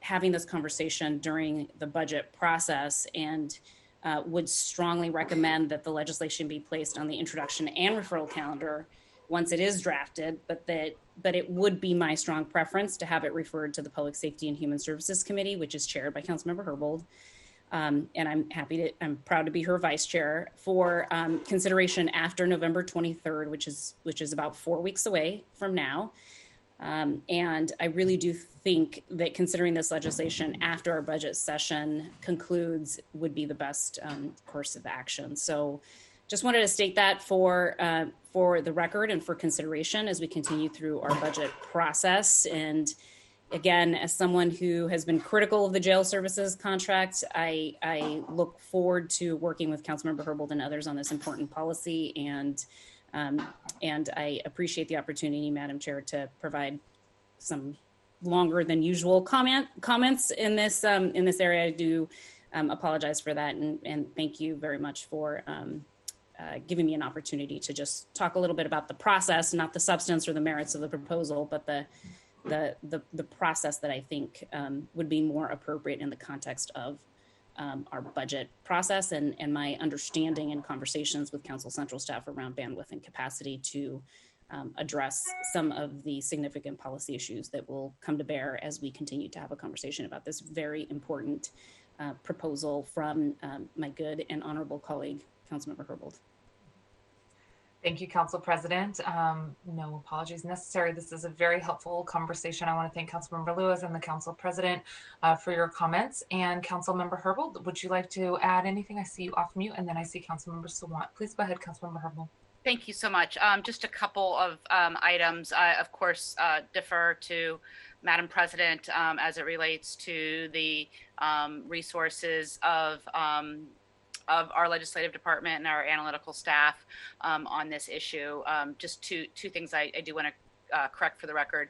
having this conversation during the budget process, and would strongly recommend that the legislation be placed on the introduction and referral calendar once it is drafted, but it would be my strong preference to have it referred to the Public Safety and Human Services Committee, which is chaired by Councilmember Herbold. And I'm proud to be her vice chair for consideration after November 23rd, which is about 4 weeks away from now. And I really do think that considering this legislation after our budget session concludes would be the best course of action. So Just wanted to state that for the record and for consideration as we continue through our budget process. And again, as someone who has been critical of the jail services contract, I look forward to working with Councilmember Herbold and others on this important policy. And I appreciate the opportunity, Madam Chair, to provide some longer than usual comments in this area. I do apologize for that, and thank you very much for giving me an opportunity to just talk a little bit about the process, not the substance or the merits of the proposal, but the process that I think would be more appropriate in the context of our budget process and my understanding and conversations with Council Central staff around bandwidth and capacity to address some of the significant policy issues that will come to bear as we continue to have a conversation about this very important proposal from my good and honorable colleague, Councilmember Herbold. Thank you, Council President. No apologies necessary. This is a very helpful conversation. I want to thank Councilmember Lewis and the Council President for your comments. And Councilmember Herbold, would you like to add anything? I see you off mute, and then I see Councilmember Sawant. Please go ahead, Councilmember Herbold. Thank you so much. Just a couple of items. I, of course, defer to Madam President as it relates to the resources of our legislative department and our analytical staff on this issue. Just two things I do want to correct for the record.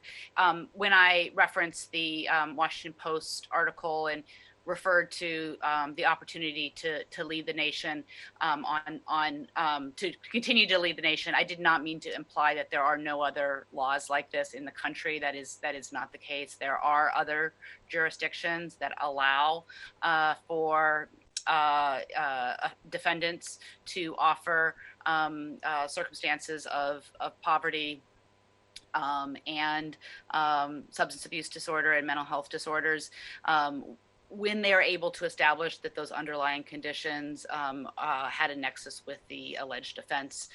When I referenced the Washington Post article and referred to the opportunity to lead the nation to continue to lead the nation, I did not mean to imply that there are no other laws like this in the country. That is not the case. There are other jurisdictions that allow for defendants to offer circumstances of poverty and substance abuse disorder and mental health disorders when they are able to establish that those underlying conditions had a nexus with the alleged offense.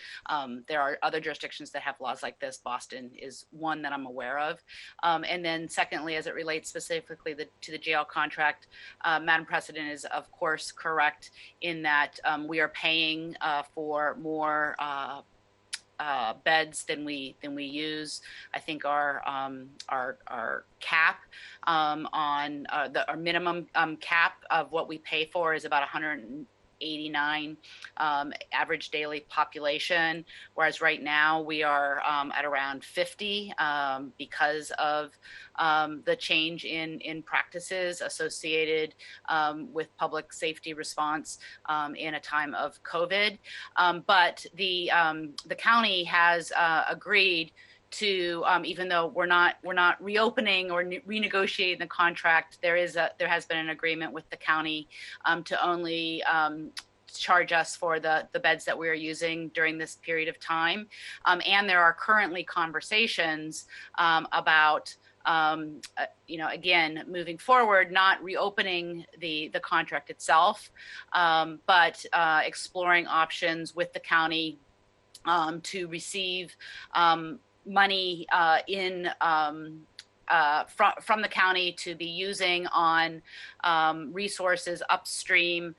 There are other jurisdictions that have laws like this. Boston is one that I'm aware of. And then secondly, as it relates specifically to the jail contract, Madam President is of course correct in that we are paying for more beds than we use. I think our cap on our minimum cap of what we pay for is about 189 average daily population, whereas right now we are at around 50 because of the change in practices associated with public safety response in a time of COVID. But the county has agreed to, even though we're not reopening or renegotiating the contract, there has been an agreement with the county to only charge us for the beds that we are using during this period of time. And there are currently conversations about again, moving forward, not reopening the contract itself, but exploring options with the county to receive money from the county to be using on resources upstream,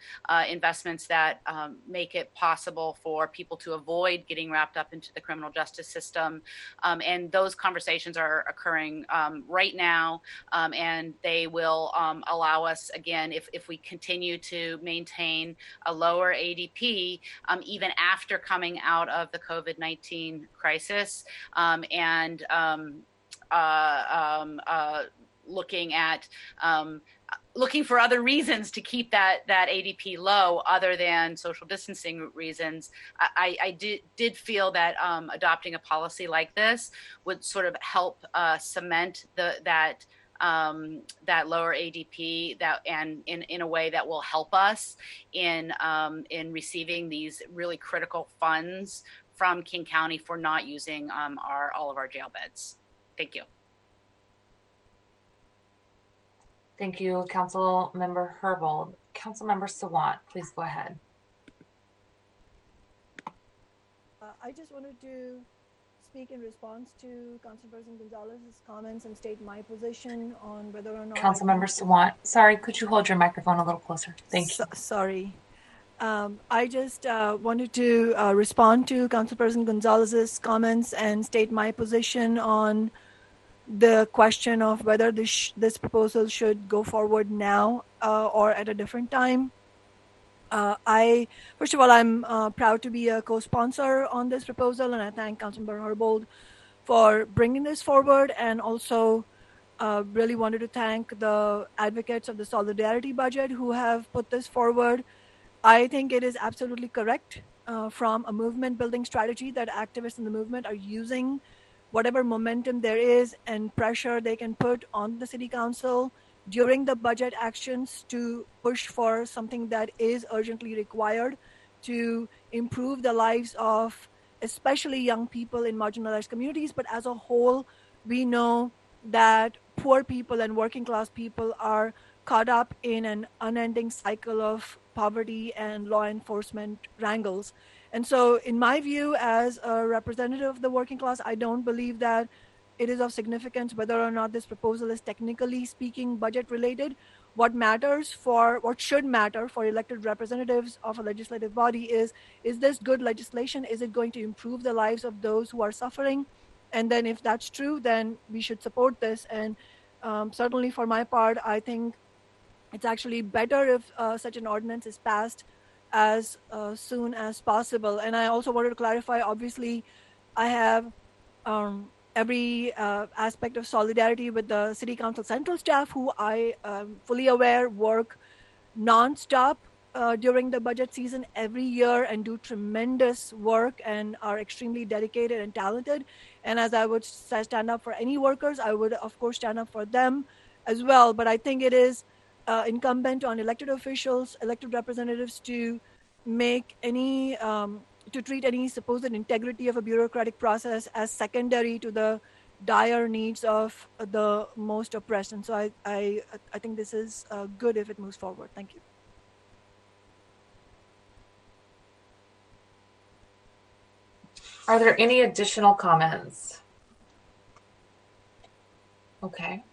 investments that make it possible for people to avoid getting wrapped up into the criminal justice system. And those conversations are occurring right now, and they will allow us, again, if we continue to maintain a lower ADP, even after coming out of the COVID-19 crisis, and looking for other reasons to keep that ADP low other than social distancing reasons. I did feel that adopting a policy like this would sort of help cement that lower ADP and in a way that will help us in receiving these really critical funds from King County for not using all of our jail beds. Thank you. Thank you, Council Member Herbold. Council Member Sawant, please go ahead. I just wanted to speak in response to Council President Gonzalez's comments and state my position on whether or not. Council Member Sawant, sorry, could you hold your microphone a little closer? Thank you. Sorry. I just wanted to respond to Councilperson Gonzalez's comments and state my position on the question of whether this proposal should go forward now or at a different time. First of all, I'm proud to be a co-sponsor on this proposal, and I thank Councilmember Herbold for bringing this forward, and also really wanted to thank the advocates of the solidarity budget who have put this forward. I think it is absolutely correct from a movement building strategy that activists in the movement are using whatever momentum there is and pressure they can put on the city council during the budget actions to push for something that is urgently required to improve the lives of especially young people in marginalized communities. But as a whole, we know that poor people and working class people are caught up in an unending cycle of poverty and law enforcement wrangles. And so, in my view, as a representative of the working class, I don't believe that it is of significance whether or not this proposal is technically speaking budget related. What should matter for elected representatives of a legislative body is this good legislation? Is it going to improve the lives of those who are suffering? And then if that's true, then we should support this. And certainly for my part, I think it's actually better if such an ordinance is passed as soon as possible. And I also wanted to clarify, obviously, I have every aspect of solidarity with the City Council Central staff, who I am fully aware work nonstop during the budget season every year and do tremendous work and are extremely dedicated and talented. And as I would stand up for any workers, I would, of course, stand up for them as well. But I think it is incumbent on elected officials, elected representatives to make any to treat any supposed integrity of a bureaucratic process as secondary to the dire needs of the most oppressed. And so I think this is good if it moves forward. Thank you. Are there any additional comments? Okay.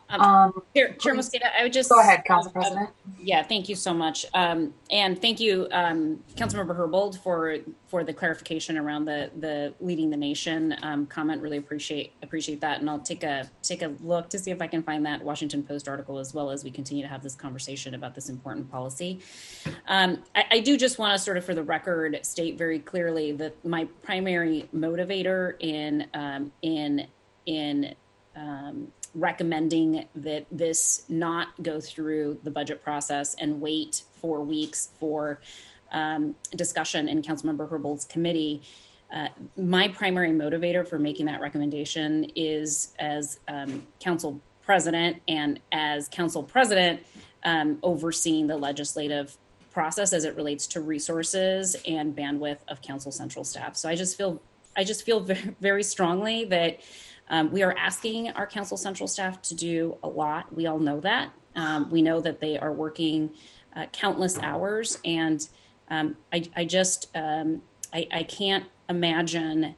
Chair Mosqueda, I would just go ahead, Council President. Yeah, thank you so much, and thank you, Councilmember Herbold, for the clarification around the leading the nation comment. Really appreciate that, and I'll take a look to see if I can find that Washington Post article as well as we continue to have this conversation about this important policy. I do just want to sort of, for the record, state very clearly that my primary motivator in recommending that this not go through the budget process and wait 4 weeks for discussion in Councilmember Herbold's committee. My primary motivator for making that recommendation is as Council President, and as Council President overseeing the legislative process as it relates to resources and bandwidth of Council Central staff. So I just feel very, very strongly that we are asking our Council Central staff to do a lot. We all know that. We know that they are working countless hours, and I can't imagine,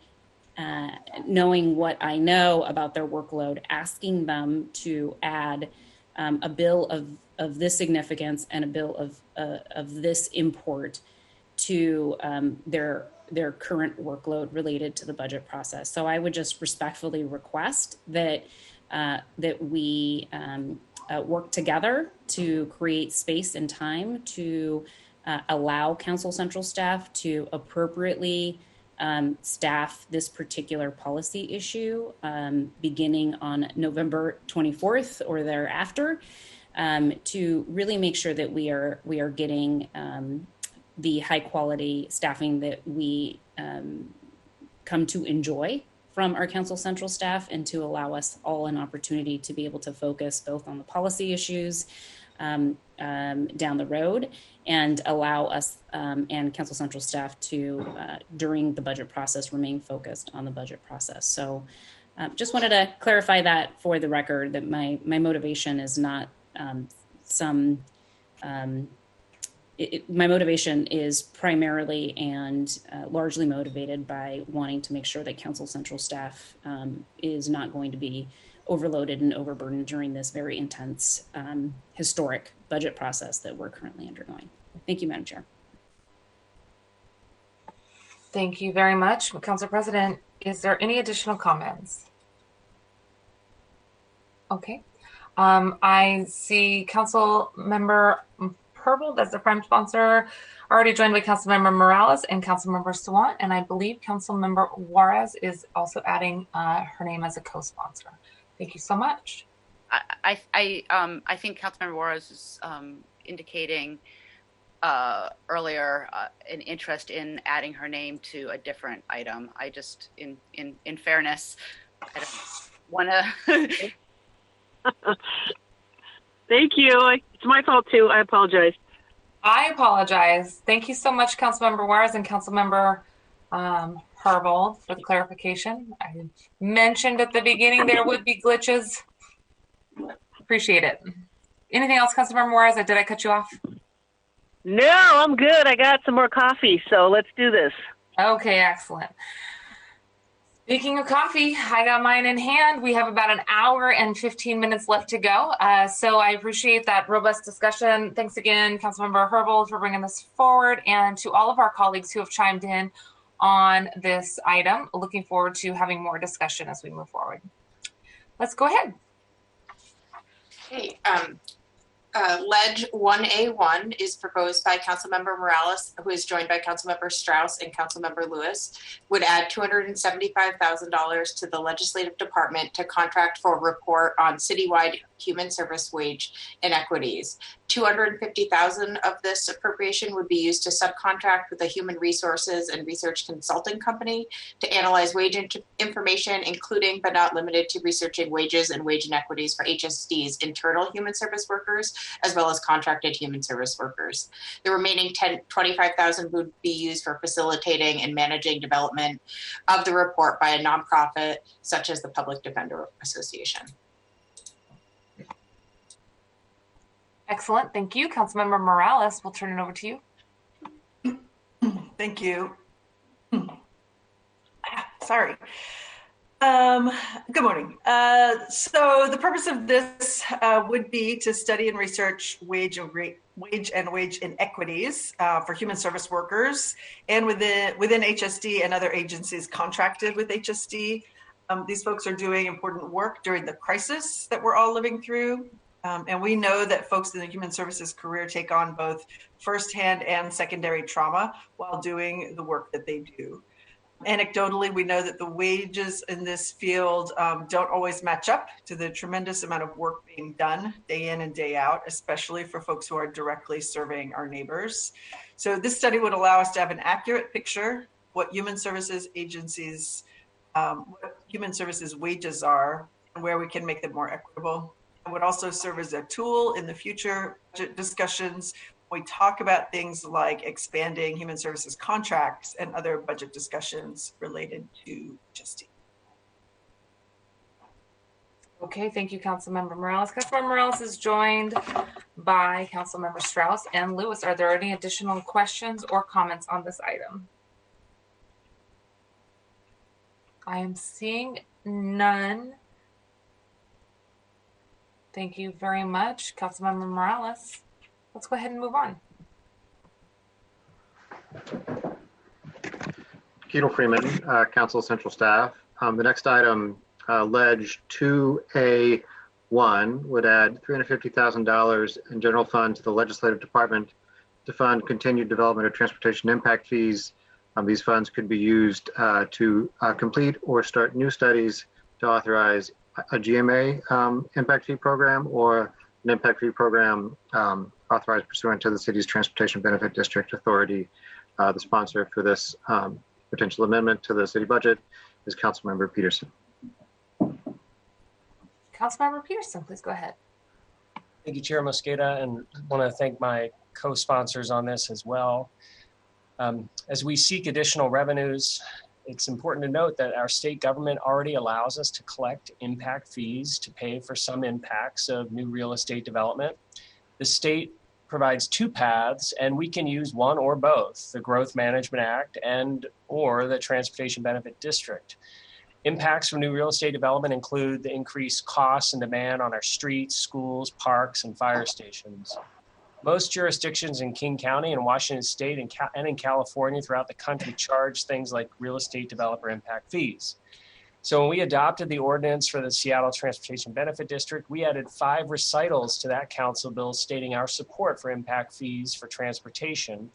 knowing what I know about their workload, asking them to add a bill of this significance and a bill of this import to their current workload related to the budget process. So I would just respectfully request that we work together to create space and time to allow Council Central staff to appropriately staff this particular policy issue beginning on November 24th or thereafter, to really make sure that we are getting the high quality staffing that we come to enjoy from our Council Central staff, and to allow us all an opportunity to be able to focus both on the policy issues down the road, and allow us and Council Central staff to, during the budget process, remain focused on the budget process. So just wanted to clarify that for the record, that my motivation is not my motivation is primarily and largely motivated by wanting to make sure that Council Central staff is not going to be overloaded and overburdened during this very intense, historic budget process that we're currently undergoing. Thank you, Madam Chair. Thank you very much. Council President, is there any additional comments? Okay. I see Council Member Herbold as the prime sponsor, already joined by Council Member Morales and Council Member Sawant, and I believe Council Member Juarez is also adding her name as a co-sponsor. Thank you so much. I think Council Member Juarez is indicating earlier an interest in adding her name to a different item. I just, in fairness, I don't want to. Thank you. It's my fault too. I apologize. I apologize. Thank you so much, Councilmember Juarez and Councilmember Herbold, for the clarification. I mentioned at the beginning there would be glitches. Appreciate it. Anything else, Councilmember Juarez? Did I cut you off? No, I'm good. I got some more coffee, so let's do this. Okay, excellent. Speaking of coffee, I got mine in hand. We have about an hour and 15 minutes left to go. So I appreciate that robust discussion. Thanks again, Councilmember Herbold, for bringing this forward, and to all of our colleagues who have chimed in on this item. Looking forward to having more discussion as we move forward. Let's go ahead. Okay. Ledge 1A1 is proposed by Councilmember Morales, who is joined by Councilmember Strauss and Councilmember Lewis, would add $275,000 to the Legislative Department to contract for a report on citywide human service wage inequities. $250,000 of this appropriation would be used to subcontract with a human resources and research consulting company to analyze wage information, including but not limited to researching wages and wage inequities for HSD's internal human service workers, as well as contracted human service workers. The remaining $25,000 would be used for facilitating and managing development of the report by a nonprofit such as the Public Defender Association. Excellent. Thank you. Councilmember Morales, we'll turn it over to you. Thank you. Sorry. Good morning. So the purpose of this would be to study and research wage and wage inequities for human service workers and within HSD and other agencies contracted with HSD. These folks are doing important work during the crisis that we're all living through. And we know that folks in the human services career take on both firsthand and secondary trauma while doing the work that they do. Anecdotally, we know that the wages in this field don't always match up to the tremendous amount of work being done day in and day out, especially for folks who are directly serving our neighbors. So this study would allow us to have an accurate picture what human services agencies, what human services wages are, and where we can make them more equitable. It would also serve as a tool in the future budget discussions. We talk about things like expanding human services contracts and other budget discussions related to HSD. Okay, thank you, Councilmember Morales. Councilmember Morales is joined by Councilmember Strauss and Lewis. Are there any additional questions or comments on this item? I am seeing none. Thank you very much, Councilmember Morales. Let's go ahead and move on. Keto Freeman, Council Central Staff. The next item, Ledge 2A1, would add $350,000 in general fund to the Legislative Department to fund continued development of transportation impact fees. These funds could be used to complete or start new studies to authorize a GMA impact fee program or an impact fee program authorized pursuant to the city's Transportation Benefit District Authority. The sponsor for this potential amendment to the city budget is Councilmember Peterson. Councilmember Peterson, please go ahead. Thank you, Chair Mosqueda, and want to thank my co-sponsors on this as well. As we seek additional revenues, it's important to note that our state government already allows us to collect impact fees to pay for some impacts of new real estate development. The state provides two paths, and we can use one or both, the Growth Management Act and or the Transportation Benefit District. Impacts from new real estate development include the increased costs and demand on our streets, schools, parks, and fire stations. Most jurisdictions in King County and Washington State and in California throughout the country charge things like real estate developer impact fees. So when we adopted the ordinance for the Seattle Transportation Benefit District, we added 5 recitals to that council bill stating our support for impact fees for transportation,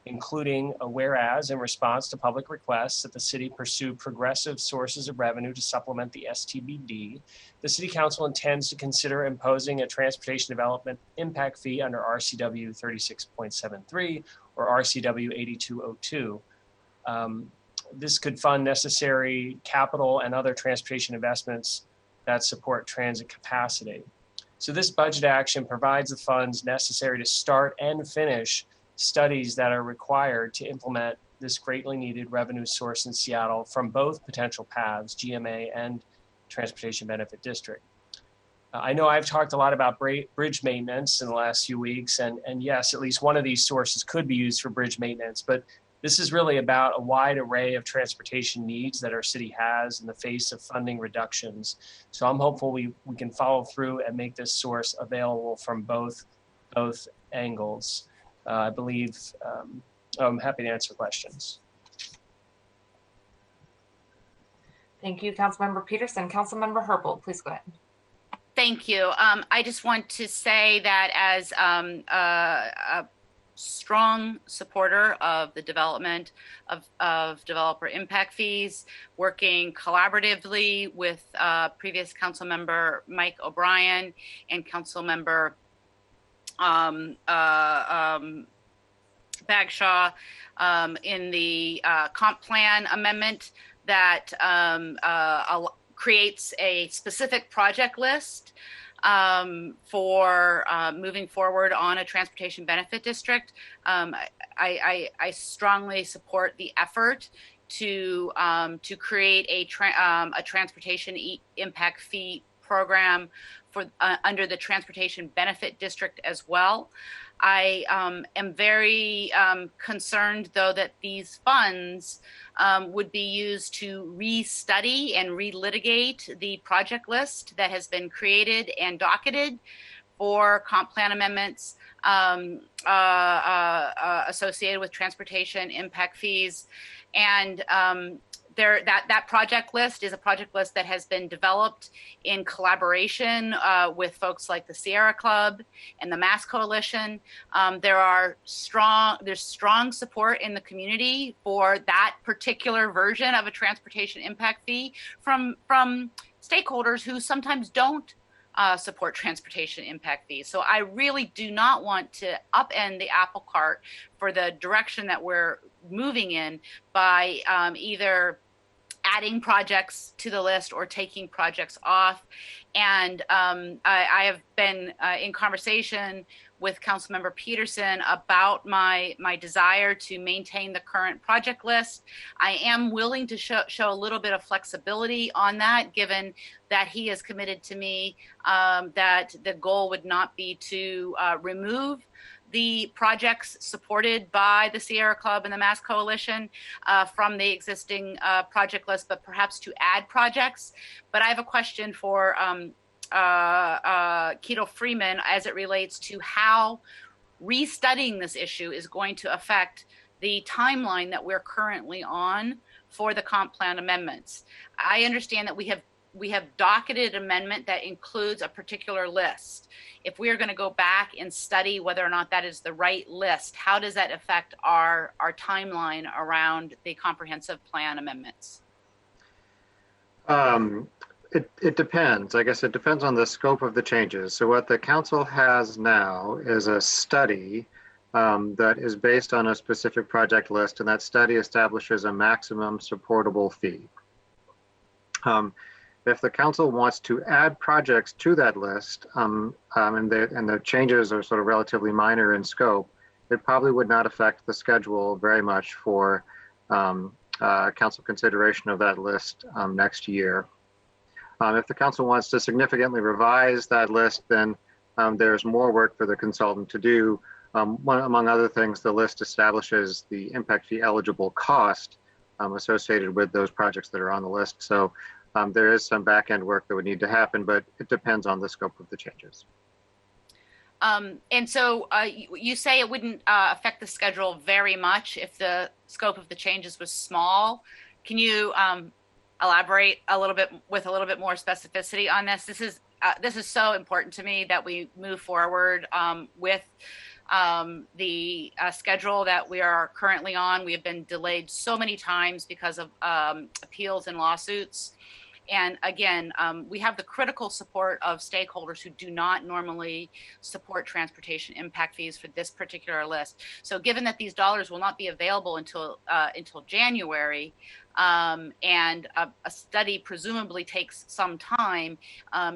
including a whereas in response to public requests that the city pursue progressive sources of revenue to supplement the STBD, the city council intends to consider imposing a transportation development impact fee under RCW 36.73 or RCW 8202. This could fund necessary capital and other transportation investments that support transit capacity. So this budget action provides the funds necessary to start and finish studies that are required to implement this greatly needed revenue source in Seattle from both potential paths, GMA and Transportation Benefit District. I know I've talked a lot about bridge maintenance in the last few weeks, and yes, at least one of these sources could be used for bridge maintenance, but this is really about a wide array of transportation needs that our city has in the face of funding reductions. So I'm hopeful we can follow through and make this source available from both angles. I believe I'm happy to answer questions. Thank you, Councilmember Peterson. Councilmember Herbold, please go ahead. Thank you. I just want to say that as a strong supporter of the development of developer impact fees, working collaboratively with previous council member Mike O'Brien and council member Bagshaw in the comp plan amendment that creates a specific project list for moving forward on a transportation benefit district. I strongly support the effort to create a transportation impact fee program for under the transportation benefit district as well. I am very concerned, though, that these funds would be used to restudy and relitigate the project list that has been created and docketed for comp plan amendments associated with transportation impact fees. And that project list is a project list that has been developed in collaboration with folks like the Sierra Club and the Mass Coalition. There's strong support in the community for that particular version of a transportation impact fee from stakeholders who sometimes don't support transportation impact fees. So I really do not want to upend the apple cart for the direction that we're moving in by either adding projects to the list or taking projects off. And I have been in conversation with Councilmember Peterson about my desire to maintain the current project list. I am willing to show a little bit of flexibility on that, given that he has committed to me that the goal would not be to remove the projects supported by the Sierra Club and the Mass Coalition from the existing project list, but perhaps to add projects. But I have a question for Keto Freeman as it relates to how restudying this issue is going to affect the timeline that we're currently on for the comp plan amendments. I understand that we have docketed amendment that includes a particular list. If we are going to go back and study whether or not that is the right list, how does that affect our timeline around the comprehensive plan amendments? It depends. I guess it depends on the scope of the changes. So what the council has now is a study that is based on a specific project list, and that study establishes a maximum supportable fee. If the council wants to add projects to that list, and the changes are sort of relatively minor in scope, it probably would not affect the schedule very much for council consideration of that list next year. If the council wants to significantly revise that list, then there's more work for the consultant to do. Among other things, the list establishes the impact fee eligible cost associated with those projects that are on the list. So There is some back end work that would need to happen, but it depends on the scope of the changes. And so you say it wouldn't affect the schedule very much if the scope of the changes was small. Can you elaborate a little bit with a little bit more specificity on this? This is so important to me that we move forward with the schedule that we are currently on. We have been delayed so many times because of appeals and lawsuits. And again, we have the critical support of stakeholders who do not normally support transportation impact fees for this particular list. So given that these dollars will not be available until January, and a study presumably takes some time,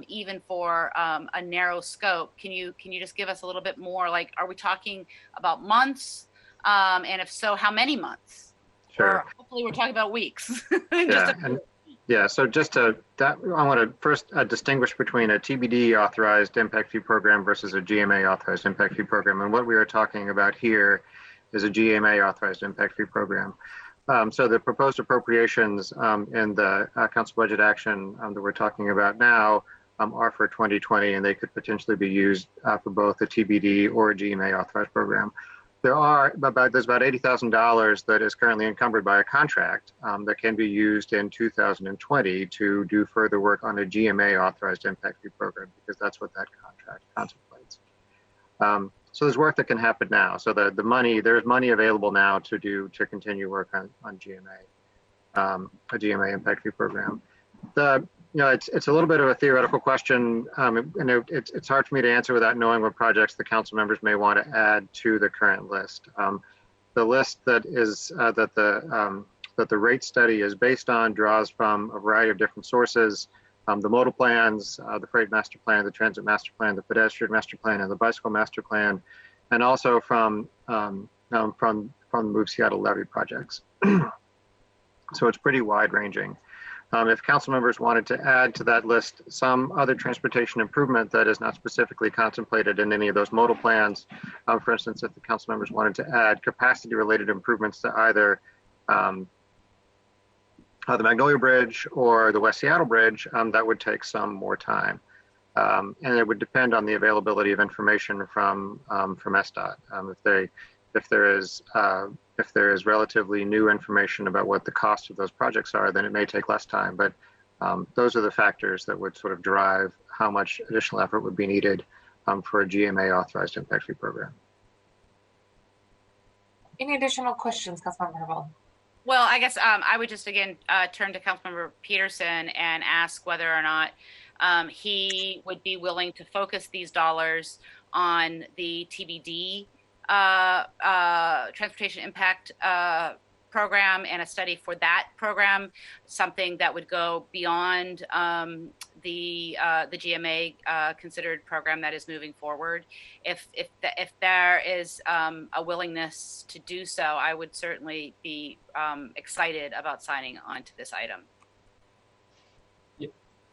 even for a narrow scope, can you just give us a little bit more? Like, are we talking about months? And if so, how many months? Sure. Or hopefully we're talking about weeks. So just I want to first distinguish between a TBD authorized impact fee program versus a GMA authorized impact fee program. And what we are talking about here is a GMA authorized impact fee program. So the proposed appropriations in the council budget action that we're talking about now are for 2020, and they could potentially be used for both a TBD or a GMA authorized program. There's about $80,000 that is currently encumbered by a contract that can be used in 2020 to do further work on a GMA authorized impact fee program, because that's what that contract contemplates. So there's work that can happen now. So there's money available now to continue work on GMA, a GMA impact fee program. It's a little bit of a theoretical question, and it's hard for me to answer without knowing what projects the council members may want to add to the current list. The list that the rate study is based on draws from a variety of different sources: the modal plans, the freight master plan, the transit master plan, the pedestrian master plan, and the bicycle master plan, and also from the Move Seattle levy projects. So it's pretty wide ranging. If council members wanted to add to that list some other transportation improvement that is not specifically contemplated in any of those modal plans, for instance, if the council members wanted to add capacity related improvements to either the Magnolia Bridge or the West Seattle Bridge, that would take some more time. And it would depend on the availability of information from SDOT. If there is relatively new information about what the cost of those projects are, then it may take less time. But those are the factors that would sort of drive how much additional effort would be needed for a GMA authorized impact fee program. Any additional questions, Councilmember Herbold? Well, I guess I would just again turn to Councilmember Peterson and ask whether or not he would be willing to focus these dollars on the TBD transportation impact program and a study for that program, something that would go beyond the GMA considered program that is moving forward. If there is a willingness to do so, I would certainly be excited about signing on to this item.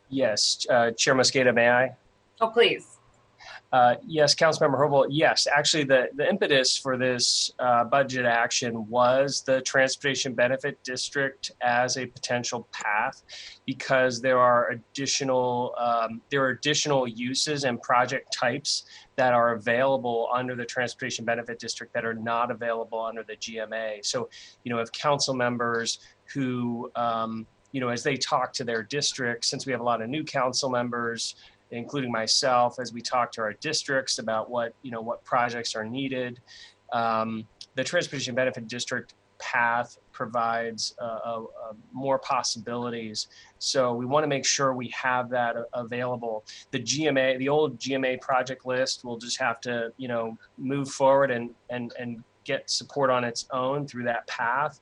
Yes, Chair Mosqueda, may I? Oh, please. Yes, Councilmember Herbold. Yes, actually, the impetus for this budget action was the Transportation Benefit District as a potential path, because there are additional uses and project types that are available under the Transportation Benefit District that are not available under the GMA. So, if council members who as they talk to their districts, since we have a lot of new council members, including myself, as we talk to our districts about what projects are needed. The Transportation Benefit District path provides more possibilities. So we want to make sure we have that available. The old GMA project list will just have to, move forward and get support on its own through that path.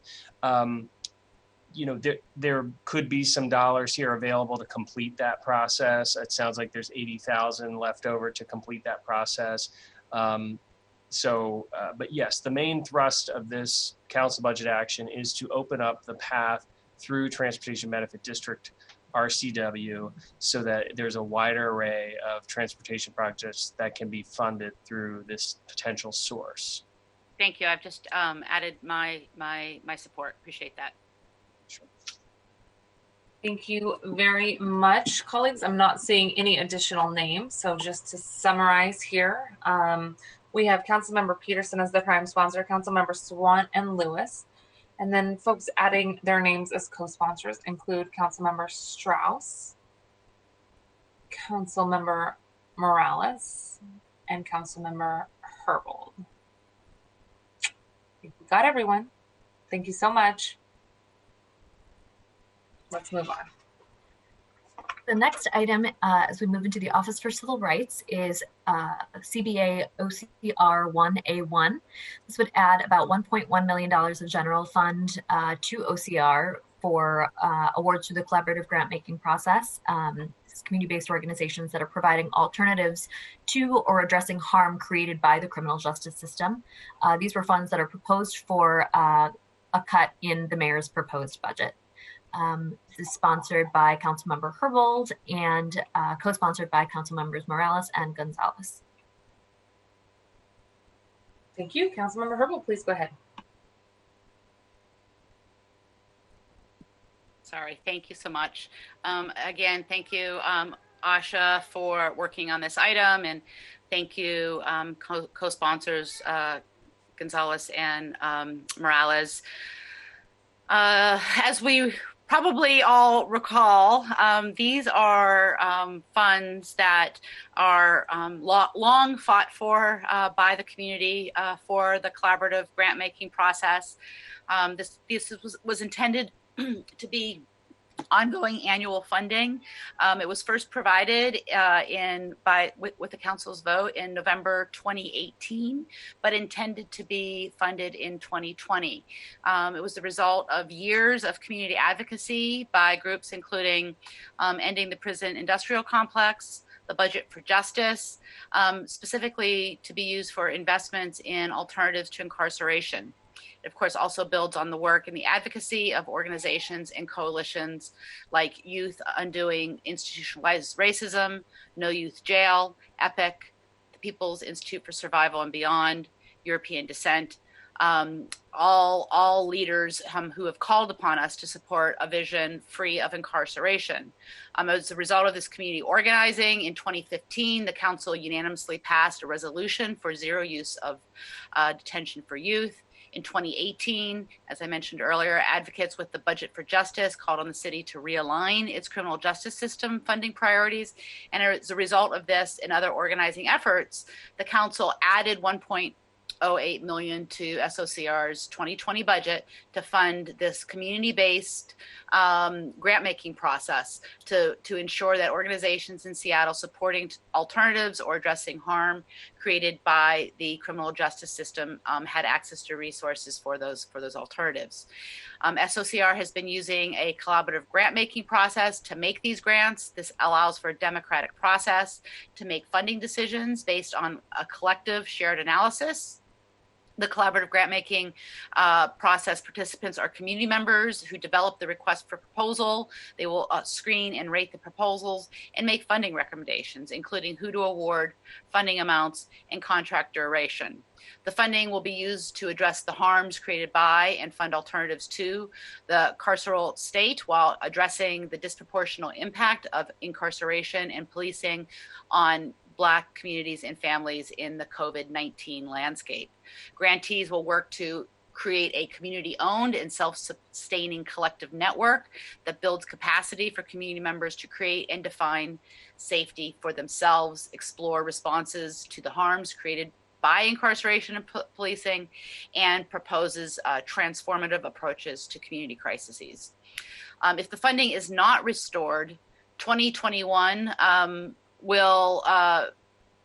There could be some dollars here available to complete that process. It sounds like there's 80,000 left over to complete that process. But yes, the main thrust of this council budget action is to open up the path through Transportation Benefit District, RCW, so that there's a wider array of transportation projects that can be funded through this potential source. Thank you. I've just added my support. Appreciate that. Thank you very much, colleagues. I'm not seeing any additional names. So just to summarize here, we have Councilmember Peterson as the prime sponsor, Councilmember Swan and Lewis. And then folks adding their names as co-sponsors include Councilmember Strauss, Councilmember Morales, and Councilmember Herbold. I think we got everyone. Thank you so much. Let's move on. The next item, as we move into the Office for Civil Rights, is CBA OCR 1A1. This would add about $1.1 million of general fund to OCR for awards through the collaborative grant-making process. Community-based organizations that are providing alternatives to or addressing harm created by the criminal justice system. These were funds that are proposed for a cut in the mayor's proposed budget. This is sponsored by Councilmember Herbold and co-sponsored by Councilmembers Morales and Gonzalez. Thank you. Councilmember Herbold, please go ahead. Sorry, thank you so much. Again, thank you, Asha, for working on this item, and thank you, co-sponsors Gonzalez and Morales. As we probably all recall, these are funds that are long fought for by the community for the collaborative grant-making process. This was intended to be ongoing annual funding. It was first provided with the council's vote in November 2018, but intended to be funded in 2020. It was the result of years of community advocacy by groups including Ending the Prison Industrial Complex, the Budget for Justice, specifically to be used for investments in alternatives to incarceration. It, of course, also builds on the work and the advocacy of organizations and coalitions like Youth Undoing Institutionalized Racism, No Youth Jail, EPIC, the People's Institute for Survival and Beyond, European Descent, all leaders who have called upon us to support a vision free of incarceration. As a result of this community organizing, in 2015, the council unanimously passed a resolution for zero use of detention for youth. In 2018, as I mentioned earlier, advocates with the Budget for Justice called on the city to realign its criminal justice system funding priorities. And as a result of this and other organizing efforts, the council added $1.08 million to SOCR's 2020 budget to fund this community-based grant-making process to ensure that organizations in Seattle supporting alternatives or addressing harm created by the criminal justice system had access to resources for those alternatives. SOCR has been using a collaborative grant-making process to make these grants. This allows for a democratic process to make funding decisions based on a collective shared analysis. The collaborative grant-making process participants are community members who develop the request for proposal. They will screen and rate the proposals and make funding recommendations, including who to award, funding amounts, and contract duration. The funding will be used to address the harms created by and fund alternatives to the carceral state while addressing the disproportionate impact of incarceration and policing on Black communities and families in the COVID-19 landscape. Grantees will work to create a community-owned and self-sustaining collective network that builds capacity for community members to create and define safety for themselves, explore responses to the harms created by incarceration and policing, and proposes transformative approaches to community crises. If the funding is not restored, 2021 will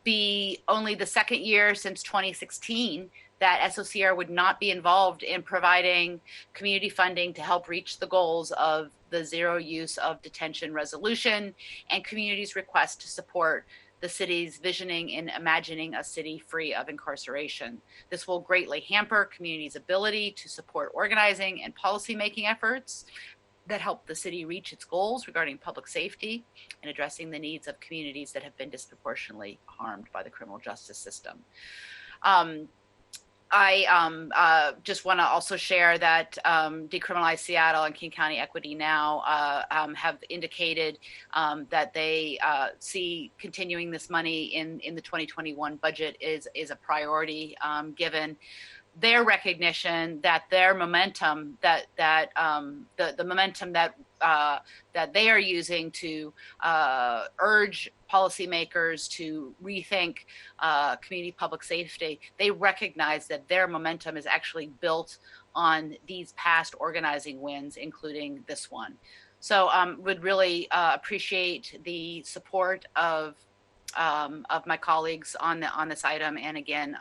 be only the second year since 2016 that SOCR would not be involved in providing community funding to help reach the goals of the zero use of detention resolution and communities' request to support the city's visioning in imagining a city free of incarceration. This will greatly hamper communities' ability to support organizing and policymaking efforts that help the city reach its goals regarding public safety and addressing the needs of communities that have been disproportionately harmed by the criminal justice system. I just want to also share that Decriminalize Seattle and King County Equity Now have indicated that they see continuing this money in the 2021 budget is a priority, given their recognition that their momentum, the momentum that they are using to urge policymakers to rethink community public safety, they recognize that their momentum is actually built on these past organizing wins, including this one. So would really appreciate the support of my colleagues on this item, and again,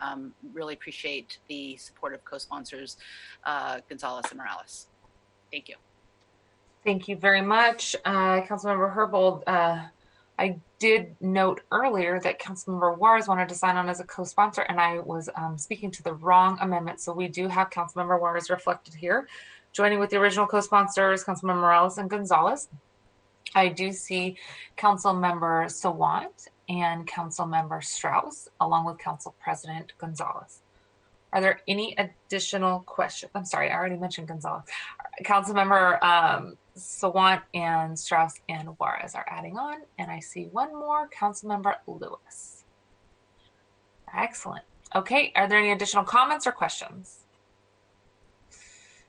really appreciate the support of co-sponsors Gonzalez and Morales. Thank you. Thank you very much, Councilmember Herbold. I did note earlier that Councilmember Juarez wanted to sign on as a co-sponsor, and I was speaking to the wrong amendment. So we do have Councilmember Juarez reflected here, joining with the original co-sponsors, Councilmember Morales and Gonzalez. I do see Councilmember Sawant and Councilmember Strauss, along with Council President Gonzalez. Are there any additional questions? I'm sorry, I already mentioned Gonzalez. Councilmember Sawant and Strauss and Juarez are adding on, and I see one more, Councilmember Lewis. Excellent. Okay, are there any additional comments or questions?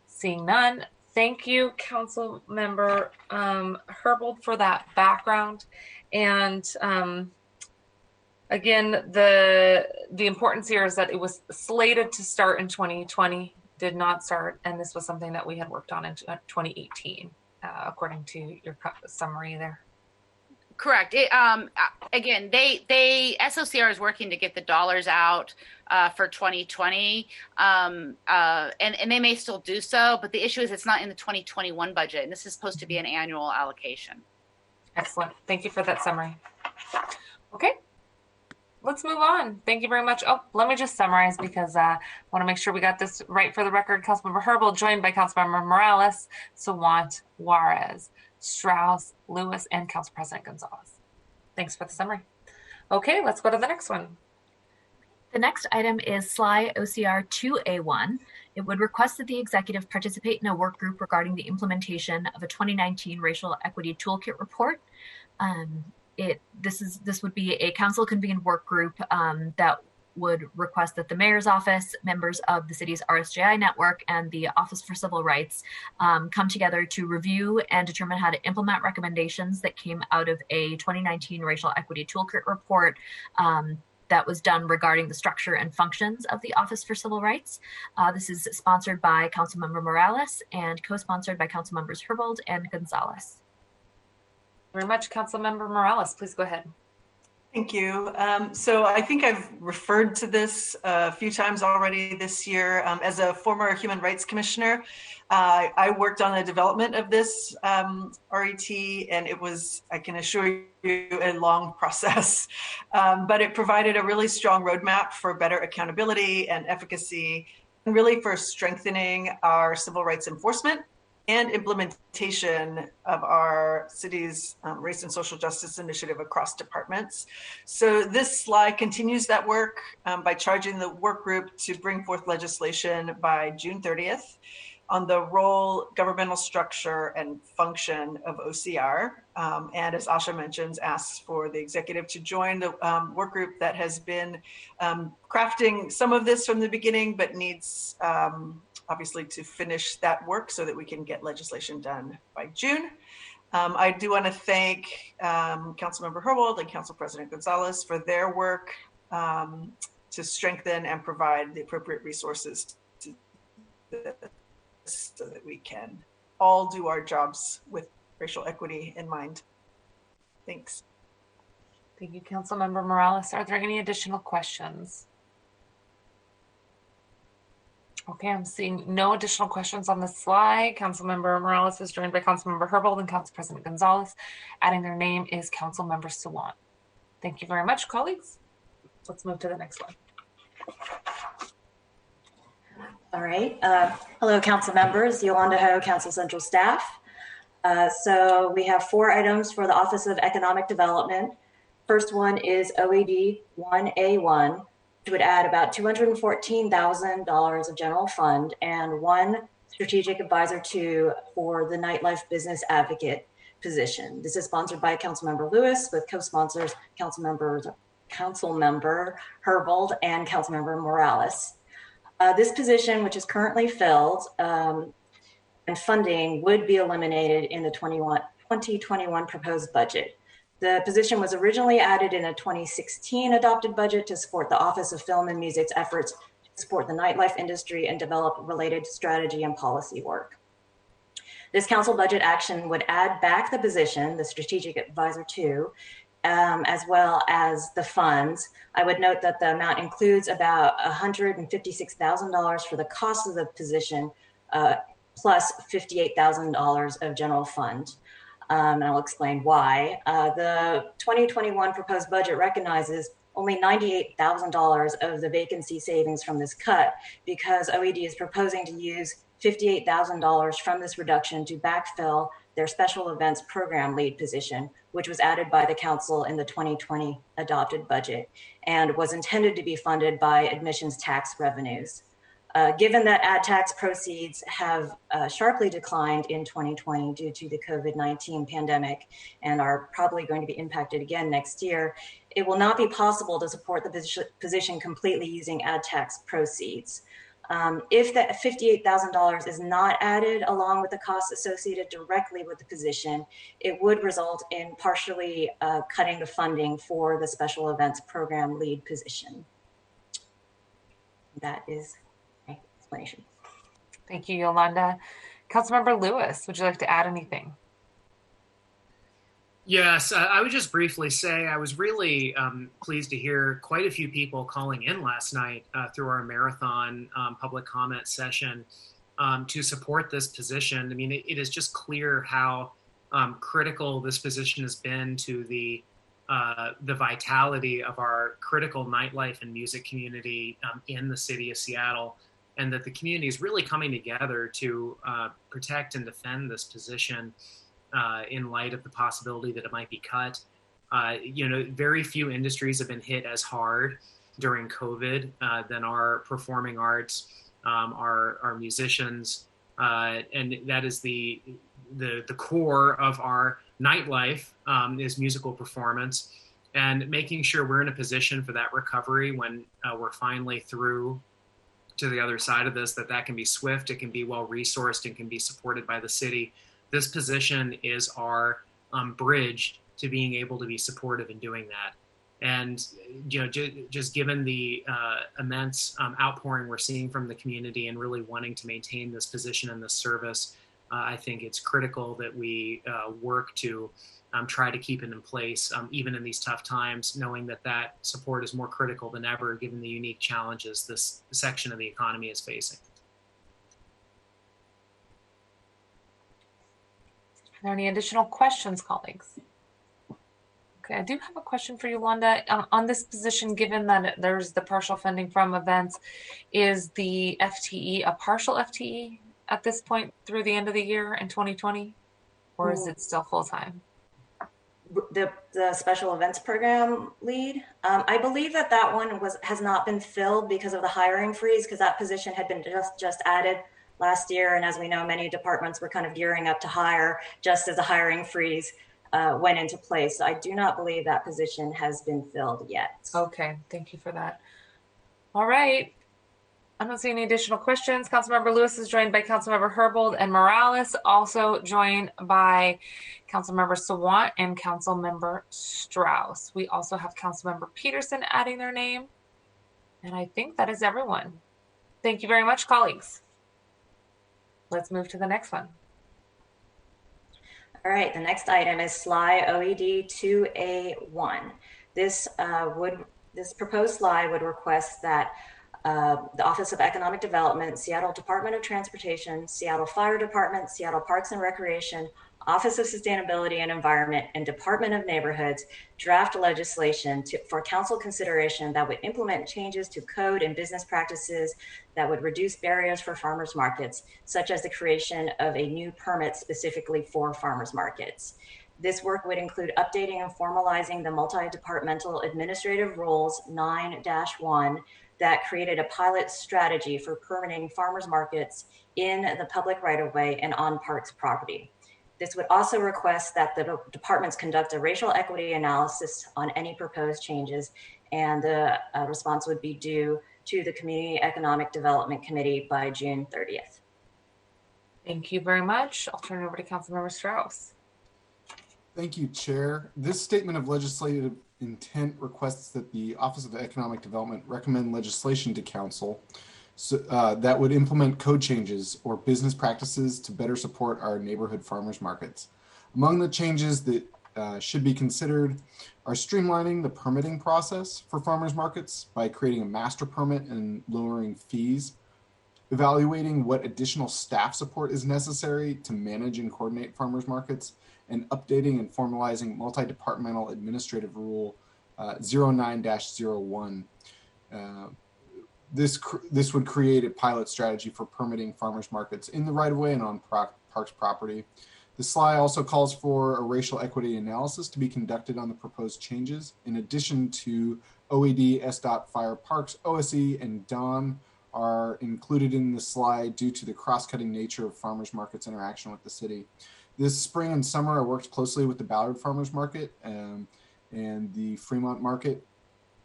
Seeing none, thank you, Councilmember Herbold, for that background. And again, the importance here is that it was slated to start in 2020, did not start, and this was something that we had worked on in 2018, according to your summary there. Correct. Again, SOCR is working to get the dollars out for 2020, and they may still do so, but the issue is it's not in the 2021 budget, and this is supposed to be an annual allocation. Excellent. Thank you for that summary. Okay, let's move on. Thank you very much. Oh, let me just summarize because I want to make sure we got this right for the record. Councilmember Herbold, joined by Councilmember Morales, Sawant, Juarez, Strauss, Lewis, and Council President Gonzalez. Thanks for the summary. Okay, let's go to the next one. The next item is SLI OCR 2A1. It would request that the executive participate in a work group regarding the implementation of a 2019 Racial Equity Toolkit report. This would be a council-convened work group that would request that the mayor's office, members of the city's RSJI network, and the Office for Civil Rights come together to review and determine how to implement recommendations that came out of a 2019 Racial Equity Toolkit report that was done regarding the structure and functions of the Office for Civil Rights. This is sponsored by Councilmember Morales and co-sponsored by Councilmembers Herbold and Gonzalez. Very much, Councilmember Morales. Please go ahead. Thank you. So I think I've referred to this a few times already this year. As a former human rights commissioner, I worked on the development of this RET, and it was, I can assure you, a long process. But it provided a really strong roadmap for better accountability and efficacy, and really for strengthening our civil rights enforcement and implementation of our city's race and social justice initiative across departments. So this slide continues that work by charging the work group to bring forth legislation by June 30th on the role, governmental structure, and function of OCR. And as Asha mentions, asks for the executive to join the work group that has been crafting some of this from the beginning, but needs obviously to finish that work so that we can get legislation done by June. I do want to thank Councilmember Herbold and Council President Gonzalez for their work to strengthen and provide the appropriate resources to so that we can all do our jobs with racial equity in mind. Thanks. Thank you, Councilmember Morales. Are there any additional questions? Okay, I'm seeing no additional questions on the slide. Councilmember Morales is joined by Councilmember Herbold and Council President Gonzalez. Adding their name is Councilmember Sawant. Thank you very much, colleagues. Let's move to the next one. All right. Hello, council members. Yolanda Ho, Council Central staff. So we have 4 items for the Office of Economic Development. First one is OED 1A1, would add about $214,000 of general fund and one strategic advisor two for the nightlife business advocate position. This is sponsored by Councilmember Lewis with co-sponsors Councilmember Herbold and Councilmember Morales. This position, which is currently filled, and funding would be eliminated in the 2021 proposed budget. The position was originally added in a 2016 adopted budget to support the Office of Film and Music's efforts to support the nightlife industry and develop related strategy and policy work. This council budget action would add back the position, the strategic advisor two, as well as the funds. I would note that the amount includes about $156,000 for the cost of the position, plus $58,000 of general fund. And I'll explain why. The 2021 proposed budget recognizes only $98,000 of the vacancy savings from this cut because OED is proposing to use $58,000 from this reduction to backfill their special events program lead position, which was added by the council in the 2020 adopted budget and was intended to be funded by admissions tax revenues. Given that ad tax proceeds have sharply declined in 2020 due to the COVID-19 pandemic and are probably going to be impacted again next year, it will not be possible to support the position completely using ad tax proceeds. If that $58,000 is not added along with the costs associated directly with the position, it would result in partially cutting the funding for the special events program lead position. That is my explanation. Thank you, Yolanda. Councilmember Lewis, would you like to add anything? Yes, I would just briefly say I was really pleased to hear quite a few people calling in last night through our marathon public comment session to support this position. I mean, it is just clear how critical this position has been to the vitality of our critical nightlife and music community in the city of Seattle, and that the community is really coming together to protect and defend this position in light of the possibility that it might be cut. Very few industries have been hit as hard during COVID than our performing arts, our musicians, and that is the core of our nightlife is musical performance, and making sure we're in a position for that recovery when we're finally through to the other side of this, that can be swift, it can be well resourced, and can be supported by the city. This position is our bridge to being able to be supportive in doing that. And just given the immense outpouring we're seeing from the community and really wanting to maintain this position and this service, I think it's critical that we work to try to keep it in place, even in these tough times, knowing that support is more critical than ever, given the unique challenges this section of the economy is facing. Are there any additional questions, colleagues? Okay, I do have a question for you, Yolanda. On this position, given that there's the partial funding from events, is the FTE a partial FTE at this point through the end of the year in 2020? Or is it still full-time? The special events program lead, I believe that one has not been filled because of the hiring freeze, because that position had been just added last year. And as we know, many departments were kind of gearing up to hire just as the hiring freeze went into place. So I do not believe that position has been filled yet. Okay, thank you for that. All right. I don't see any additional questions. Councilmember Lewis is joined by Councilmember Herbold and Morales, also joined by Councilmember Sawant and Councilmember Strauss. We also have Councilmember Peterson adding their name. And I think that is everyone. Thank you very much, colleagues. Let's move to the next one. All right, the next item is SLI OED 2A1. This proposed SLI would request that the Office of Economic Development, Seattle Department of Transportation, Seattle Fire Department, Seattle Parks and Recreation, Office of Sustainability and Environment, and Department of Neighborhoods draft legislation for council consideration that would implement changes to code and business practices that would reduce barriers for farmers markets, such as the creation of a new permit specifically for farmers markets. This work would include updating and formalizing the multi-departmental administrative rules 9-1 that created a pilot strategy for permitting farmers markets in the public right-of-way and on parks property. This would also request that the departments conduct a racial equity analysis on any proposed changes, and the response would be due to the Community Economic Development Committee by June 30th. Thank you very much. I'll turn it over to Councilmember Strauss. Thank you, Chair. This statement of legislative intent requests that the Office of Economic Development recommend legislation to Council that would implement code changes or business practices to better support our neighborhood farmers markets. Among the changes that should be considered are streamlining the permitting process for farmers markets by creating a master permit and lowering fees, evaluating what additional staff support is necessary to manage and coordinate farmers markets, and updating and formalizing multi-departmental administrative rule 09-01. This would create a pilot strategy for permitting farmers markets in the right-of-way and on parks property. The SLI also calls for a racial equity analysis to be conducted on the proposed changes. In addition to OED, SDOT, Fire Parks, OSE, and DON are included in the SLI due to the cross-cutting nature of farmers markets interaction with the city. This spring and summer, I worked closely with the Ballard Farmers Market and the Fremont Market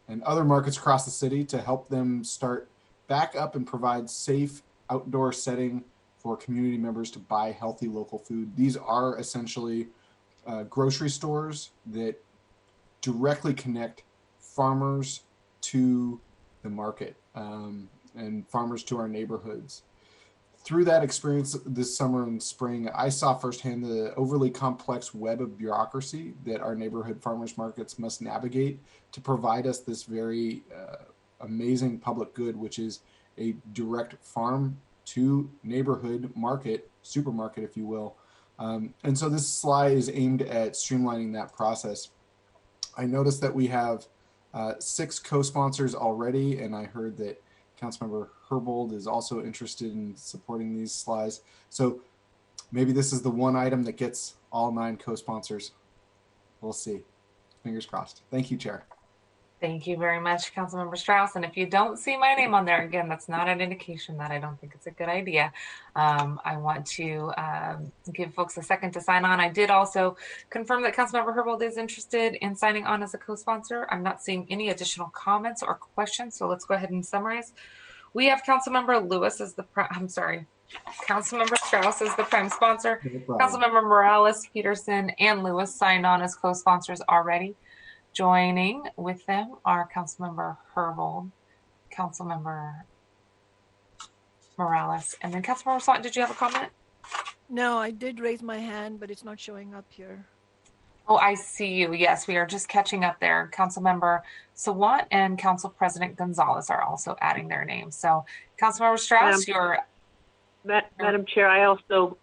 and other markets across the city to help them start back up and provide safe outdoor setting for community members to buy healthy local food. These are essentially grocery stores that directly connect farmers to the market and farmers to our neighborhoods. Through that experience this summer and spring, I saw firsthand the overly complex web of bureaucracy that our neighborhood farmers markets must navigate to provide us this very amazing public good, which is a direct farm to neighborhood market, supermarket, if you will. And so this slide is aimed at streamlining that process. I noticed that we have 6 co-sponsors already, and I heard that Councilmember Herbold is also interested in supporting these slides. So maybe this is the one item that gets all 9 co-sponsors. We'll see. Fingers crossed. Thank you, Chair. Thank you very much, Councilmember Strauss. And if you don't see my name on there, again, that's not an indication that I don't think it's a good idea. I want to give folks a second to sign on. I did also confirm that Councilmember Herbold is interested in signing on as a co-sponsor. I'm not seeing any additional comments or questions, so let's go ahead and summarize. We have Councilmember Lewis as the Councilmember Strauss as the prime sponsor. Councilmember Morales, Peterson, and Lewis signed on as co-sponsors already. Joining with them are Councilmember Herbold, Councilmember Morales, and then Councilmember Sawant. Did you have a comment? No, I did raise my hand, but it's not showing up here. Oh, I see you. Yes, we are just catching up there. Councilmember Sawant and Council President Gonzalez are also adding their names. So, Councilmember Strauss, Madam Chair, I also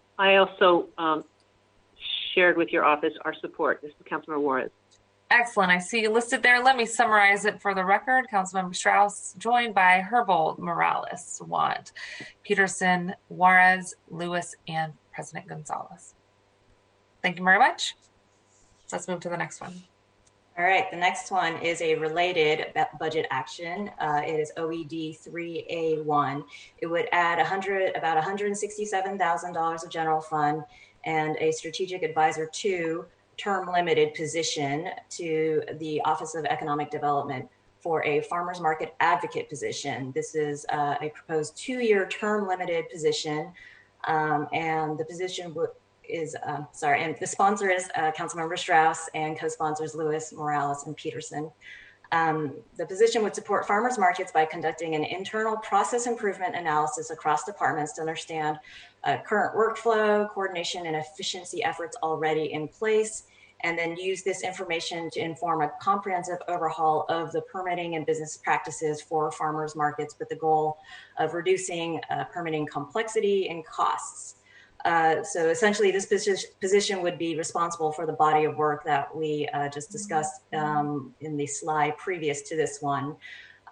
shared with your office our support. This is Councilmember Juarez. Excellent. I see you listed there. Let me summarize it for the record. Councilmember Strauss, joined by Herbold, Morales, Sawant, Peterson, Juarez, Lewis, and President Gonzalez. Thank you very much. Let's move to the next one. All right, the next one is a related budget action. It is OED 3A1. It would add about $167,000 of general fund and a strategic advisor 2 term limited position to the Office of Economic Development for a farmers market advocate position. This is a proposed 2-year term limited position, and the position and the sponsor is Councilmember Strauss and co-sponsors Lewis, Morales, and Peterson. The position would support farmers markets by conducting an internal process improvement analysis across departments to understand current workflow, coordination, and efficiency efforts already in place, and then use this information to inform a comprehensive overhaul of the permitting and business practices for farmers markets with the goal of reducing permitting complexity and costs. So essentially this position would be responsible for the body of work that we just discussed in the slide previous to this one.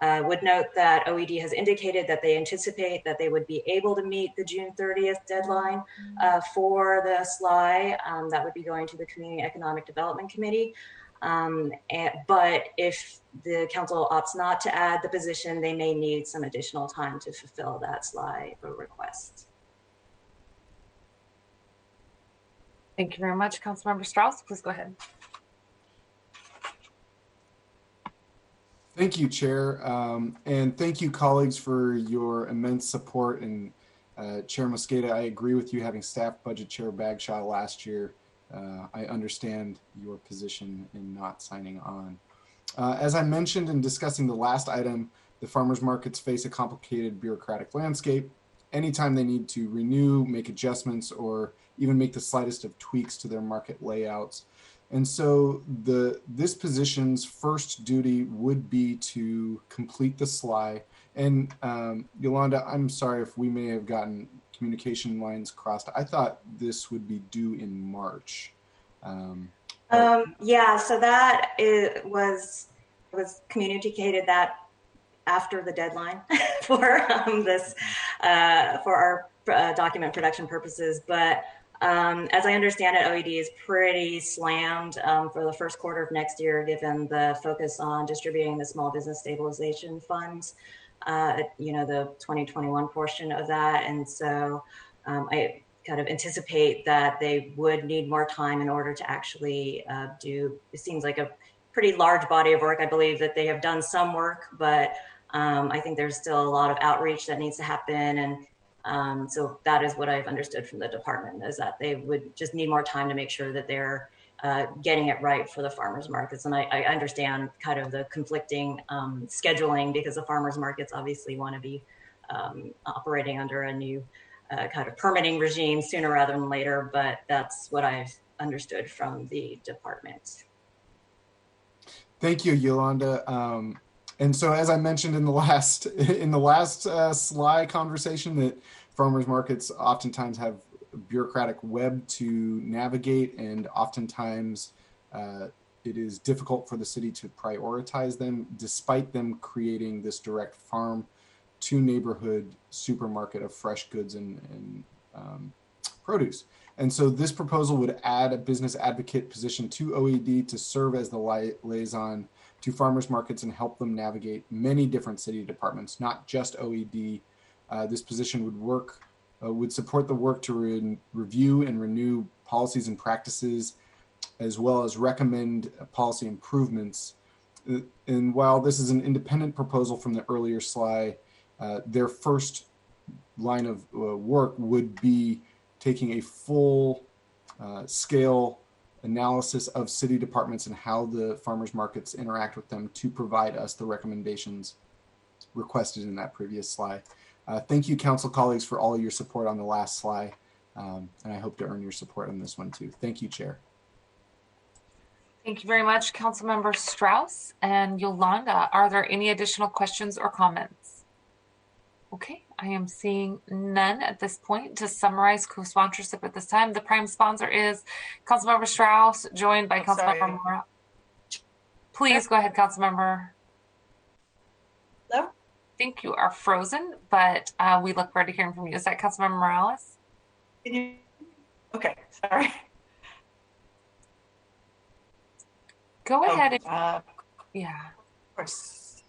Would note that OED has indicated that they anticipate that they would be able to meet the June 30th deadline for the SLI. That would be going to the Community Economic Development Committee. But if the council opts not to add the position, they may need some additional time to fulfill that SLI request. Thank you very much, Councilmember Strauss. Please go ahead. Thank you, Chair. And thank you, colleagues, for your immense support. And Chair Mosqueda, I agree with you having staff budget Chair Bagshaw last year. I understand your position in not signing on. As I mentioned in discussing the last item, the farmers markets face a complicated bureaucratic landscape. Anytime they need to renew, make adjustments, or even make the slightest of tweaks to their market layouts. And so this position's first duty would be to complete the SLI. And Yolanda, I'm sorry if we may have gotten communication lines crossed. I thought this would be due in March. Yeah, so that was communicated that after the deadline for this for our document production purposes, but as I understand it, OED is pretty slammed for the first quarter of next year, given the focus on distributing the small business stabilization funds, you know, the 2021 portion of that. And so I kind of anticipate that they would need more time in order to actually do, it seems like a pretty large body of work. I believe that they have done some work, but I think there's still a lot of outreach that needs to happen. And so that is what I've understood from the department, is that they would just need more time to make sure that they're getting it right for the farmers markets. And I understand kind of the conflicting scheduling, because the farmers markets obviously want to be operating under a new kind of permitting regime sooner rather than later, but that's what I've understood from the department. Thank you, Yolanda. And so, as I mentioned in the last SLI conversation, that farmers markets oftentimes have a bureaucratic web to navigate, and oftentimes it is difficult for the city to prioritize them, despite them creating this direct farm to neighborhood supermarket of fresh goods and produce. And so this proposal would add a business advocate position to OED to serve as the liaison to farmers markets and help them navigate many different city departments, not just OED. This position would support the work to review and renew policies and practices, as well as recommend policy improvements. And while this is an independent proposal from the earlier SLI, their first line of work would be taking a full scale analysis of city departments and how the farmers markets interact with them to provide us the recommendations requested in that previous SLI. Thank you, council colleagues, for all of your support on the last SLI, and I hope to earn your support on this one too. Thank you, Chair. Thank you very much, Councilmember Strauss. And Yolanda, are there any additional questions or comments? Okay, I am seeing none at this point. To summarize co-sponsorship at this time, the prime sponsor is Councilmember Strauss, joined by Councilmember Morales. Please go ahead, Councilmember. Hello? I think you are frozen, but we look forward to hearing from you. Is that Councilmember Morales? Can you? Okay, sorry. Go ahead. Yeah. Of course.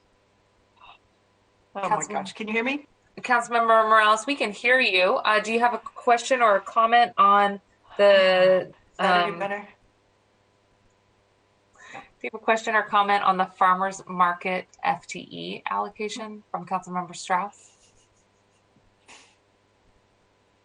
Oh my gosh, can you hear me? Councilmember Morales, we can hear you. Do you have a question or a comment on the? Is that any better? Do you have a question or comment on the farmers market FTE allocation from Councilmember Strauss?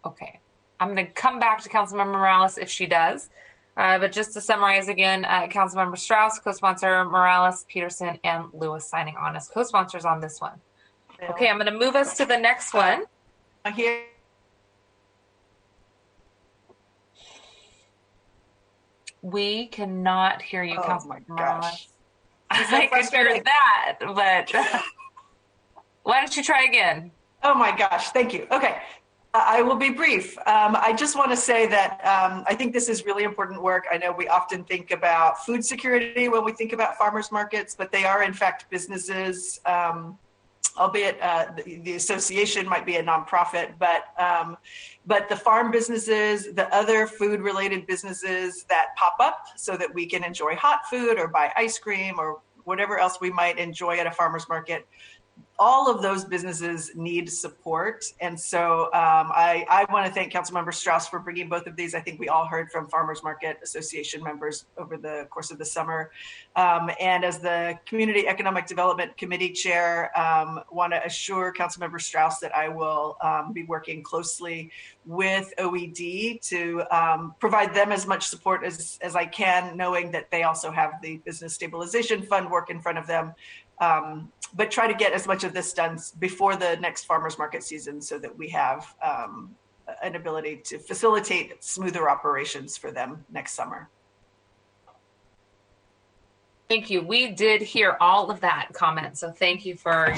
Okay, I'm going to come back to Councilmember Morales if she does. But just to summarize again, Councilmember Strauss, co-sponsor Morales, Peterson, and Lewis signing on as co-sponsors on this one. Okay, I'm going to move us to the next one. Here. We cannot hear you, Councilmember Morales. So I could hear that, but why don't you try again? Oh my gosh, thank you. Okay. I will be brief. I just want to say that I think this is really important work. I know we often think about food security when we think about farmers markets, but they are in fact businesses, albeit the association might be a nonprofit, but the farm businesses, the other food related businesses that pop up so that we can enjoy hot food or buy ice cream or whatever else we might enjoy at a farmer's market, all of those businesses need support. And so I want to thank Councilmember Strauss for bringing both of these. I think we all heard from Farmers Market Association members over the course of the summer. And as the Community Economic Development Committee Chair, want to assure Councilmember Strauss that I will be working closely with OED to provide them as much support as I can, knowing that they also have the Business Stabilization Fund work in front of them. But try to get as much of this done before the next farmers market season so that we have an ability to facilitate smoother operations for them next summer. Thank you. We did hear all of that comment, so thank you for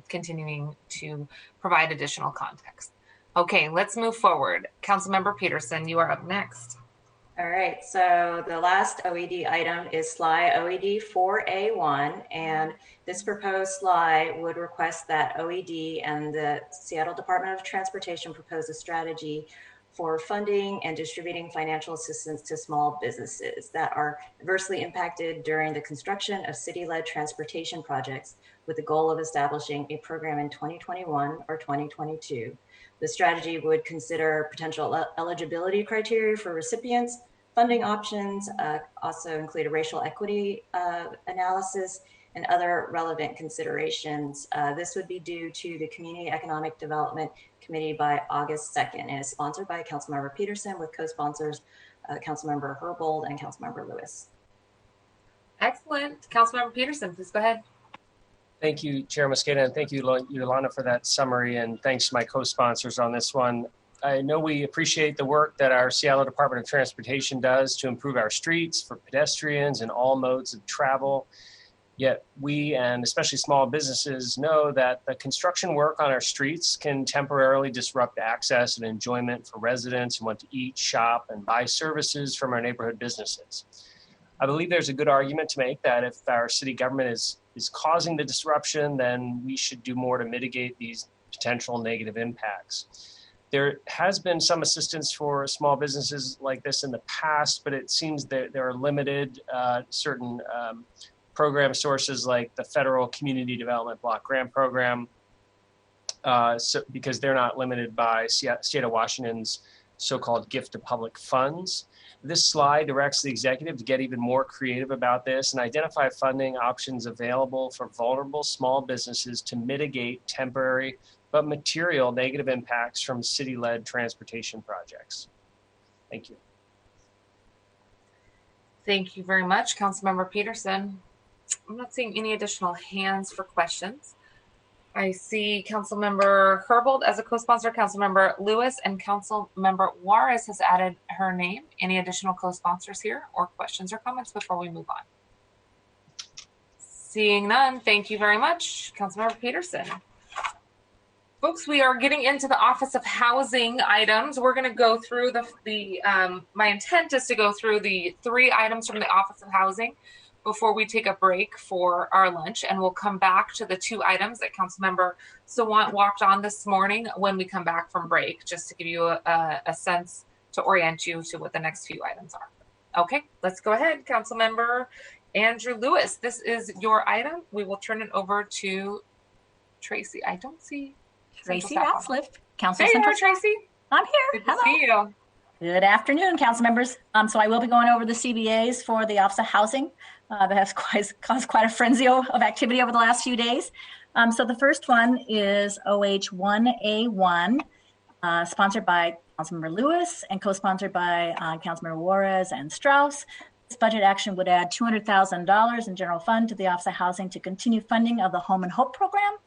continuing to provide additional context. Okay, let's move forward. Councilmember Peterson, you are up next. All right, so the last OED item is SLI OED 4A1, and this proposed SLI would request that OED and the Seattle Department of Transportation propose a strategy for funding and distributing financial assistance to small businesses that are adversely impacted during the construction of city-led transportation projects with the goal of establishing a program in 2021 or 2022. The strategy would consider potential eligibility criteria for recipients, funding options, also include a racial equity analysis, and other relevant considerations. This would be due to the Community Economic Development Committee by August 2nd, and is sponsored by Councilmember Peterson with co-sponsors Councilmember Herbold and Councilmember Lewis. Excellent. Councilmember Peterson, please go ahead. Thank you, Chair Mosqueda, and thank you, Yolanda, for that summary, and thanks to my co-sponsors on this one. I know we appreciate the work that our Seattle Department of Transportation does to improve our streets for pedestrians and all modes of travel. Yet we, and especially small businesses, know that the construction work on our streets can temporarily disrupt access and enjoyment for residents who want to eat, shop, and buy services from our neighborhood businesses. I believe there's a good argument to make that if our city government is causing the disruption, then we should do more to mitigate these potential negative impacts. There has been some assistance for small businesses like this in the past, but it seems that there are limited certain program sources like the Federal Community Development Block Grant Program, because they're not limited by State of Washington's so-called gift to public funds. This slide directs the executive to get even more creative about this and identify funding options available for vulnerable small businesses to mitigate temporary but material negative impacts from city-led transportation projects. Thank you. Thank you very much, Councilmember Peterson. I'm not seeing any additional hands for questions. I see Councilmember Herbold as a co-sponsor, Councilmember Lewis, and Councilmember Juarez has added her name. Any additional co-sponsors here or questions or comments before we move on? Seeing none, thank you very much, Councilmember Peterson. Folks, we are getting into the Office of Housing items. We're going to go through my intent is to go through the 3 items from the Office of Housing before we take a break for our lunch, and we'll come back to the 2 items that Councilmember Sawant walked on this morning when we come back from break, just to give you a sense to orient you to what the next few items are. Okay, let's go ahead. Councilmember Andrew Lewis, this is your item. We will turn it over to Tracy. I don't see Tracy Ratzliff, Council There you Central. are, Tracy. I'm here. Good to see you. Good afternoon, council members. So I will be going over the CBAs for the Office of Housing. That has caused quite a frenzy of activity over the last few days. So the first one is OH1A1, sponsored by Councilmember Lewis and co-sponsored by Councilmember Juarez and Strauss. This budget action would add $200,000 in general fund to the Office of Housing to continue funding of the Home and Hope program.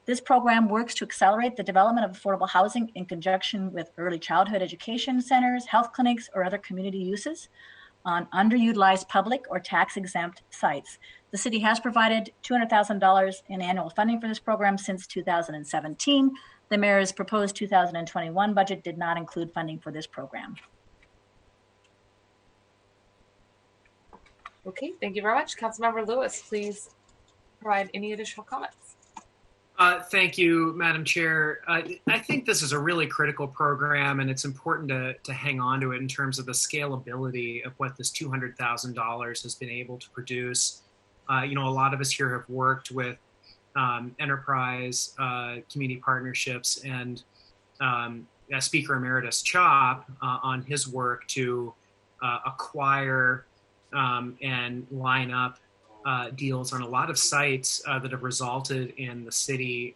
This program works to accelerate the development of affordable housing in conjunction with early childhood education centers, health clinics, or other community uses on underutilized public or tax-exempt sites. The city has provided $200,000 in annual funding for this program since 2017. The mayor's proposed 2021 budget did not include funding for this program. Okay, thank you very much. Councilmember Lewis, please provide any additional comments. Thank you, Madam Chair. I think this is a really critical program, and it's important to hang on to it in terms of the scalability of what this $200,000 has been able to produce. A lot of us here have worked with enterprise community partnerships, and Speaker Emeritus Chop on his work to acquire and line up deals on a lot of sites that have resulted in the city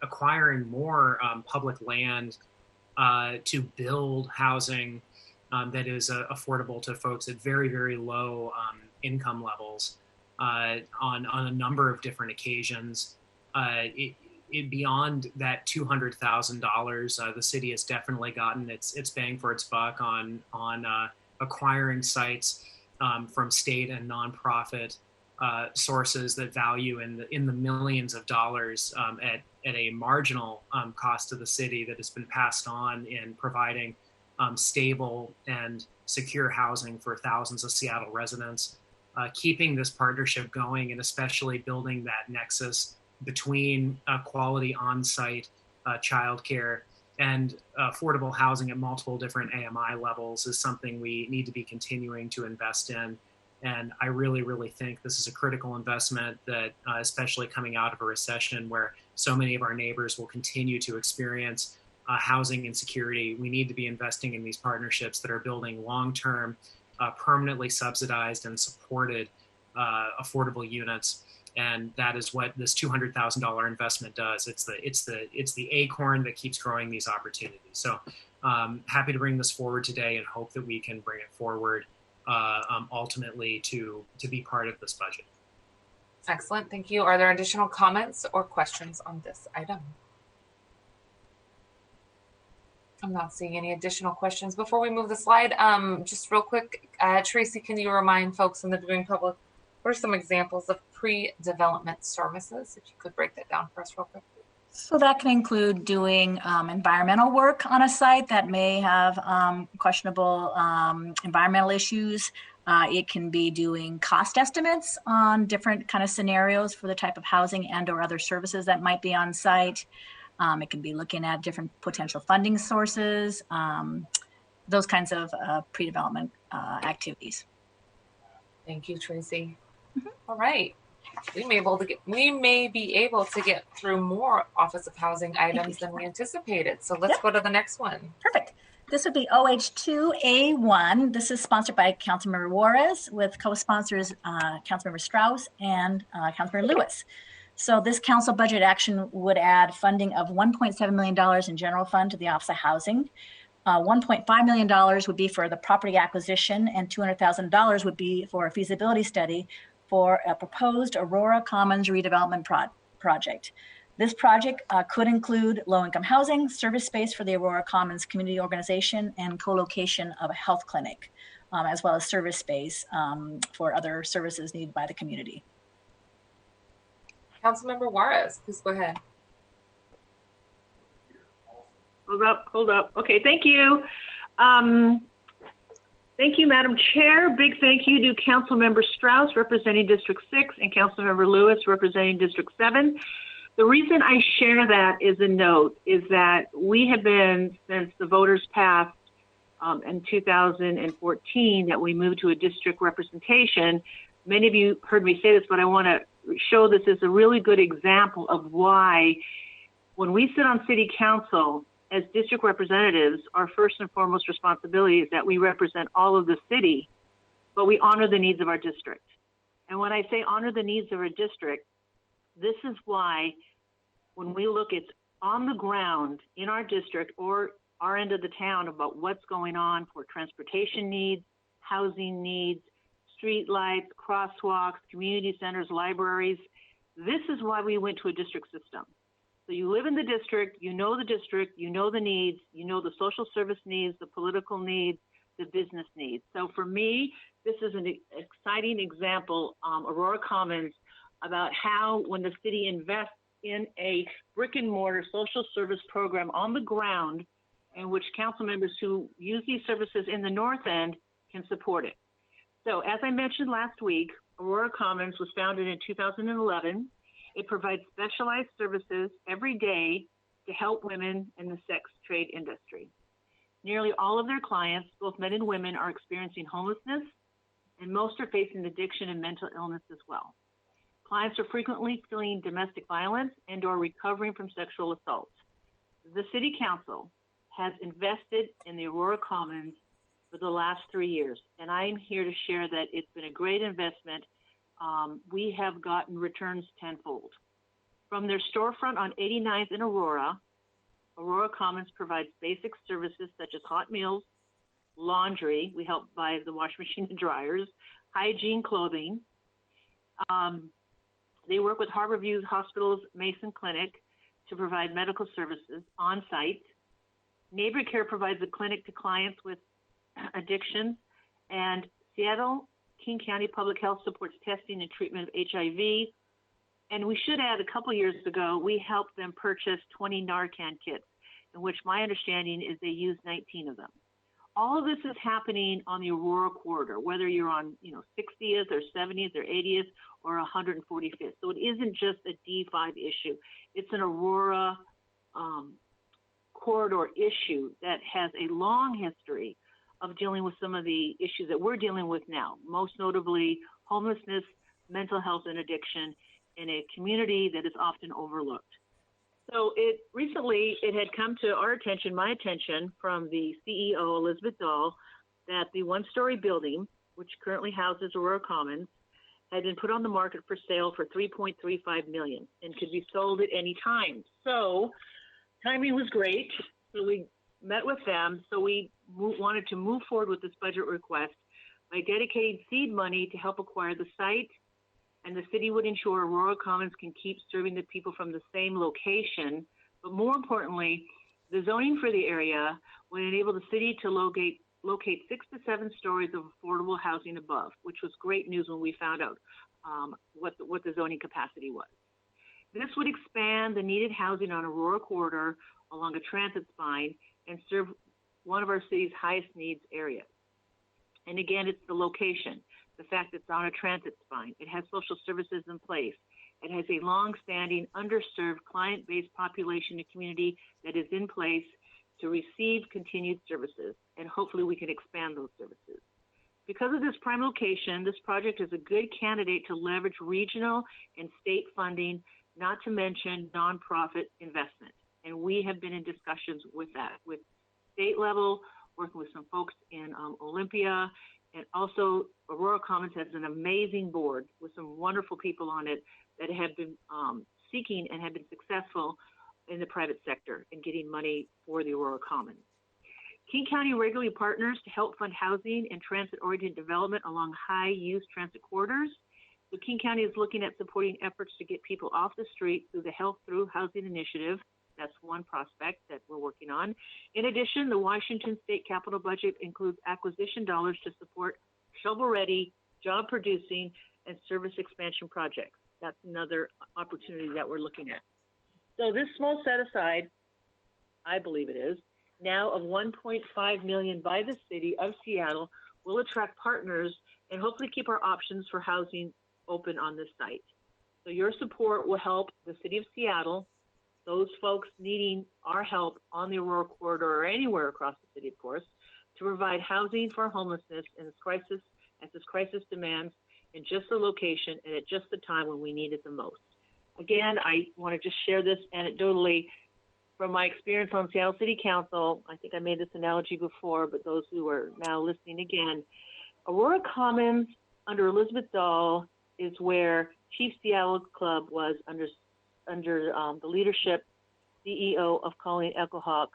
acquiring more public land to build housing that is affordable to folks at very, very low income levels on a number of different occasions. Beyond that $200,000, the city has definitely gotten its bang for its buck on acquiring sites from state and nonprofit sources that value in the millions of dollars at a marginal cost to the city that has been passed on in providing stable and secure housing for thousands of Seattle residents. Keeping this partnership going, and especially building that nexus between quality on-site childcare and affordable housing at multiple different AMI levels is something we need to be continuing to invest in. And I really, really think this is a critical investment that, especially coming out of a recession where so many of our neighbors will continue to experience housing insecurity, we need to be investing in these partnerships that are building long-term, permanently subsidized and supported affordable units. And that is what this $200,000 investment does. It's the acorn that keeps growing these opportunities. So happy to bring this forward today and hope that we can bring it forward ultimately to be part of this budget. Excellent, thank you. Are there additional comments or questions on this item? I'm not seeing any additional questions. Before we move the slide, just real quick, Tracy, can you remind folks in the viewing public, what are some examples of pre-development services? If you could break that down for us real quick. So that can include doing environmental work on a site that may have questionable environmental issues. It can be doing cost estimates on different kind of scenarios for the type of housing and or other services that might be on site. It can be looking at different potential funding sources, those kinds of pre-development activities. Thank you, Tracy. All right. We may be able to get through more Office of Housing items than we anticipated. So let's go to the next one. Perfect. This would be OH2A1. This is sponsored by Councilmember Juarez with co-sponsors Councilmember Strauss and Councilmember Lewis. So this council budget action would add funding of $1.7 million in general fund to the Office of Housing. $1.5 million would be for the property acquisition, and $200,000 would be for a feasibility study for a proposed Aurora Commons redevelopment project. This project could include low-income housing, service space for the Aurora Commons community organization, and co-location of a health clinic, as well as service space for other services needed by the community. Councilmember Juarez, please go ahead. Hold up. Okay, thank you. Thank you, Madam Chair. Big thank you to Councilmember Strauss representing District 6 and Councilmember Lewis representing District 7. The reason I share that is a note is that we have been, since the voters passed in 2014, that we moved to a district representation. Many of you heard me say this, but I want to show this as a really good example of why when we sit on city council as district representatives, our first and foremost responsibility is that we represent all of the city, but we honor the needs of our district. And when I say honor the needs of our district, this is why when we look at on the ground in our district or our end of the town about what's going on for transportation needs, housing needs, street lights, crosswalks, community centers, libraries, this is why we went to a district system. So you live in the district, you know the needs, you know the social service needs, the political needs, the business needs. So for me, this is an exciting example, Aurora Commons, about how when the city invests in a brick and mortar social service program on the ground in which council members who use these services in the North End can support it. So as I mentioned last week, Aurora Commons was founded in 2011. It provides specialized services every day to help women in the sex trade industry. Nearly all of their clients, both men and women, are experiencing homelessness, and most are facing addiction and mental illness as well. Clients are frequently fleeing domestic violence and or recovering from sexual assault. The City Council has invested in the Aurora Commons for the last 3 years, and I am here to share that it's been a great investment. We have gotten returns tenfold. From their storefront on 89th in Aurora, Aurora Commons provides basic services such as hot meals, laundry, we help buy the washing machine and dryers, hygiene, clothing. They work with Harborview Hospital's Mason Clinic to provide medical services on site. Neighbor Care provides a clinic to clients with addictions, and Seattle King County Public Health supports testing and treatment of HIV. And we should add, a couple years ago, we helped them purchase 20 Narcan kits, in which my understanding is they used 19 of them. All of this is happening on the Aurora corridor, whether you're on 60th or 70th or 80th or 145th. So it isn't just a D5 issue. It's an Aurora corridor issue that has a long history of dealing with some of the issues that we're dealing with now, most notably homelessness, mental health, and addiction in a community that is often overlooked. So recently it had come to our attention, my attention, from the CEO, Elizabeth Dahl, that the one-story building, which currently houses Aurora Commons, had been put on the market for sale for $3.35 million and could be sold at any time. So timing was great. So we met with them. So we wanted to move forward with this budget request by dedicating seed money to help acquire the site, and the city would ensure Aurora Commons can keep serving the people from the same location. But more importantly, the zoning for the area would enable the city to locate 6 to 7 stories of affordable housing above, which was great news when we found out what the zoning capacity was. This would expand the needed housing on Aurora corridor along a transit spine and serve one of our city's highest needs areas. And again, it's the location, the fact that it's on a transit spine. It has social services in place. It has a long-standing, underserved, client-based population and community that is in place to receive continued services, and hopefully we can expand those services. Because of this prime location, this project is a good candidate to leverage regional and state funding, not to mention nonprofit investment. And we have been in discussions with that, with state level, working with some folks in Olympia, and also Aurora Commons has an amazing board with some wonderful people on it that have been seeking and have been successful in the private sector in getting money for the Aurora Commons. King County regularly partners to help fund housing and transit-oriented development along high-use transit corridors. So King County is looking at supporting efforts to get people off the street through the Health Through Housing Initiative. That's one prospect that we're working on. In addition, the Washington State capital budget includes acquisition dollars to support shovel-ready, job-producing, and service expansion projects. That's another opportunity that we're looking at. So this small set-aside, I believe it is, now of $1.5 million by the city of Seattle will attract partners and hopefully keep our options for housing open on this site. So your support will help the city of Seattle, those folks needing our help on the Aurora corridor or anywhere across the city, of course, to provide housing for homelessness in this crisis, as this crisis demands, in just the location and at just the time when we need it the most. Again, I want to just share this anecdotally from my experience on Seattle City Council. I think I made this analogy before, but those who are now listening again, Aurora Commons under Elizabeth Dahl is where Chief Seattle Club was under the leadership, CEO of Colleen Echohawk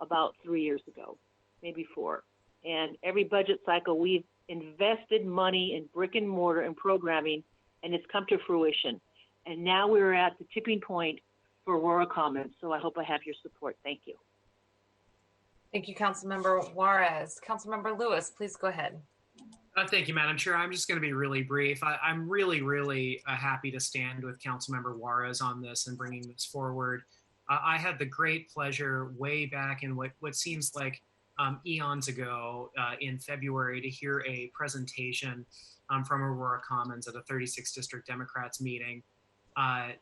about 3 years ago, maybe 4. And every budget cycle, we've invested money in brick and mortar and programming, and it's come to fruition. And now we're at the tipping point for Aurora Commons. So I hope I have your support. Thank you. Thank you, Councilmember Juarez. Councilmember Lewis, please go ahead. Thank you, Madam Chair. I'm just going to be really brief. I'm really happy to stand with Councilmember Juarez on this and bringing this forward. I had the great pleasure way back in what seems like eons ago in February to hear a presentation from Aurora Commons at a 36th District Democrats meeting,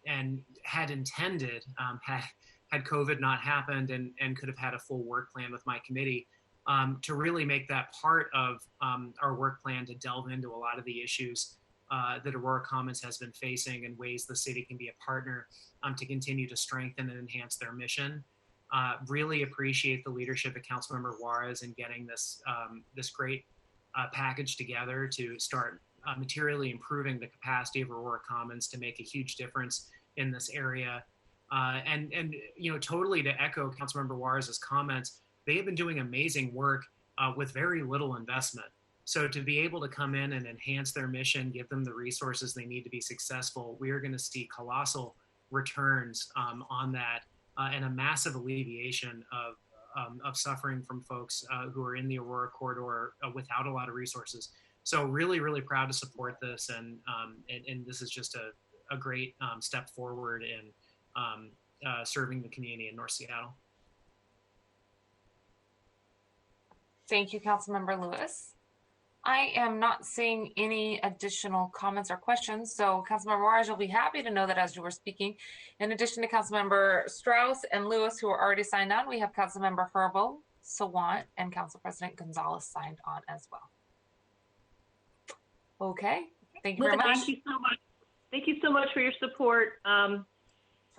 and had intended, had COVID not happened and could have had a full work plan with my committee, to really make that part of our work plan to delve into a lot of the issues that Aurora Commons has been facing and ways the city can be a partner to continue to strengthen and enhance their mission. Really appreciate the leadership of Councilmember Juarez in getting this this great package together to start materially improving the capacity of Aurora Commons to make a huge difference in this area. And you know, totally to echo Councilmember Juarez's comments, they have been doing amazing work with very little investment. So to be able to come in and enhance their mission, give them the resources they need to be successful, we are going to see colossal returns on that, and a massive alleviation of suffering from folks who are in the Aurora corridor without a lot of resources. So really proud to support this, and this is just a great step forward in serving the community in North Seattle. Thank you, Councilmember Lewis. I am not seeing any additional comments or questions. So Councilmember Juarez, you'll be happy to know that as you were speaking, in addition to Councilmember Strauss and Lewis, who are already signed on, we have Councilmember Herbold, Sawant, and Council President Gonzalez signed on as well. Okay, thank you very much. Thank you so much. Thank you so much for your support. I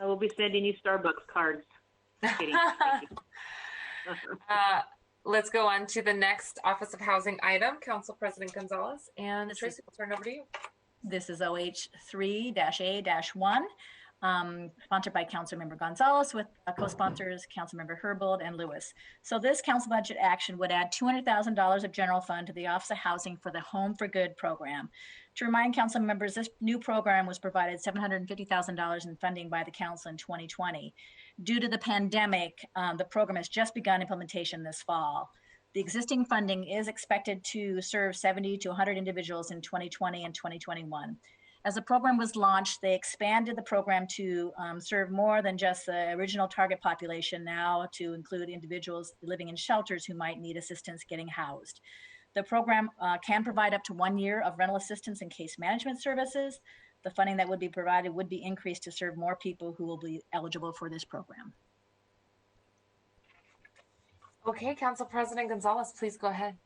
will be sending you Starbucks cards. Just kidding. Thank you. Let's go on to the next Office of Housing item, Council President Gonzalez. And Tracy, we'll turn it over to you. This is OH 3-A-1, sponsored by Councilmember Gonzalez with co-sponsors Councilmember Herbold and Lewis. So this council budget action would add $200,000 of general fund to the Office of Housing for the Home for Good program. To remind council members, this new program was provided $750,000 in funding by the council in 2020. Due to the pandemic, the program has just begun implementation this fall. The existing funding is expected to serve 70 to 100 individuals in 2020 and 2021. As the program was launched, they expanded the program to serve more than just the original target population, now to include individuals living in shelters who might need assistance getting housed. The program can provide up to 1 year of rental assistance and case management services. The funding that would be provided would be increased to serve more people who will be eligible for this program. Okay, Council President Gonzalez, please go ahead.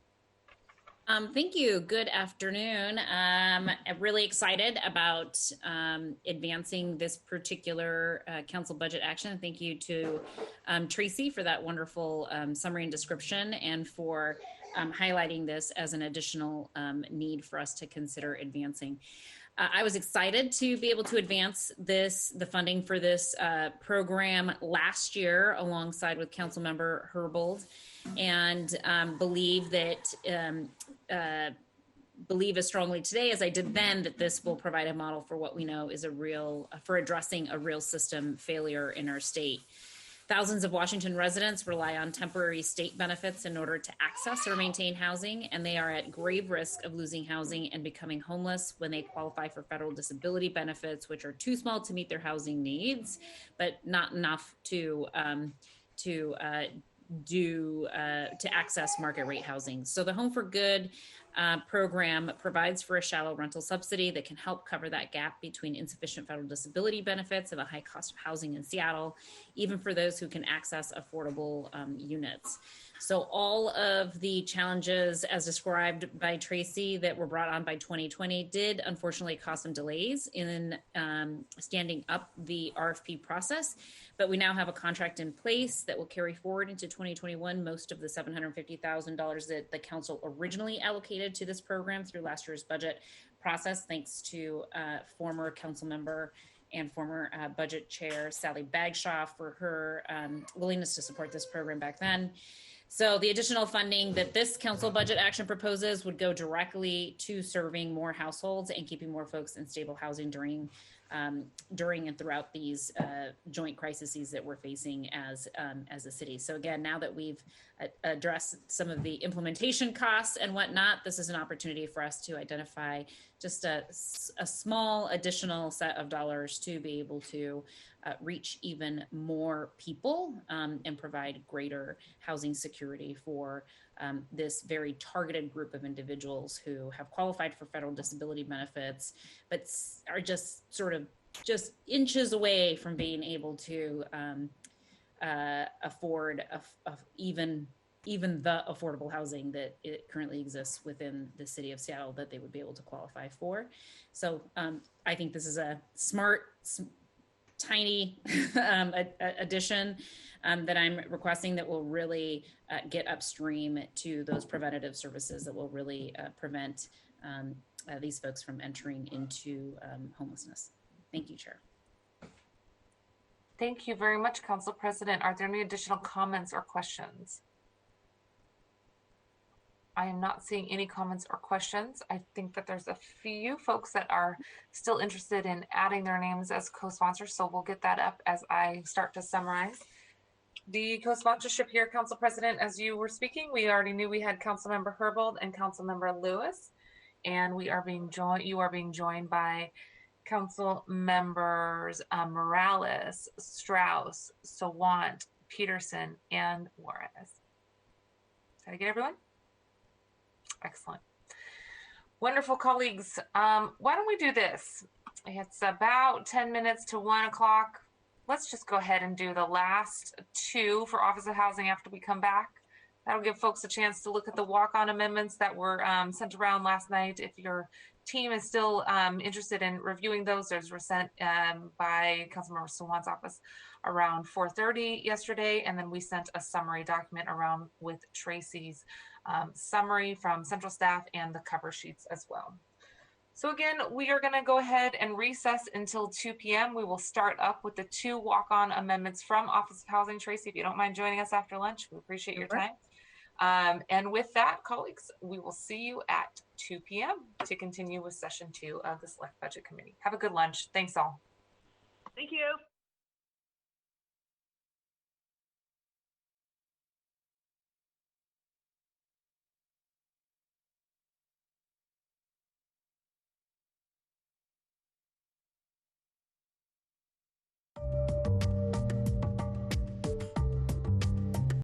Thank you. Good afternoon. I'm really excited about advancing this particular council budget action. Thank you to Tracy for that wonderful summary and description, and for highlighting this as an additional need for us to consider advancing. I was excited to be able to advance the funding for this program last year alongside with Councilmember Herbold, and believe as strongly today as I did then that this will provide a model for what we know is for addressing a real system failure in our state. Thousands of Washington residents rely on temporary state benefits in order to access or maintain housing, and they are at grave risk of losing housing and becoming homeless when they qualify for federal disability benefits, which are too small to meet their housing needs, but not enough to access market rate housing. So the Home for Good program provides for a shallow rental subsidy that can help cover that gap between insufficient federal disability benefits and the high cost of housing in Seattle, even for those who can access affordable units. So all of the challenges as described by Tracy that were brought on by 2020 did unfortunately cause some delays in standing up the RFP process, but we now have a contract in place that will carry forward into 2021. Most of the $750,000 that the council originally allocated to this program through last year's budget process, thanks to former council member and former budget chair Sally Bagshaw for her willingness to support this program back then. So the additional funding that this council budget action proposes would go directly to serving more households and keeping more folks in stable housing during during and throughout these joint crises that we're facing as a city. So again, now that we've addressed some of the implementation costs and whatnot, this is an opportunity for us to identify just a small additional set of dollars to be able to reach even more people and provide greater housing security for this very targeted group of individuals who have qualified for federal disability benefits, but are just sort of just inches away from being able to afford even the affordable housing that it currently exists within the city of Seattle that they would be able to qualify for. So I think this is a smart, tiny addition that I'm requesting that will really get upstream to those preventative services that will really prevent these folks from entering into homelessness. Thank you, Chair. Thank you very much, Council President. Are there any additional comments or questions? I am not seeing any comments or questions. I think that there's a few folks that are still interested in adding their names as co-sponsors, so we'll get that up as I start to summarize. The co-sponsorship here, Council President, as you were speaking, we already knew we had Councilmember Herbold and Councilmember Lewis, and you are being joined by Council members Morales, Strauss, Sawant, Peterson, and Juarez. Did I get everyone? Excellent. Wonderful, colleagues. Why don't we do this? It's about 10 minutes to 1 o'clock. Let's just go ahead and do the last two for Office of Housing after we come back. That'll give folks a chance to look at the walk-on amendments that were sent around last night. If your team is still interested in reviewing those were sent by Councilmember Sawant's office around 4:30 yesterday, and then we sent a summary document around with Tracy's summary from central staff and the cover sheets as well. So again, we are going to go ahead and recess until 2 p.m. We will start up with the two walk-on amendments from Office of Housing. Tracy, if you don't mind joining us after lunch, we appreciate your time. And with that, colleagues, we will see you at 2 p.m. to continue with session 2 of the Select Budget Committee. Have a good lunch. Thanks all. Thank you.